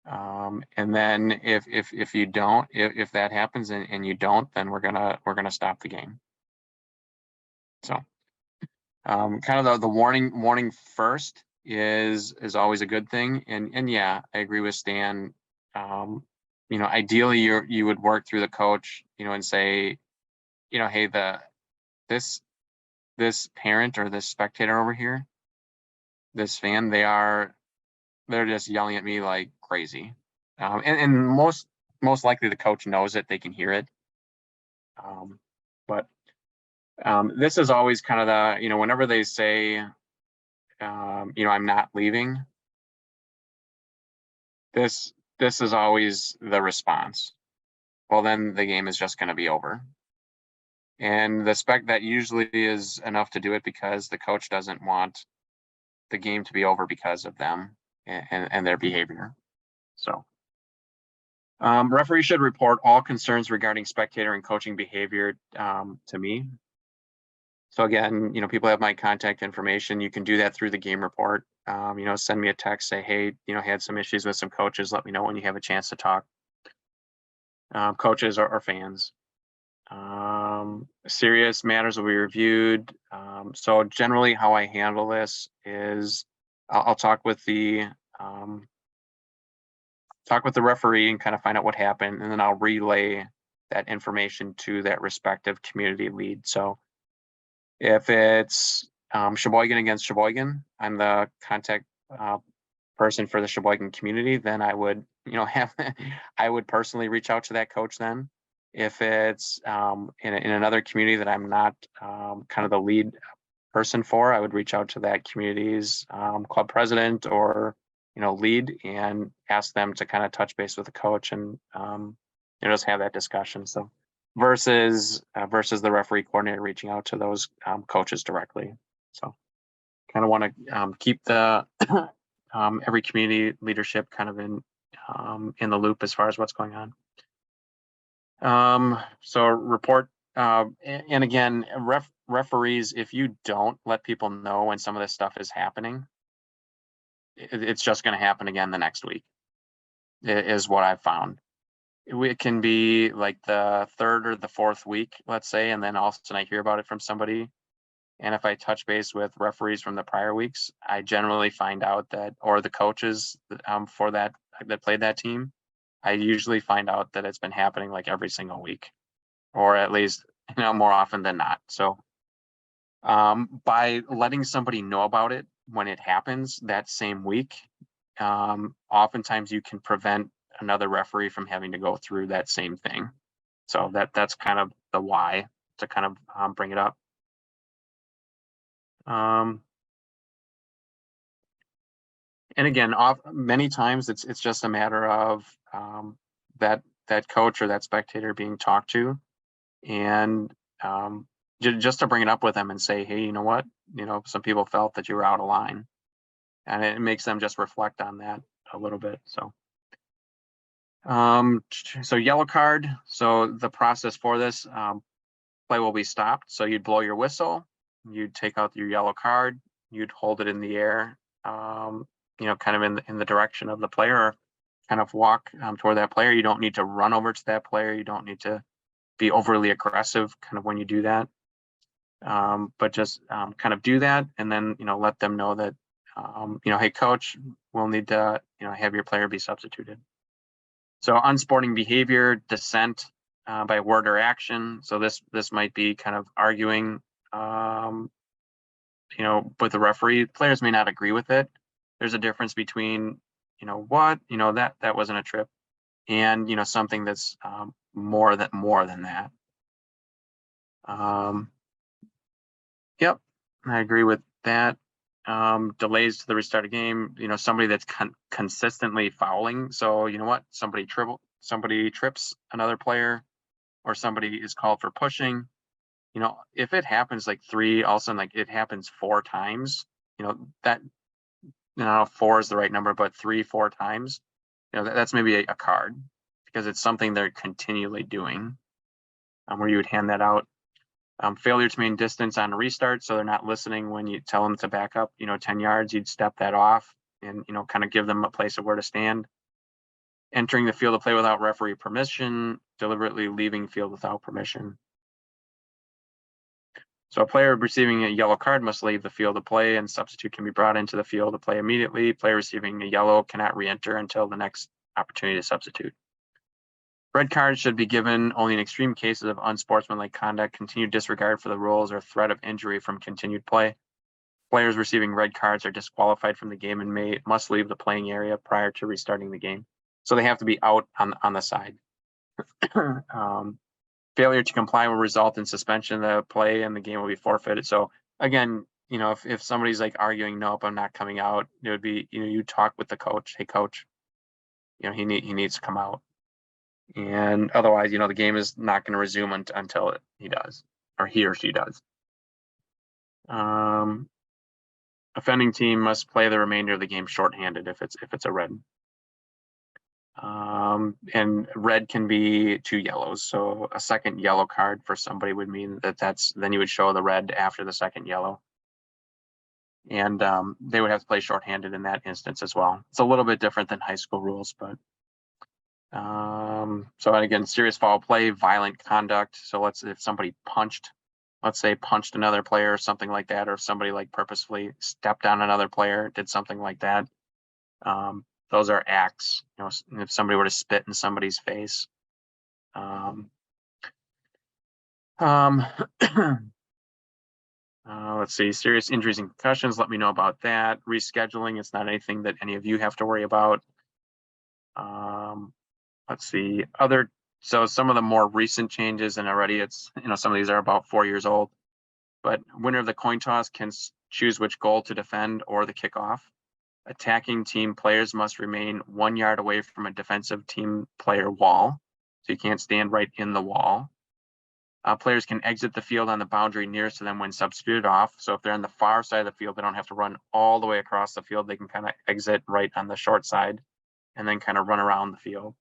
And then if you don't, if that happens and you don't, then we're gonna stop the game. So kind of the warning first is always a good thing. And yeah, I agree with Stan. Ideally you would work through the coach, and say, hey, this parent or this spectator over here, this fan, they're just yelling at me like crazy. And most likely the coach knows it, they can hear it. But this is always kind of the, whenever they say, I'm not leaving, this is always the response. Well, then the game is just going to be over. And that usually is enough to do it because the coach doesn't want the game to be over because of them and their behavior. So, Referee should report all concerns regarding spectator and coaching behavior to me. So again, people have my contact information. You can do that through the game report. Send me a text, say, hey, had some issues with some coaches. Let me know when you have a chance to talk. Coaches or fans. Serious matters will be reviewed. So generally how I handle this is I'll talk with the referee and kind of find out what happened, and then I'll relay that information to that respective community lead. So if it's Sheboygan against Sheboygan, I'm the contact person for the Sheboygan community, then I would, I would personally reach out to that coach then. If it's in another community that I'm not kind of the lead person for, I would reach out to that community's club president or lead and ask them to kind of touch base with the coach and just have that discussion. So versus the referee coordinator reaching out to those coaches directly. So kind of want to keep the every community leadership kind of in the loop as far as what's going on. So report, and again, referees, if you don't let people know when some of this stuff is happening, it's just going to happen again the next week, is what I've found. It can be like the third or the fourth week, let's say, and then all of a sudden I hear about it from somebody. And if I touch base with referees from the prior weeks, I generally find out that, or the coaches for that played that team, I usually find out that it's been happening like every single week, or at least, more often than not. So by letting somebody know about it when it happens that same week, oftentimes you can prevent another referee from having to go through that same thing. So that's kind of the why to kind of bring it up. And again, many times it's just a matter of that coach or that spectator being talked to, and just to bring it up with them and say, hey, you know what, some people felt that you were out of line, and it makes them just reflect on that a little bit. So so yellow card. So the process for this play will be stopped. So you'd blow your whistle, you'd take out your yellow card, you'd hold it in the air, kind of in the direction of the player, or kind of walk toward that player. You don't need to run over to that player. You don't need to be overly aggressive kind of when you do that. But just kind of do that, and then, let them know that, hey, coach, we'll need to, have your player be substituted. So unsporting behavior, dissent by word or action. So this might be kind of arguing, with the referee. Players may not agree with it. There's a difference between, that wasn't a trip, and, something that's more than that. Yep, I agree with that. Delays to the restart of game, somebody that's consistently fouling. So somebody trips another player, or somebody is called for pushing. If it happens like all of a sudden, like it happens 4 times, that, 4 is the right number, but 3-4 times, that's maybe a card, because it's something they're continually doing, where you would hand that out. Failure to maintain distance on a restart, so they're not listening when you tell them to back up, 10 yards, you'd step that off and, kind of give them a place of where to stand. Entering the field of play without referee permission, deliberately leaving field without permission. So a player receiving a yellow card must leave the field of play, and substitute can be brought into the field of play immediately. Player receiving a yellow cannot re-enter until the next opportunity to substitute. Red cards should be given only in extreme cases of unsportsmanlike conduct, continued disregard for the rules, or threat of injury from continued play. Players receiving red cards are disqualified from the game and must leave the playing area prior to restarting the game. So they have to be out on the side. Failure to comply will result in suspension of the play, and the game will be forfeited. So again, if somebody's like arguing, nope, I'm not coming out, it would be, you talk with the coach, hey coach, he needs to come out. And otherwise, the game is not going to resume until he does, or he or she does. Offending team must play the remainder of the game shorthanded if it's a red. And red can be 2 yellows. So a second yellow card for somebody would mean that then you would show the red after the second yellow. And they would have to play shorthanded in that instance as well. It's a little bit different than high school rules, but so again, serious foul play, violent conduct. So if somebody let's say punched another player or something like that, or if somebody like purposefully stepped on another player, did something like that. Those are acts. If somebody were to spit in somebody's face. Let's see, serious injuries and concussions. Let me know about that. Rescheduling. It's not anything that any of you have to worry about. Let's see, so some of the more recent changes, and already some of these are about 4 years old, but winner of the coin toss can choose which goal to defend or the kickoff. Attacking team players must remain 1 yard away from a defensive team player wall. So you can't stand right in the wall. Players can exit the field on the boundary nearest to them when substituted off. So if they're on the far side of the field, they don't have to run all the way across the field. They can kind of exit right on the short side and then kind of run around the field.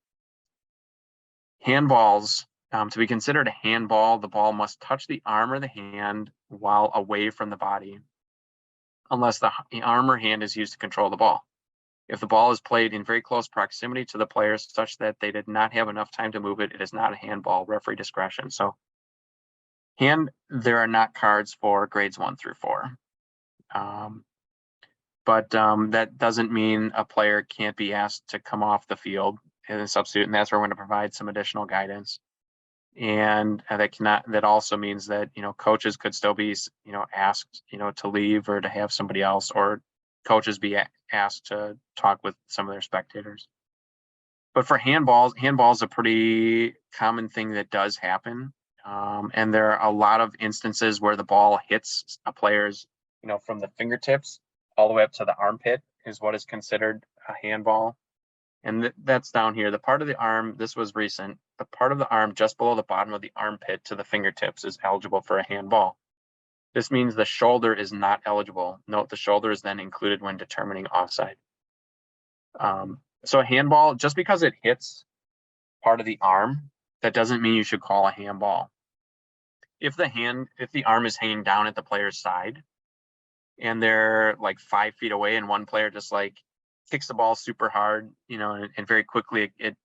Handballs, to be considered a handball, the ball must touch the arm or the hand while away from the body, unless the arm or hand is used to control the ball. If the ball is played in very close proximity to the players such that they did not have enough time to move it, it is not a handball. Referee discretion. So there are not cards for grades 1 through 4. But that doesn't mean a player can't be asked to come off the field as a substitute, and that's where we're going to provide some additional guidance. And that also means that coaches could still be asked to leave or to have somebody else, or coaches be asked to talk with some of their spectators. But for handball is a pretty common thing that does happen. And there are a lot of instances where the ball hits a player's, from the fingertips all the way up to the armpit is what is considered a handball. And that's down here. The part of the arm, this was recent, the part of the arm just below the bottom of the armpit to the fingertips is eligible for a handball. This means the shoulder is not eligible. Note the shoulder is then included when determining offside. So a handball, just because it hits part of the arm, that doesn't mean you should call a handball. If the arm is hanging down at the player's side and they're like 5 feet away and one player just like kicks the ball super hard, and very quickly it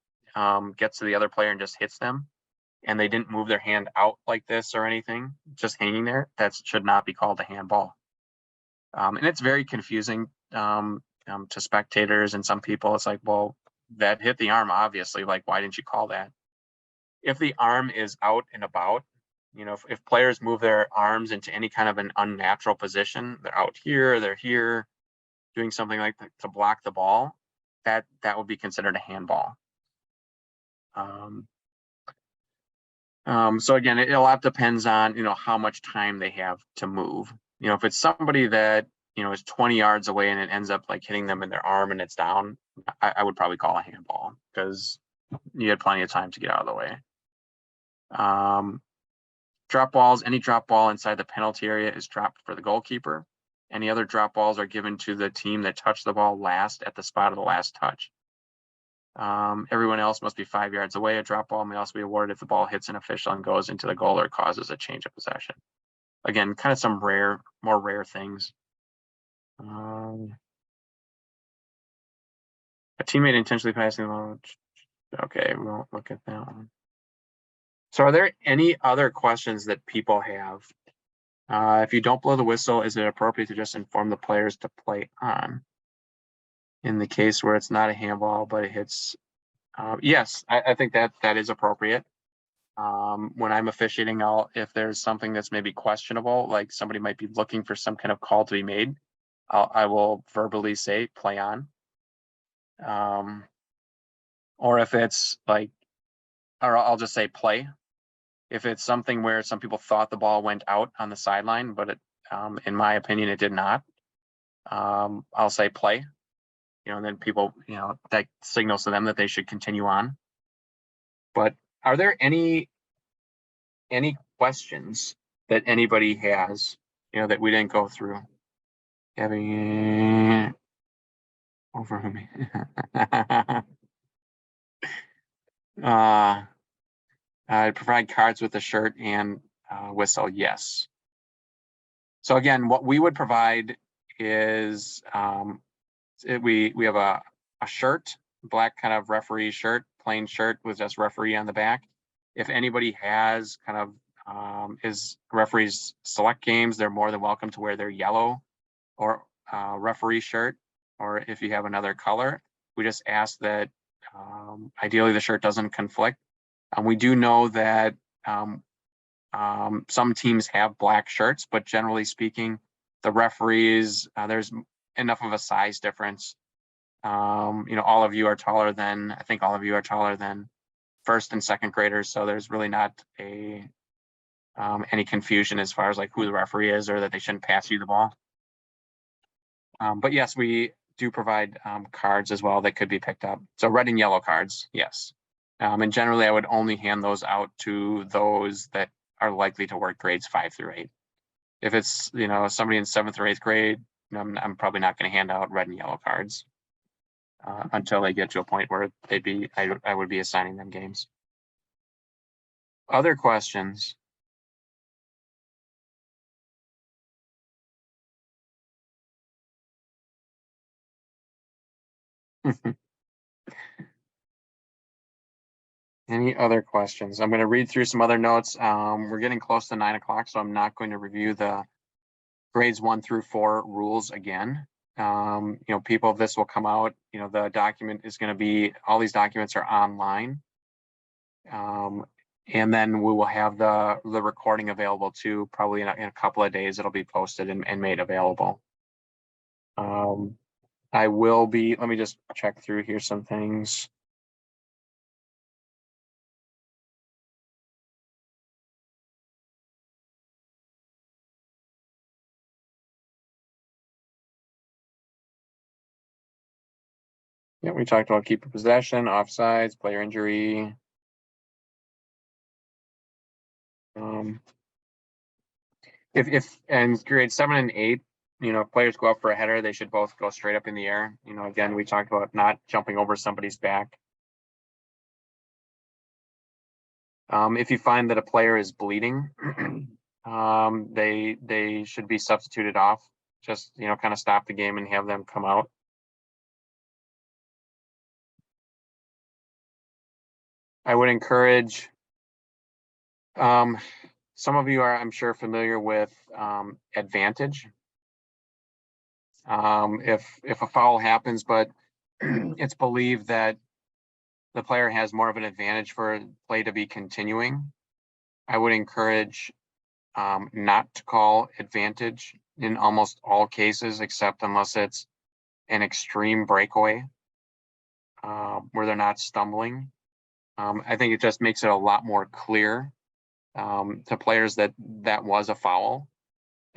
gets to the other player and just hits them, and they didn't move their hand out like this or anything, just hanging there, that should not be called a handball. And it's very confusing to spectators and some people. It's like, well, that hit the arm, obviously, like, why didn't you call that? If the arm is out and about, if players move their arms into any kind of an unnatural position, they're out here, they're here, doing something like that to block the ball, that would be considered a handball. So again, a lot depends on how much time they have to move. If it's somebody that is 20 yards away and it ends up like hitting them in their arm and it's down, I would probably call a handball because you had plenty of time to get out of the way. Drop balls, any drop ball inside the penalty area is dropped for the goalkeeper. Any other drop balls are given to the team that touched the ball last at the spot of the last touch. Everyone else must be 5 yards away. A drop ball may also be awarded if the ball hits an official and goes into the goal or causes a change of possession. Again, kind of some more rare things. A teammate intentionally passing the ball. Okay, we won't look at that one. So are there any other questions that people have? If you don't blow the whistle, is it appropriate to just inform the players to play on? In the case where it's not a handball, but it hits, yes, I think that is appropriate. When I'm officiating, if there's something that's maybe questionable, like somebody might be looking for some kind of call to be made, I will verbally say play on. Or if it's like, or I'll just say play. If it's something where some people thought the ball went out on the sideline, but in my opinion, it did not, I'll say play. And then people, that signals to them that they should continue on. But are there any questions that anybody has, that we didn't go through? Having over me. I'd provide cards with a shirt and whistle, yes. So again, what we would provide is we have a shirt, black kind of referee shirt, plain shirt with just referee on the back. If anybody has kind of is referees select games, they're more than welcome to wear their yellow or referee shirt, or if you have another color. We just ask that ideally the shirt doesn't conflict. And we do know that some teams have black shirts, but generally speaking, the referees, there's enough of a size difference. All of you are taller than, I think all of you are taller than first and second graders. So there's really not any confusion as far as like who the referee is or that they shouldn't pass you the ball. But yes, we do provide cards as well that could be picked up. So red and yellow cards, yes. And generally I would only hand those out to those that are likely to work grades 5 through 8. If it's, somebody in 7th or 8th grade, I'm probably not going to hand out red and yellow cards until they get to a point where I would be assigning them games. Other questions? Any other questions? I'm going to read through some other notes. We're getting close to 9 o'clock, so I'm not going to review the grades 1 through 4 rules again. People, this will come out, the document is going to be, all these documents are online. And then we will have the recording available too, probably in a couple of days, it'll be posted and made available. I will be, let me just check through here some things. Yeah, we talked about keeper possession, offsides, player injury. If and grade 7 and 8, players go up for a header, they should both go straight up in the air. Again, we talked about not jumping over somebody's back. If you find that a player is bleeding, they should be substituted off. Just kind of stop the game and have them come out. I would encourage. Some of you are, I'm sure, familiar with advantage. If a foul happens, but it's believed that the player has more of an advantage for play to be continuing, I would encourage not to call advantage in almost all cases, except unless it's an extreme breakaway where they're not stumbling. I think it just makes it a lot more clear to players that was a foul.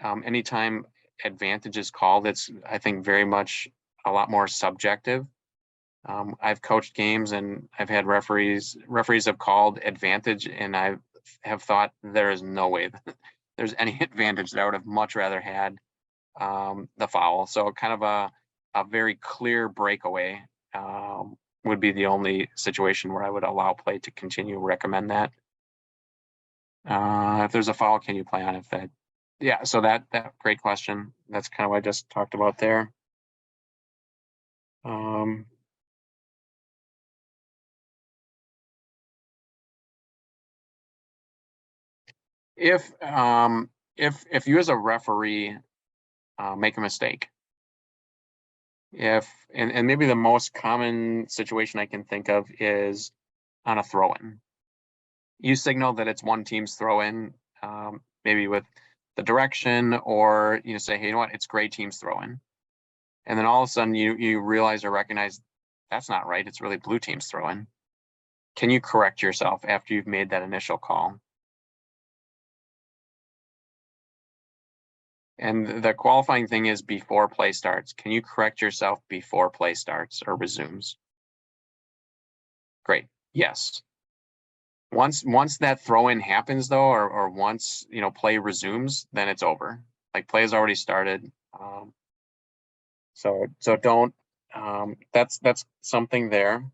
Anytime advantage is called, it's, I think, very much a lot more subjective. I've coached games and I've had referees have called advantage, and I have thought there is no way that there's any advantage that I would have much rather had the foul. So kind of a very clear breakaway would be the only situation where I would allow play to continue, recommend that. If there's a foul, can you play on it? Yeah, so that great question. That's kind of what I just talked about there. If you as a referee make a mistake, and maybe the most common situation I can think of is on a throw-in. You signal that it's one team's throw-in, maybe with the direction, or say, hey, you know what, it's gray team's throw-in. And then all of a sudden you realize or recognize that's not right, it's really blue team's throw-in. Can you correct yourself after you've made that initial call? And the qualifying thing is before play starts. Can you correct yourself before play starts or resumes? Great. Yes. Once that throw-in happens though, or once play resumes, then it's over. Like, play has already started. So don't. That's something there.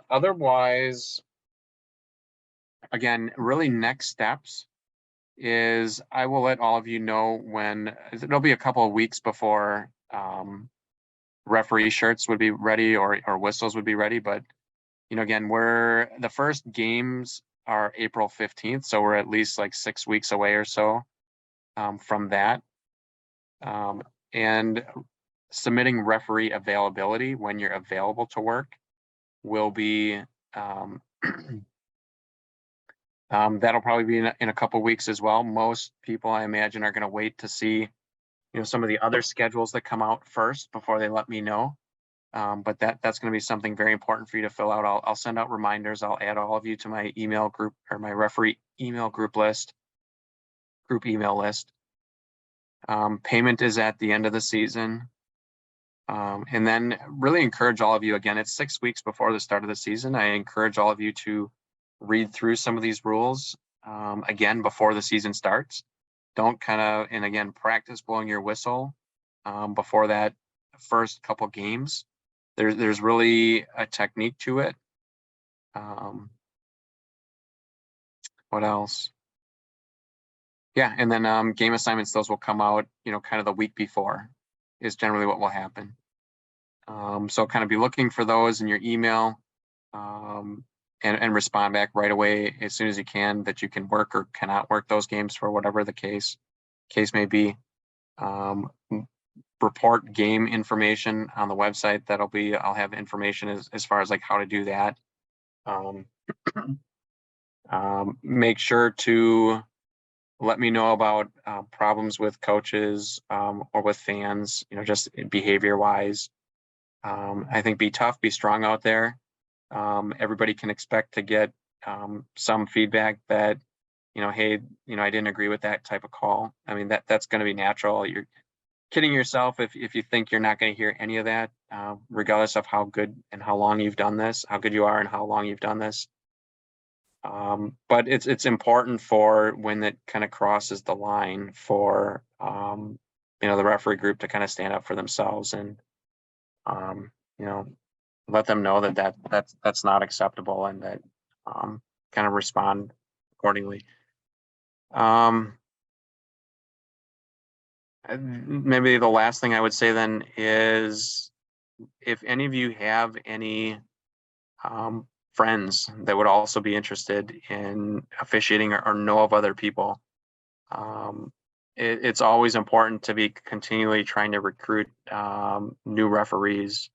Otherwise, again, really next steps is I will let all of you know when it'll be a couple of weeks before referee shirts would be ready or whistles would be ready. But again, the first games are April 15th, so we're at least like 6 weeks away or so from that. And submitting referee availability when you're available to work will be that'll probably be in a couple weeks as well. Most people, I imagine, are going to wait to see, some of the other schedules that come out first before they let me know. But that's going to be something very important for you to fill out. I'll send out reminders. I'll add all of you to my email group or my referee email group email list. Payment is at the end of the season. And then really encourage all of you, again, it's 6 weeks before the start of the season. I encourage all of you to read through some of these rules again before the season starts. Don't and again, practice blowing your whistle before that first couple games. There's really a technique to it. What else? Yeah, and then game assignments, those will come out, kind of the week before is generally what will happen. So kind of be looking for those in your email and respond back right away as soon as you can that you can work or cannot work those games for whatever the case may be. Report game information on the website. I'll have information as far as like how to do that. Make sure to let me know about problems with coaches or with fans, just behavior wise. I think be tough, be strong out there. Everybody can expect to get some feedback that, hey, I didn't agree with that type of call. I mean, that's going to be natural. You're kidding yourself if you think you're not going to hear any of that, regardless of how good and how long you've done this, how good you are and how long you've done this. But it's important for when it kind of crosses the line for, the referee group to kind of stand up for themselves and, let them know that's not acceptable and that kind of respond accordingly. Maybe the last thing I would say then is if any of you have any friends that would also be interested in officiating or know of other people, it's always important to be continually trying to recruit new referees,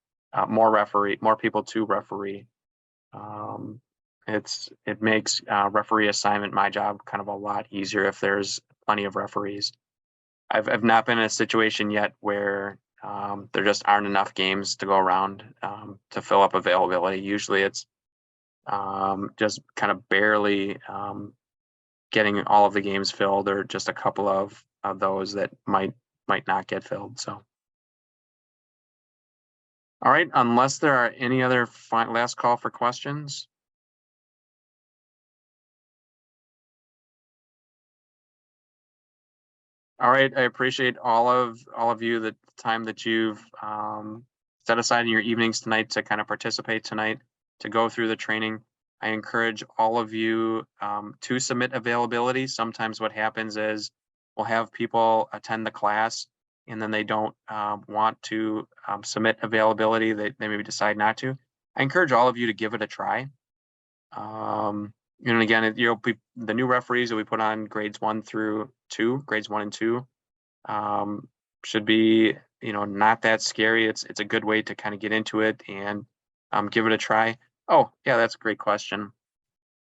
more people to referee. It makes referee assignment, my job, kind of a lot easier if there's plenty of referees. I've not been in a situation yet where there just aren't enough games to go around to fill up availability. Usually it's just kind of barely getting all of the games filled, or just a couple of those that might not get filled. So, all right, unless there are any other last call for questions. All right, I appreciate all of you, the time that you've set aside in your evenings tonight to kind of participate tonight, to go through the training. I encourage all of you to submit availability. Sometimes what happens is we'll have people attend the class and then they don't want to submit availability. They maybe decide not to. I encourage all of you to give it a try. And again, the new referees that we put on grades 1 through 2, grades 1 and 2, should be, not that scary. It's a good way to kind of get into it and give it a try. Oh, yeah, that's a great question.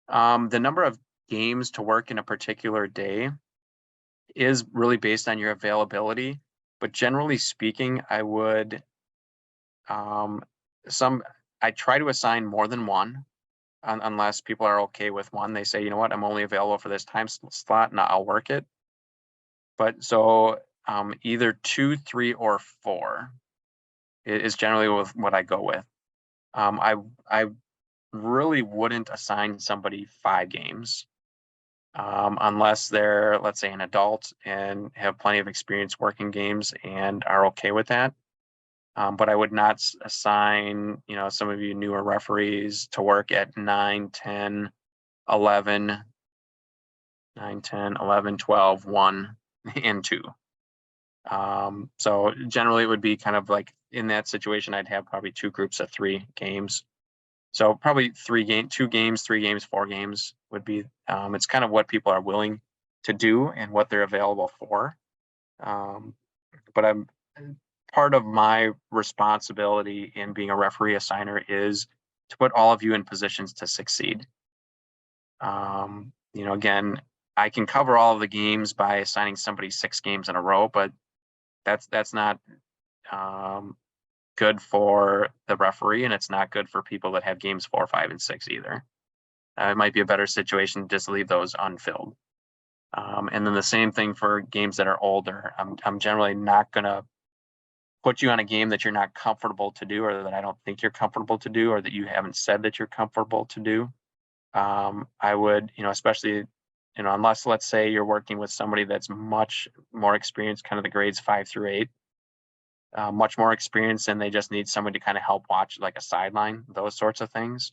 The number of games to work in a particular day is really based on your availability, but generally speaking, I would I try to assign more than one. Unless people are okay with one. They say, you know what, I'm only available for this time slot and I'll work it. But so either 2, 3, or 4 is generally what I go with. I really wouldn't assign somebody 5 games unless they're, let's say, an adult and have plenty of experience working games and are okay with that. But I would not assign, some of you newer referees to work at 9, 10, 11, 9, 10, 11, 12, 1, and 2. So generally it would be kind of like in that situation, I'd have probably 2 groups of 3 games. So probably 2 games, 3 games, 4 games would be, it's kind of what people are willing to do and what they're available for. But part of my responsibility in being a referee assigner is to put all of you in positions to succeed. Again, I can cover all of the games by assigning somebody 6 games in a row, but that's not good for the referee, and it's not good for people that have games 4, 5, and 6 either. It might be a better situation to just leave those unfilled. And then the same thing for games that are older. I'm generally not going to put you on a game that you're not comfortable to do, or that I don't think you're comfortable to do, or that you haven't said that you're comfortable to do. I would, especially, unless, let's say, you're working with somebody that's much more experienced, kind of the grades 5 through 8, much more experience, and they just need somebody to kind of help watch, like a sideline, those sorts of things.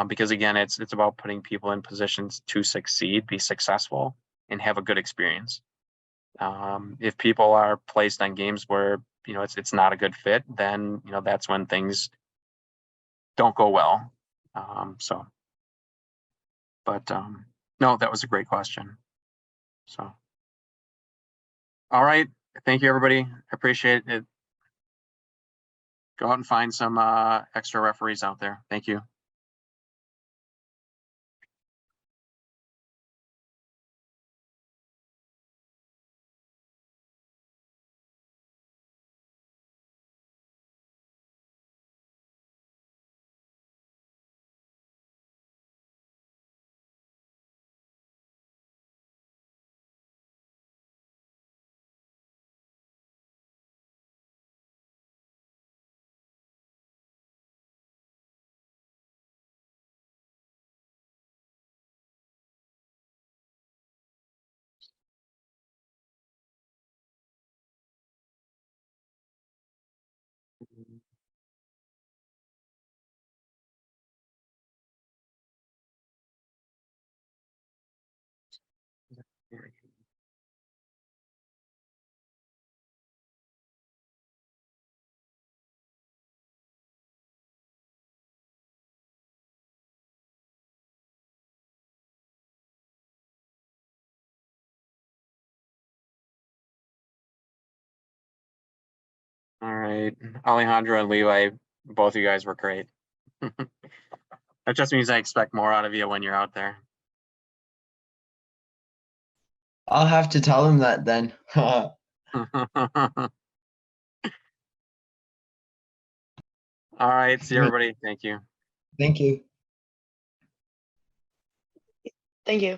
Because again, it's about putting people in positions to succeed, be successful, and have a good experience. If people are placed on games where it's not a good fit, then that's when things don't go well. No, that was a great question. So, all right, thank you, everybody. I appreciate it. Go out and find some extra referees out there. Thank you. All right, Alejandro and Levi, both of you guys were great. That just means I expect more out of you when you're out there. I'll have to tell him that then. All right, see everybody. Thank you. Thank you. Thank you.